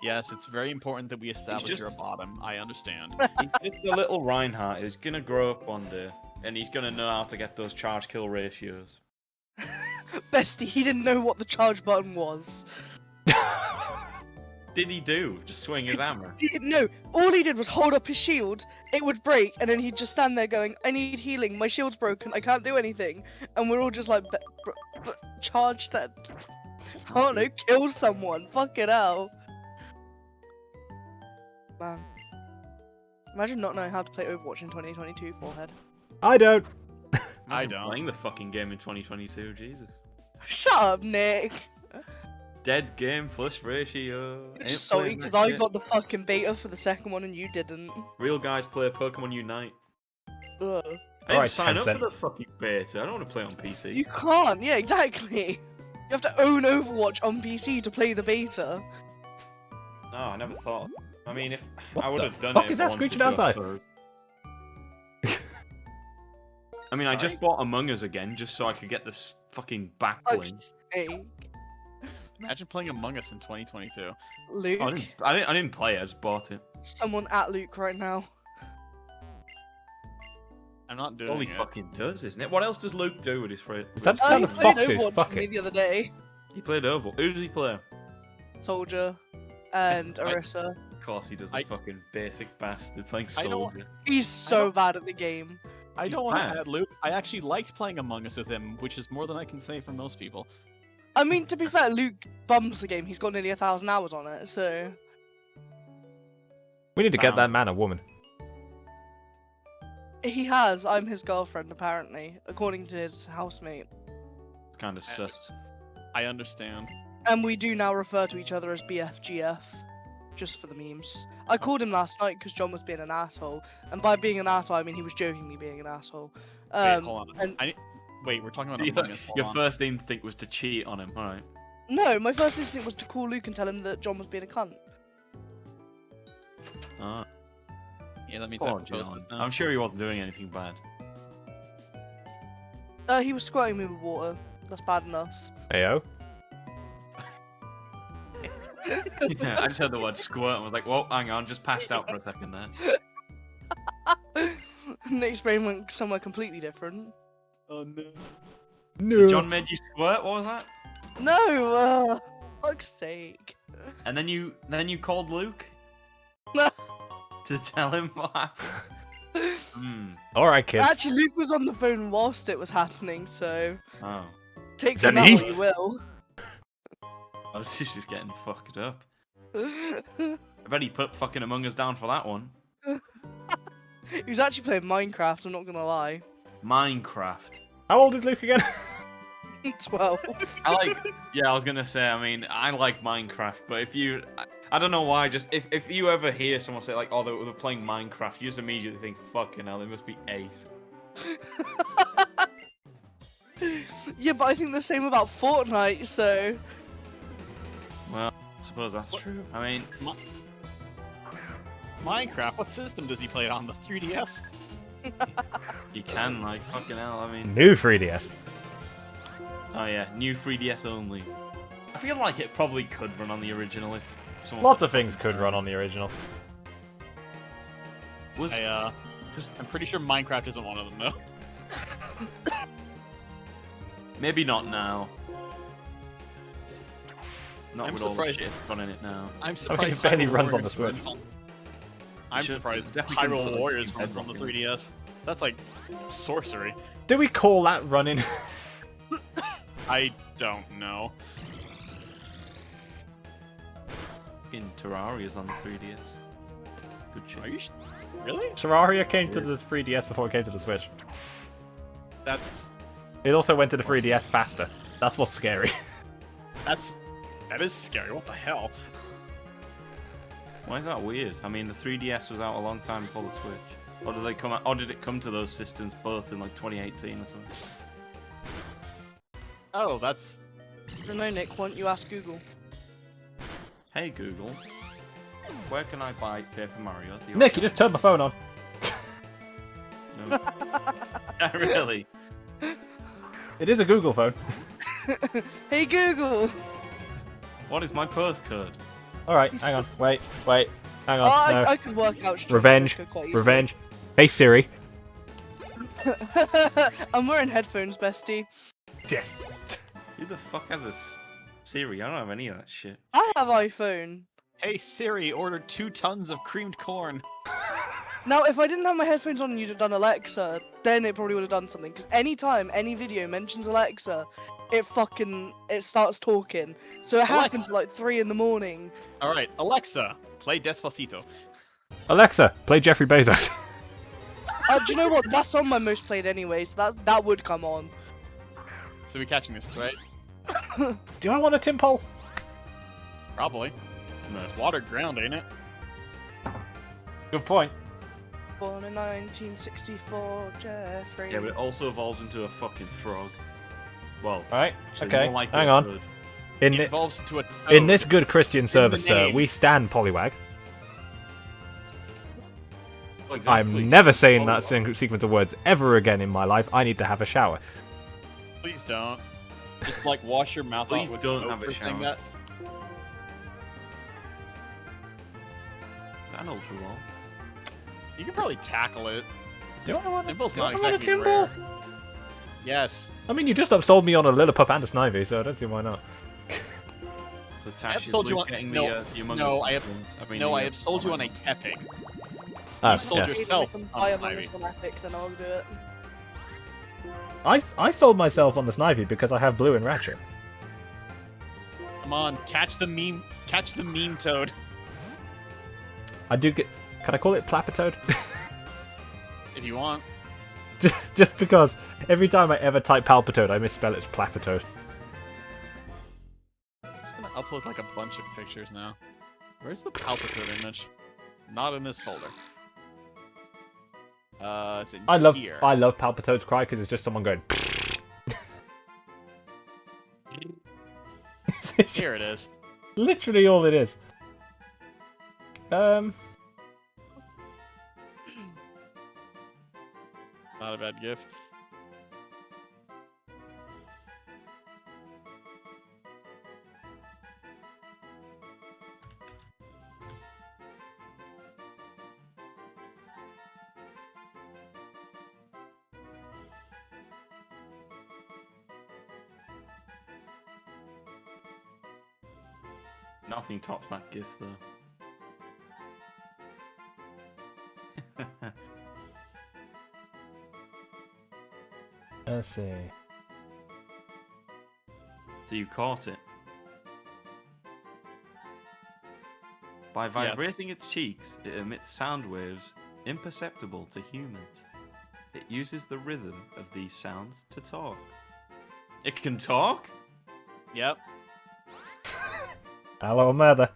Yes, it's very important that we establish just- you're a bottom. I understand. He's just a little Reinhardt who's gonna grow up one day, and he's gonna know how to get those charge kill ratios. Bestie, he didn't know what the charge button was. Did he do? Just swing his hammer? He didn't know. All he did was hold up his shield, it would break, and then he'd just stand there going, I need healing, my shield's broken, I can't do anything. And we're all just like, but charge that. I don't know, kill someone, fuck it out. Man. Imagine not knowing how to play Overwatch in 2022, forehead. I don't. I Imagine don't. playing the fucking game in 2022, Jesus. Shut up, Nick. Dead game plus ratio. You're Ain't just salty playing because that I shit. got the fucking beta for the second one and you didn't. Real guys play Pokemon Unite. Ugh. I didn't Alright, sign up for Tencent. the fucking beta. I don't want to play on PC. You can't, yeah, exactly. You have to own Overwatch on PC to play the beta. No, I never thought. I mean, if What I would the have done fuck it. is if I that wanted screeching to, outside? but- I mean, I Sorry? just bought Among Us again just so I could get this fucking back bling. Fuck's sake. Imagine playing Among Us in 2022. Luke, Oh, I didn't play it. I just bought it. someone at Luke right now. I'm not That's all doing he it. fucking does, isn't it? What else does Luke do with his free? Is that Oh, how he the played fox is? Overwatch Fuck with me it. the other day. He played Oval. Who does he play? Soldier and I- Orisa. Of course, he does the I- fucking basic bastard playing I don't- Soldier. He's so bad at the game. I He's don't want bad. to add Luke. I actually liked playing Among Us with him, which is more than I can say for most people. I mean, to be fair, Luke bums the game. He's got nearly 1,000 hours on it, so We need to get that Found. man a woman. he has. I'm his girlfriend, apparently, according to his housemate. It's kind of sus. I understand. And we do now refer to each other as BFGF, just for the memes. I called him last night because John was being an asshole, and by being an asshole, I mean he was jokingly being an asshole. Wait, hold on. and- Wait, we're talking about Your, Among Us. Hold your on. first instinct was to cheat on him, alright. No, my first instinct was to call Luke and tell him that John was being a cunt. Ah, Yeah, that means poor I have to post John. this now. I'm sure he wasn't doing anything bad. He was squirting me with water. That's bad enough. Ayo. Yeah, I just heard the word squirt and was like, whoa, hang on, just passed out for a second there. Nick's brain went somewhere completely different. Oh no. So John made you squirt. What was that? No, fuck's sake. And then you called Luke No. to tell him what happened. Alright, kids. Actually, Luke was on the phone whilst it was happening, so Oh. take Then from that he- what you will. I was just getting fucked up. I bet he put fucking Among Us down for that one. He was actually playing Minecraft, I'm not gonna lie. Minecraft. How old is Luke again? 12. I was gonna say, I mean, I like Minecraft, but if you, I don't know why, just if you ever hear someone say like, oh, they're playing Minecraft, you just immediately think, fucking hell, they must be 8. Yeah, but I think the same about Fortnite, so... Well, I suppose that's true. I mean, Minecraft. What system does he play it on? The 3DS? you can, like, fucking hell, I mean... New 3DS. Oh yeah, new 3DS only. I feel like it probably could run on the original if someone... Lots of things could run on the original. Was... I'm pretty sure Minecraft isn't one of them, though. Maybe not now. Not I'm with all the surprised- shit gone in it now. I'm surprised. it barely Hyrule runs on the Warriors Switch. runs I'm should- surprised definitely couldn't put, Hyrule like, Warriors two runs on the bedrock in 3DS. That's like sorcery. Do we call that running? I don't know. Fucking Terraria's on the 3DS. Good shit. Are you really? Terraria came to the 3DS before it came to the Switch. That's It also went to the 3DS faster. That's what's scary. that is scary. What the hell? Why is that weird? I mean, the 3DS was out a long time before the Switch. Or did they come out, or did it come to those systems both in like 2018 or something? Oh, that's No, Nick, why don't you ask Google? Hey Google, where can I buy Paper Mario? The Nick, you just turned my phone on. No. Really? It is a Google phone. Hey Google! What is my postcode? Alright, hang on. Wait. Hang Oh, on. No. I could work out straight Revenge. postcode quite easily. Revenge. Hey Siri. I'm wearing headphones, bestie. Yes. Who the fuck has a Siri? I don't have any of that shit. I have iPhone. Hey Siri, order 2 tons of creamed corn. Now, if I didn't have my headphones on and you'd have done Alexa, then it probably would have done something. Because anytime any video mentions Alexa, it starts talking. So it happens at like 3 in the morning. All right, Alexa, play Despacito. Alexa, play Jeffrey Bezos. Do you know what? That's on my most played anyway, so that would come on. So we're catching this, right? Do I want a Tim Pole? Probably. It's water ground, ain't it? Good point. Born in 1964, Jeffrey. Yeah, but it also evolves into a fucking frog. Well, Alright, actually, okay, more like hang a on. bird. In, It thi- evolves into a in toad. this good Christian service, sir, name. we stand Poliwag. Well, exactly. I'm never saying that Poliwag. sequence of words ever again in my life. I need to have a shower. Please don't. Just like wash your mouth Please out with don't soap have a for saying shower. that. An ultra wall. You can probably tackle it. Do I want Timble's do not I want a exactly Tim rare. Pole? Yes. I mean, you just upsold me on a Lillipup and a Snivy, so I don't see why not. So I have Tash, sold is you Luke on- getting no, the Among no, Us I have- ones? mean, No, I the, have sold you on a online Tepig. Oh, sold yeah. your- Maybe yourself I can on buy the Among Us Snivy. on Epic, then I'll do it. I sold myself on the Snivy because I have blue and Ratchet. Come on, catch the meme toad. I do get. Can I call it Plapitoad? If you want. Just because every time I ever type Palpitoad, I misspell it as Plapitoad. I'm just gonna upload like a bunch of pictures now. Where's the Palpitoad image? Not in this folder. It's in I love here. Palpitoad's cry because it's just someone going. It's Here it is. literally all it is. Not a bad gif. Nothing tops that gift, though. Let's see. So you caught it. By vibrating its cheeks, it emits sound waves imperceptible to humans. It uses the rhythm of these sounds to talk. It can talk? Yep. Hello, mother.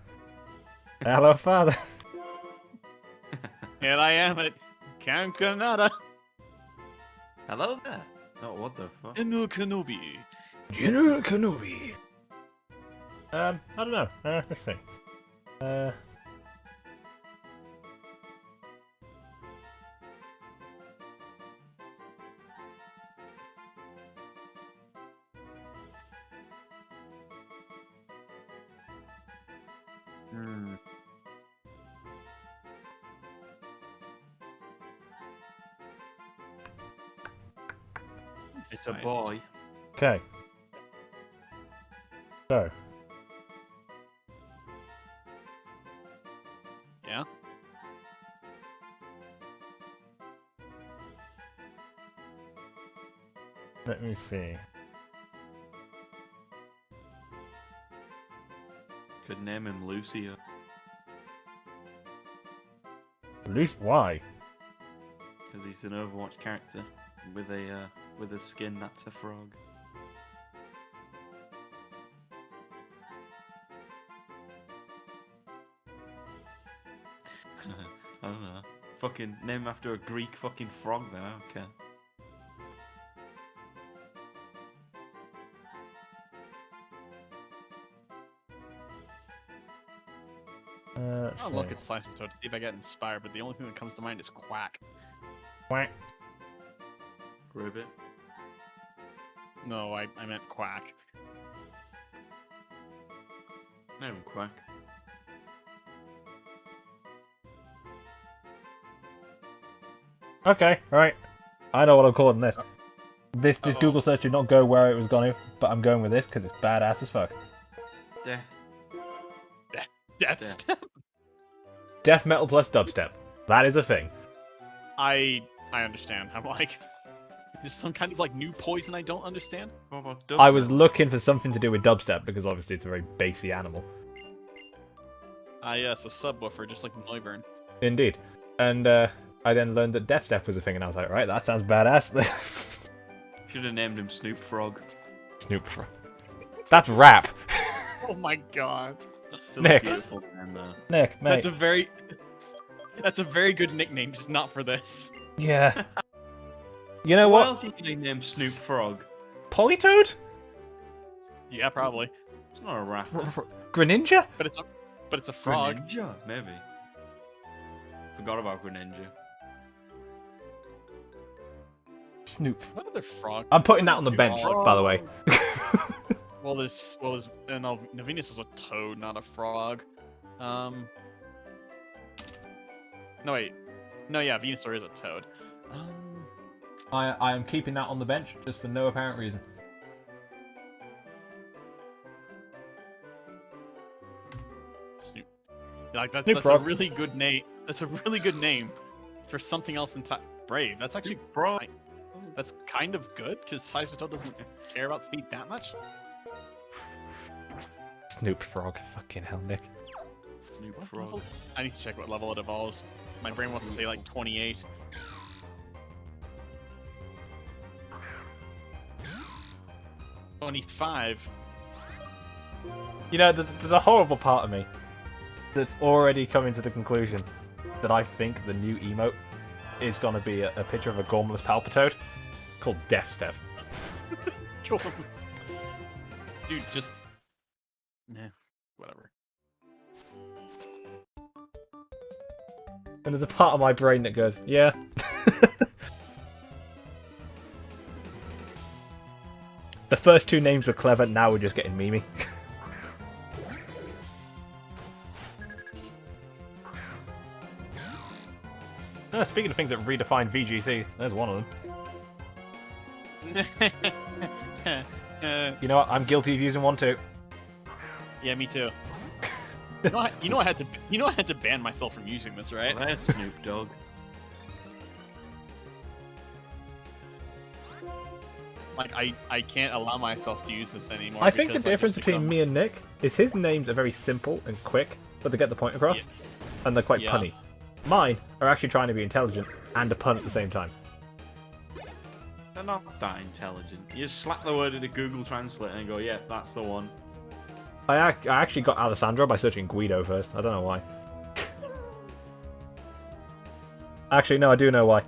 Hello, father. Here I am at Cancanada. Hello there. Oh, what the fuck? Inu Kenobi. General Kenobi. I don't know. Let's see. Hmm. It's a boy. Okay. So. Yeah. Let me see. Could name him Lucio. Luce, why? Because he's an Overwatch character with a skin that's a frog. I don't know. Fucking name him after a Greek fucking frog there, okay. I'll look at Seismitoad to see if I get inspired, but the only thing that comes to mind is Quack. Quack. Ribbit. No, I meant Quack. Name him Quack. Okay, right. I know what I'm calling this. This Uh-oh. Google search did not go where it was going to, but I'm going with this because it's badass as fuck. Death. Death Step. Death metal plus dubstep. That is a thing. I understand. I'm like, is some kind of like new poison I don't understand? What about I was Dubstep? looking for something to do with dubstep because obviously it's a very bassy animal. Ah, yes, a subwoofer, just like Neuburn. Indeed. And I then learned that death step was a thing, and I was like, right, that sounds badass. Should have named him Snoop Frog. Snoop. That's rap. Oh my god. Still Nick. a beautiful name, though. Nick, mate. That's a very good nickname, just not for this. Yeah. You know What what? else are you gonna name Snoop Frog? Polytoad? Yeah, probably. It's not a rapper. Greninja? But it's a frog. Greninja, maybe. Forgot about Greninja. Snoop. What other frog? I'm putting that on the bench, by the way. Well, no, Venus is a toad, not a frog. No wait, no, yeah, Venusaur is a toad. I am keeping that on the bench just for no apparent reason. Snoop. Like Snoop that's a Frog. really good name. That's a really good name for something else in Brave. That's actually Frog. that's kind of good because Seismitoad doesn't care about speed that much. Snoop Frog. Fucking hell, Nick. Snoop What Frog. level? I need to check what level it evolves. My brain wants to say like 28. $25. You know, there's a horrible part of me that's already coming to the conclusion that I think the new emote is going to be a picture of a gormless Palpitoad called Death Step. Dude, just... Nah, whatever. And there's a part of my brain that goes, yeah. The first two names were clever, now we're just getting memey. Speaking of things that redefine VGC, there's one of them. You know what? I'm guilty of using one too. Yeah, me too. You know I had to ban myself from using this, right? Well, that's Snoop Dogg. Like I can't allow myself to use this anymore. I think the because I difference just between become- me and Nick is his names are very simple and quick, but they get the point across, Yeah. and they're quite Yeah. punny. Mine are actually trying to be intelligent and a pun at the same time. They're not that intelligent. You just slap the word into Google Translate and go, yeah, that's the one. I actually got Alessandro by searching Guido first. I don't know why. Actually, no, I do know why.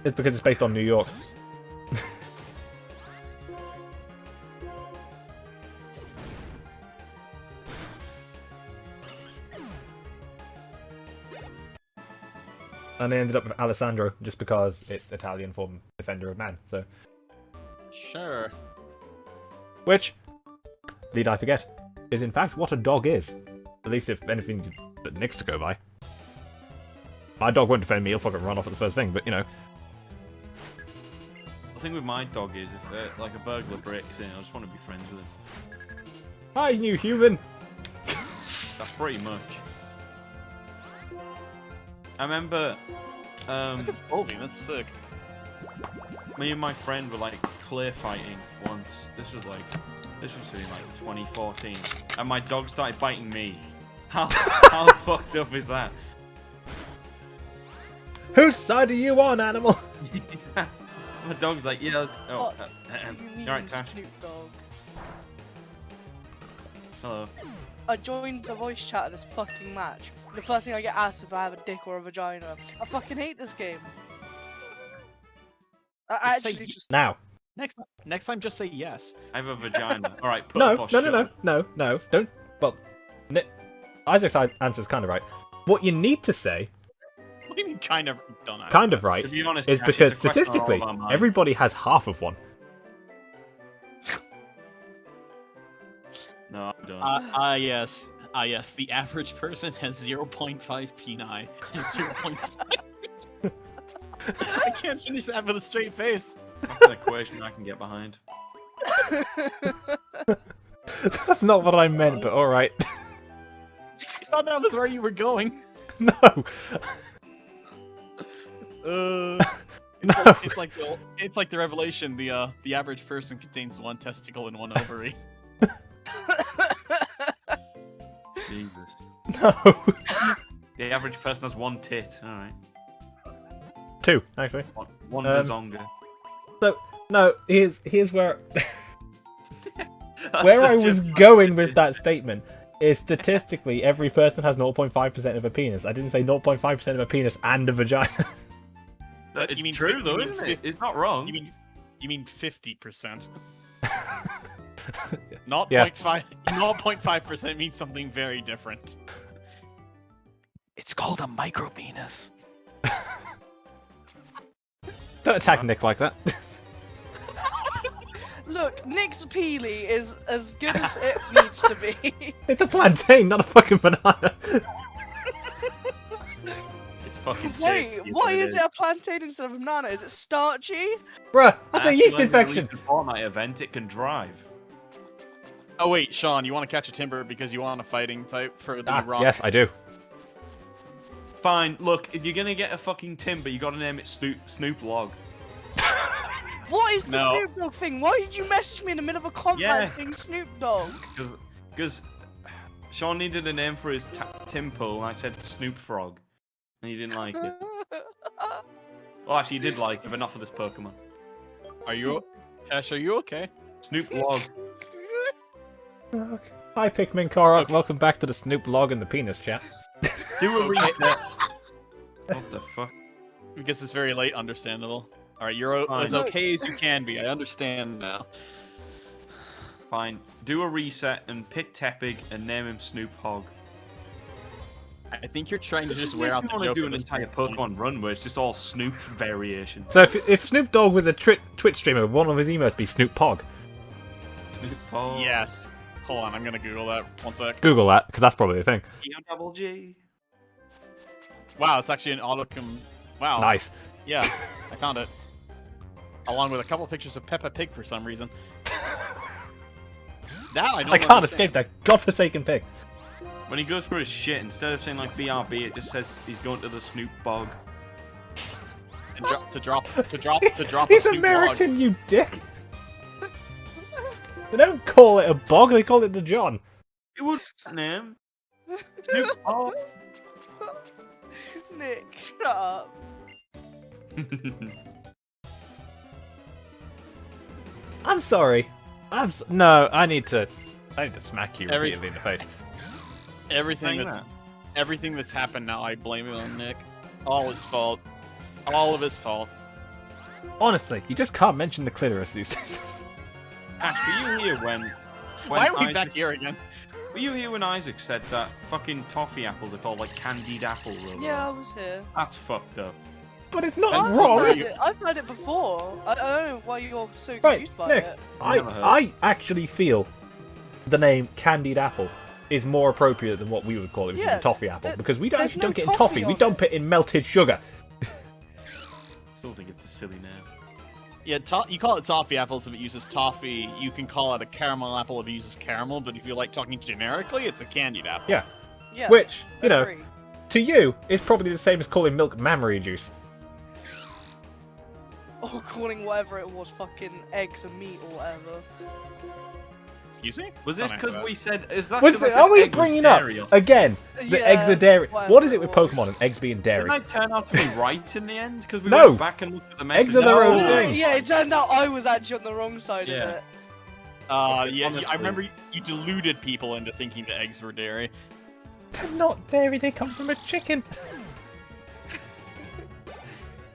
It's because it's based on New York. And they ended up with Alessandro just because it's Italian for defender of man. So, Sure. which, need I forget, is in fact what a dog is. At least if anything but Nick's to go by. My dog won't defend me, he'll fucking run off at the first thing, but you know. The thing with my dog is, if like a burglar breaks in, I just want to be friends with him. Hi, new human! That's pretty much. I remember, Look, it's evolving. That's sick. me and my friend were like clear fighting once. This was in like 2014, and my dog started biting me. How fucked up is that? Whose side are you on, animal? My dog's like, yeah, let's... Oh, you alright, Tash? Snoop Dogg. Hello. I joined the voice chat of this fucking match. The first thing I get asked if I have a dick or a vagina. I fucking hate this game. I Just say actually ye- just. Now. Next time, just say yes. I have a vagina. Alright, put No, up or no, shut no, up. no, don't. Well, Isaac's answer's kind of right. What you need to say, What do you mean, kind of done? kind of right, To be honest, is Tash, because it's a question on all statistically, of our minds. everybody has half of one. No, I don't. Yes. Yes. The average person has 0.5 peni and 0.5. I can't finish that with a straight face. That's an equation I can get behind. That's not what I meant, but alright. I thought that was where you were going. No! No! It's like the revelation. The average person contains one testicle and one ovary. Jesus. No! The average person has one tit. Alright. 2, actually. One Um, bazonga. So, no, here's where That's where I such a was fucking- going with that statement is statistically every person has 0.5% of a penis. I didn't say 0.5% of a penis and a vagina. It's You mean true fif- though, you mean isn't it? fif- It's not wrong. You mean 50%? Yeah. 0.5% means something very different. It's called a micro penis. Don't attack Nick like that. Look, Nick's peely is as good as it needs to be. It's a plantain, not a fucking banana. It's fucking Wait, tasty, why but is it a plantain instead of a banana? Is it starchy? Bruh, that's a After yeast when they infection. released the Fortnite event, it can drive. Oh wait, Sean, you want to catch a timber because you want a fighting type for the Ah, rock? yes, I do. Fine, look, if you're gonna get a fucking timber, you gotta name it Snoop Log. What is the No. Snoop Dogg thing? Why did you message me in the middle of a comment Yeah. saying Snoop Dogg? Because Sean needed a name for his Tim pool, and I said Snoop Frog. And he didn't like it. Well, actually, he did like it, but not for this Pokemon. Are you, Tash? Are you okay? Snoop Log. Hi, Pikmin Korok. Welcome back to the Snoop Log and the penis chat. Do a reset. What the fuck? Because it's very late. Understandable. All right, you're Fine. as okay as you can be. I understand now. Fine. Do a reset and pick Tepig and name him Snoop Hog. I think you're trying to This just just wear makes out me the want to joke do at an this entire point. Pokemon run where it's just all Snoop variation. So if Snoop Dogg was a Twitch streamer, one of his emails would be Snoop Pog. Snoop Hog. Yes. Hold on, I'm gonna Google that. One sec. Google that, because that's probably a thing. Double G. Wow, it's actually an Wow. Nice. Yeah, I found it. Along with a couple pictures of Peppa Pig for some reason. That I don't I can't understand. escape that godforsaken pig. When he goes for his shit, instead of saying like BRB, it just says he's going to the Snoop Bog. And to drop a He's Snoop American, you dick! They don't call it a bog, they call it the John. It would name. Snoop Bog. Nick, shut up. I'm sorry. No, I need to smack you repeatedly in the face. Everything that's happened now, I blame it on Nick. All his fault. All of his fault. Honestly, you just can't mention the clitoris these days. Ash, were you here when Why are we Isaac, back here again? Were you here when Isaac said that fucking toffee apples are called like candied apple? Yeah, I was here. That's fucked up. But it's not That's wrong. I've heard it before. I don't know why you're so Right, confused by Nick, it. Never heard. I actually feel the name candied apple is more appropriate than what we would call it, which is Yeah, a toffee apple, because we there's actually no don't get in toffee toffee, we on dump it. it in melted sugar. Still think it's a silly name. Yeah, you call it toffee apples if it uses toffee. You can call it a caramel apple if it uses caramel. But if you like talking generically, it's a candied apple. Yeah. Yeah. Which, you know, agree. to you, is probably the same as calling milk mammary juice. Or calling whatever it was fucking eggs and meat or whatever. Excuse me? Was this Don't answer because that. we said? Is that Was 'cause I it, said are we egg was bringing up, dairy or something? again, the Yeah, eggs are dairy? whatever What is it with it was. Pokemon and eggs being dairy? Didn't I turn out to be right in the end? Because we No. went back and looked at the message. Eggs are their own Oh, thing. yeah, it turned out I was actually on the wrong side Yeah. of it. Yeah, Honestly. I remember you deluded people into thinking the eggs were dairy. They're not dairy, they come from a chicken.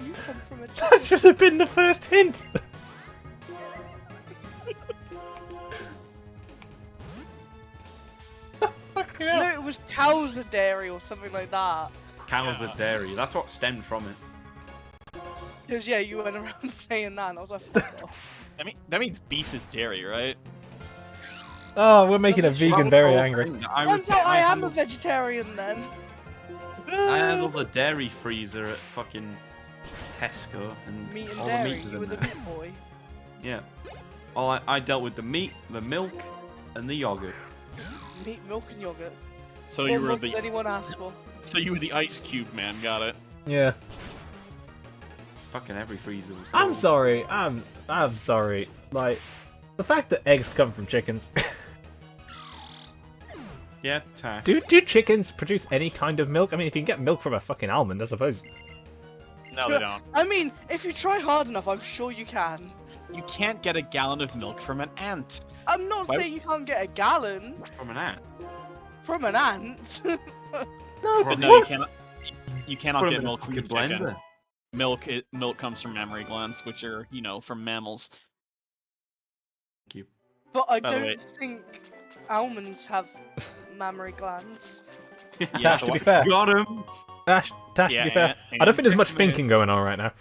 You come from a That chicken. should have been the first hint. Fucking hell. No, it was cows are dairy or something like that. Cows Yeah. are dairy. That's what stemmed from it. Because yeah, you went around saying that, and I was like, fuck off. That means beef is dairy, right? Oh, we're making a That vegan was very the whole angry. thing. Turns out I am a handled- vegetarian then. I handled the dairy freezer at fucking Tesco and Meat and all dairy. the meat was You in were the there. meat boy. Yeah. I dealt with the meat, the milk, and the yogurt. Meat, milk, and yogurt. So More you were milk than the anyone asked for. ice cube man. Got it. Yeah. Fucking every freezer was I'm full. sorry. I'm sorry. Like, the fact that eggs come from chickens. Yeah, Tash. do chickens produce any kind of milk? I mean, if you can get milk from a fucking almond, I suppose. No, they don't. I mean, if you try hard enough, I'm sure you can. You can't get a gallon of milk from an ant. I'm not Why- saying you can't get a gallon From an ant. from an ant. No, But From no, what? you cannot Put 'em get in a milk from a fucking chicken. blender. Milk comes from mammary glands, which are, from mammals. Thank you. But I By the way- don't think almonds have mammary glands. Yeah, Tash, so to be what- fair. Got him. Tash, to Yeah, be fair. and I don't think there's much chicken milk. thinking going on right now.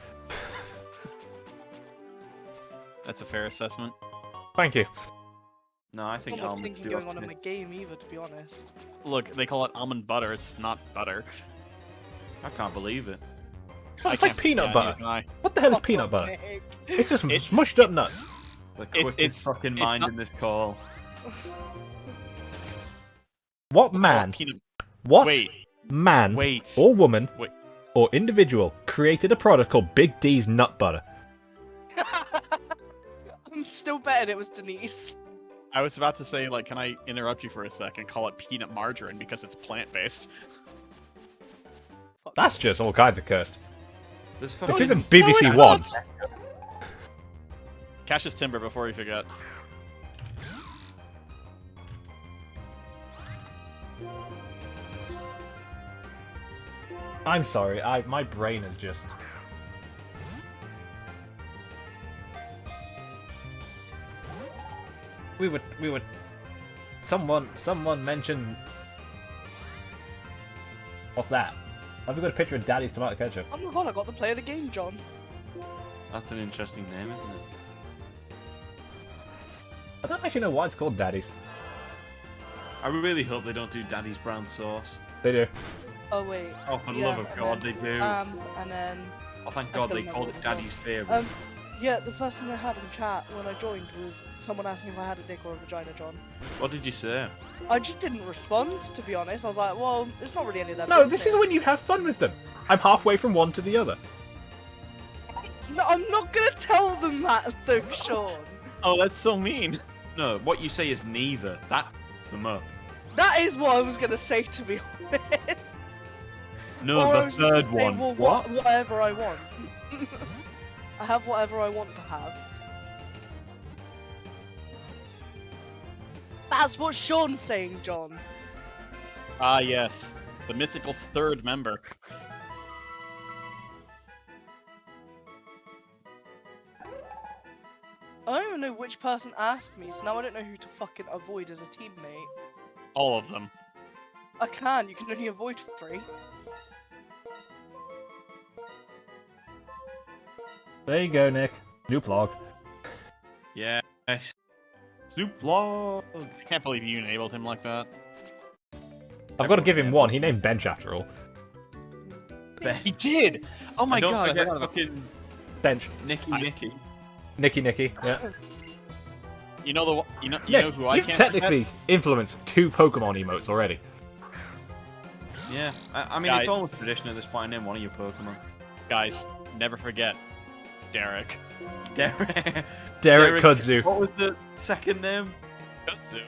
That's a fair assessment. Thank you. No, I think Not much almonds thinking do going have on in my tits. game either, to be honest. Look, they call it almond butter. It's not butter. I can't believe it. Oh, I it's like can't- peanut yeah, butter. neither can I. What the hell is Fuck peanut off, butter? Nick. It's just It's- smushed up nuts. The quickest it's- fucking it's mind not- in this call. What Call it man, peanut- what Wait, man wait. or woman Wait. or individual created a product called Big D's Nut Butter? I'm still betting it was Denise. I was about to say, can I interrupt you for a second? Call it peanut margarine because it's plant-based. Fuck. That's just all kinds of cursed. This This fucking isn't BBC it's One. not. Cassius Timber before you forget. I'm sorry, my brain is just... We would... Someone mentioned... What's that? Have we got a picture of Daddy's tomato ketchup? Oh my god, I got to play the game, John. That's an interesting name, isn't it? I don't actually know why it's called Daddy's. I really hope they don't do Daddy's brown sauce. They do. Oh wait. Oh, for the Yeah, love of and God, then, they do. and then Oh, thank I God don't they know called what it it's called. Daddy's favourite. Yeah, the first thing I had in chat when I joined was someone asking if I had a dick or a vagina, John. What did you say? I just didn't respond, to be honest. I was like, well, it's not really any of their No, business. this is when you have fun with them. I'm halfway from one to the other. No, I'm not gonna tell them that, though, Sean. Oh, that's so mean. No, what you say is neither. That's them up. That is what I was gonna say, to be honest. No, Or I the was just gonna third say, one. well, What? whatever I want. I have whatever I want to have. That's what Sean's saying, John. Ah, yes. The mythical third member. I don't even know which person asked me, so now I don't know who to fucking avoid as a teammate. All of them. I can, you can only avoid 3. There you go, Nick. New blog. Yes. Soup log. I can't believe you enabled him like that. I've got to give him one. He named Bench after all. He did! Oh my And don't god, I forget forgot about fucking Bench. Nicky. Nicky. Yeah. You know the you know Nick, who I you've can't technically influenced 2 Pokemon emotes already. Yeah. I mean, Guy- it's almost tradition at this point. Name one of your Pokemon. forget? Guys, never forget Derek. Derek Kudzu. What was the second name? Kudzu.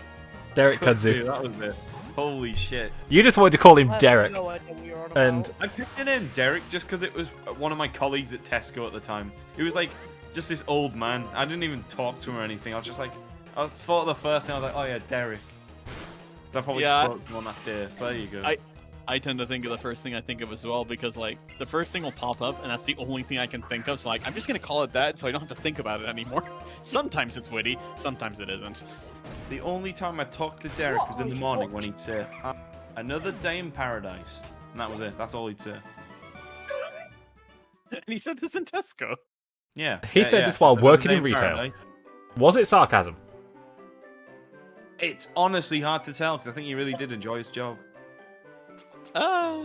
Derek Kudzu. That was it. Holy shit. You just wanted to call him I have Derek. no idea what you're on And about. I picked the name Derek just because it was one of my colleagues at Tesco at the time. He was like just this old man. I didn't even talk to him or anything. I was just like, I thought of the first name. I was like, oh yeah, Derek. So I probably Yeah, spoke to him on that day. So there you go. I tend to think of the first thing I think of as well because like the first thing will pop up and that's the only thing I can think of. So like I'm just gonna call it that so I don't have to think about it anymore. Sometimes it's witty, sometimes it isn't. The only time I talked to Derek What was in are the you morning when watching? he'd say, another day in paradise. And that was it. That's all he'd say. And he said this in Tesco. Yeah. He yeah, said yeah, this while just another working day in retail. paradise. was it sarcasm? It's honestly hard to tell because I think he really did enjoy his job.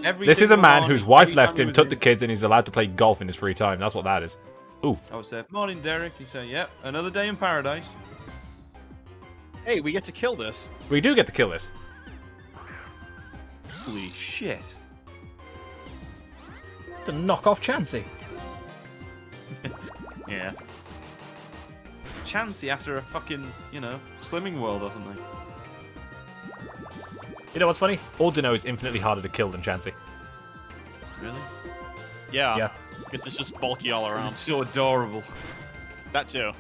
Every This is a single man morning, whose wife every left time he him, was took in- the kids, and he's allowed to play golf in his free time. That's what that is. Ooh. I would say, morning, Derek. He said, yep, another day in paradise. Hey, we get to kill this. We do get to kill this. Holy shit. To knock off Chansey. Yeah. Chansey after a fucking, Slimming World or something. You know what's funny? Ordino is infinitely harder to kill than Chansey. Really? Yeah. Yeah. Because it's just bulky all around. It's so adorable. That too.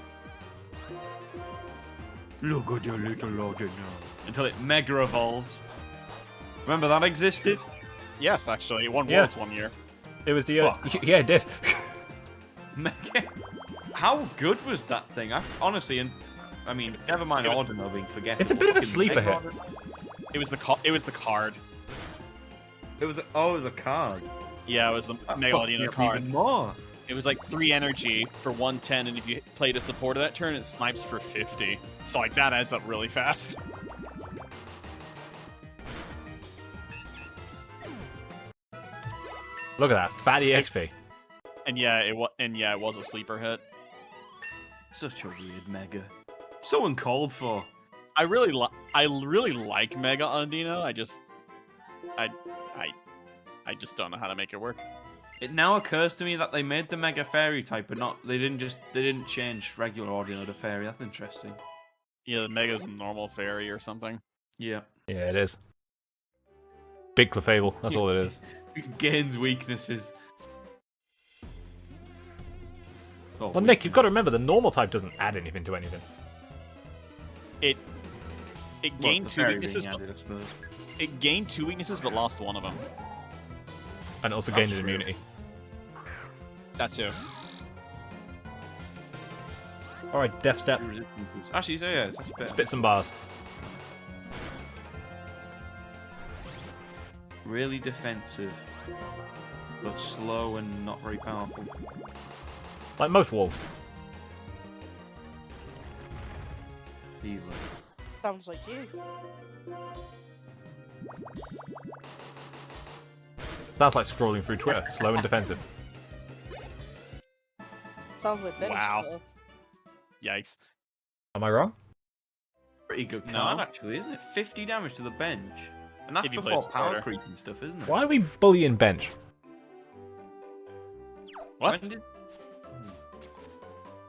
Look at your little Ordino. Until it mega evolves. Remember that existed? Yes, actually. It won Yeah. Worlds one year. It was the... Fuck. yeah, it did. Mega. How good was that thing? Honestly, never mind it was- Ordino being forgettable. It's a bit of a fucking sleeper Mega hit. Ordino- It was the card. It was a card. Yeah, it was the That Mega fucked me Audino up card. Even more. It was like 3 energy for 110, and if you played a supporter that turn, it snipes for 50. So like that adds up really fast. Look at that. Fatty XP. And yeah, it was a sleeper hit. Such a weird Mega. So uncalled for. I really like Mega Audino. I just don't know how to make it work. It now occurs to me that they made the Mega Fairy type, but they didn't change regular Ordino to Fairy. That's interesting. Yeah, the Mega's a normal fairy or something. Yeah. Yeah, it is. Big Clefable. That's all it is. It gains weaknesses. Oh, Well, Nick, you've got to remember the normal type doesn't add anything to anything. It Well, gained the 2 fairy weaknesses. being added, I suppose. It gained 2 weaknesses, but lost one of them. And also That's gained an true. immunity. That too. Alright, Death Step. Actually, so yeah, that's better. Spit some bars. Really defensive, but slow and not very powerful. Like most wolves. Healer. Sounds like you. That's like scrolling through Twitter. Slow and defensive. Sounds like bench Wow. cutter. Yikes. Am I wrong? Pretty good No. card, actually, isn't it? 50 damage to the bench. And that's If you play before power supporter. creep and stuff, isn't it? Why are we bullying bench? What?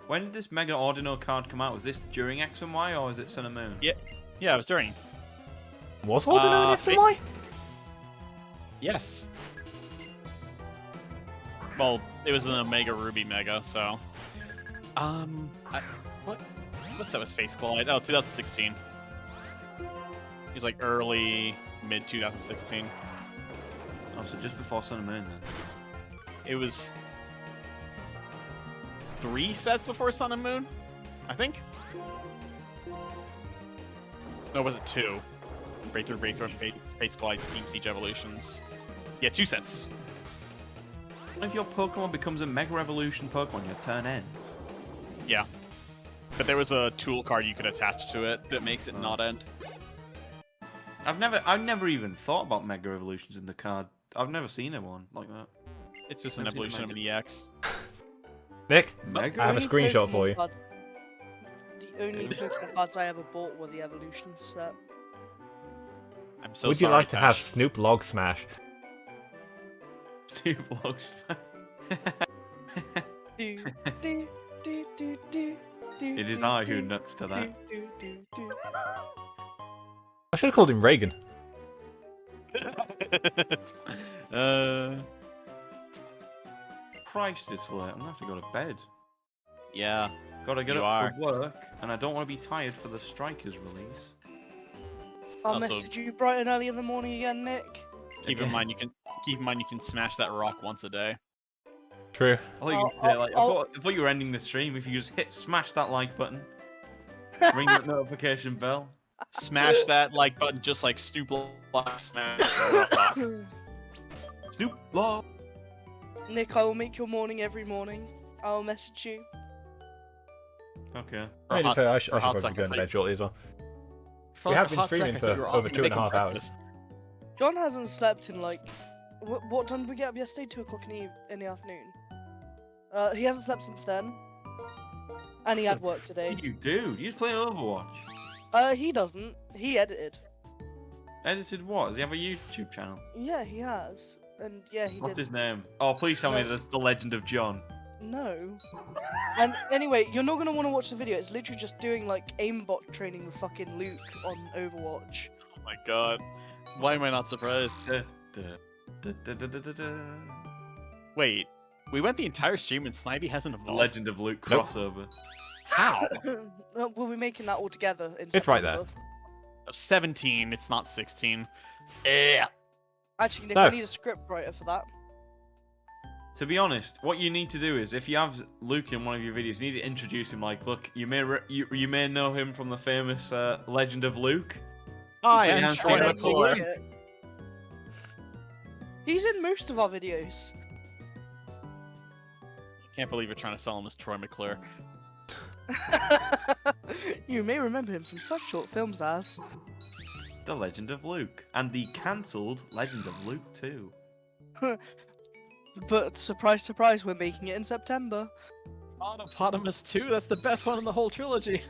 When did this Mega Ordino card come out? Was this during X and Y or was it Sun and Moon? Yeah, it was during. Was Ordinary Uh, X and Y? Yes. Well, it was an Omega Ruby Mega, so. What's that was Face Collide? Oh, 2016. It was like early, mid 2016. Oh, so just before Sun and Moon then. It was 3 sets before Sun and Moon, I think. No, was it 2? Breakthrough, Face Collide, Steam Siege Evolutions. Yeah, 2 sets. If your Pokemon becomes a Mega Evolution Pokemon, your turn ends. Yeah. But there was a tool card you could attach to it that makes it not end. I've never even thought about Mega Evolutions in the card. I've never seen one like that. It's just an I've seen evolution of an Mega. EX. Nick, Mega? I have a Only screenshot Pokemon for you. cards- The only Pokemon cards I ever bought were the evolution set. I'm so Would you sorry, like to have Tash. Snoop Log Smash? Two blocks. Do, do, do, do, do, do, It is do, I who do, nuts to do, that. do, do, do. I should have called him Reagan. Christ, it's late. I'm gonna have to go to bed. Yeah. Gotta get You up are. for work, and I don't want to be tired for the Strikers release. I'll Also- message you bright and early in the morning again, Nick. Keep in mind you can smash that rock once a day. True. I thought, you were gonna say, like, I thought you were ending the stream. If you just smash that like button, ring that notification bell. Smash that like button just like Snoop Dogg smash the rock. Snoop Dogg. Nick, I will make your morning every morning. I will message you. Okay. For a Really hot- fair, I for should a hot probably second, go to I- bed shortly as well. For We like have a been hot streaming second, I for thought you were over off 2.5 making hours. breakfast. John hasn't slept in like. What time did we get up yesterday? 2 o'clock in the afternoon. He hasn't slept since then. And he had work What today. do you do? You just play Overwatch. He doesn't. He edited. Edited what? Does he have a YouTube channel? Yeah, he has. And yeah, he What's did. his name? Oh, please tell me No. there's The Legend of John. No. And anyway, you're not gonna want to watch the video. It's literally just doing like aimbot training with fucking Luke on Overwatch. Oh my god. Why am I not surprised? Da, da, da, da, da, da, da, da. Wait, we went the entire stream and Snivy hasn't The evolved. Legend of Luke Nope. crossover. How? We'll be making that all together in It's right there. September. 17, it's not 16. Yeah. Actually, Nick, No. I need a script writer for that. To be honest, what you need to do is, if you have Luke in one of your videos, you need to introduce him. Like, look, you may know him from the famous Legend of Luke. Hi, Yeah, I'm I'm Troy trying to And then pull McClure. link it. He's in most of our videos. Can't believe you're trying to sell him as Troy McClure. You may remember him from such short films as. The Legend of Luke. And the cancelled Legend of Luke 2. But surprise, surprise, we're making it in September. Autopotamus 2, that's the best one in the whole trilogy.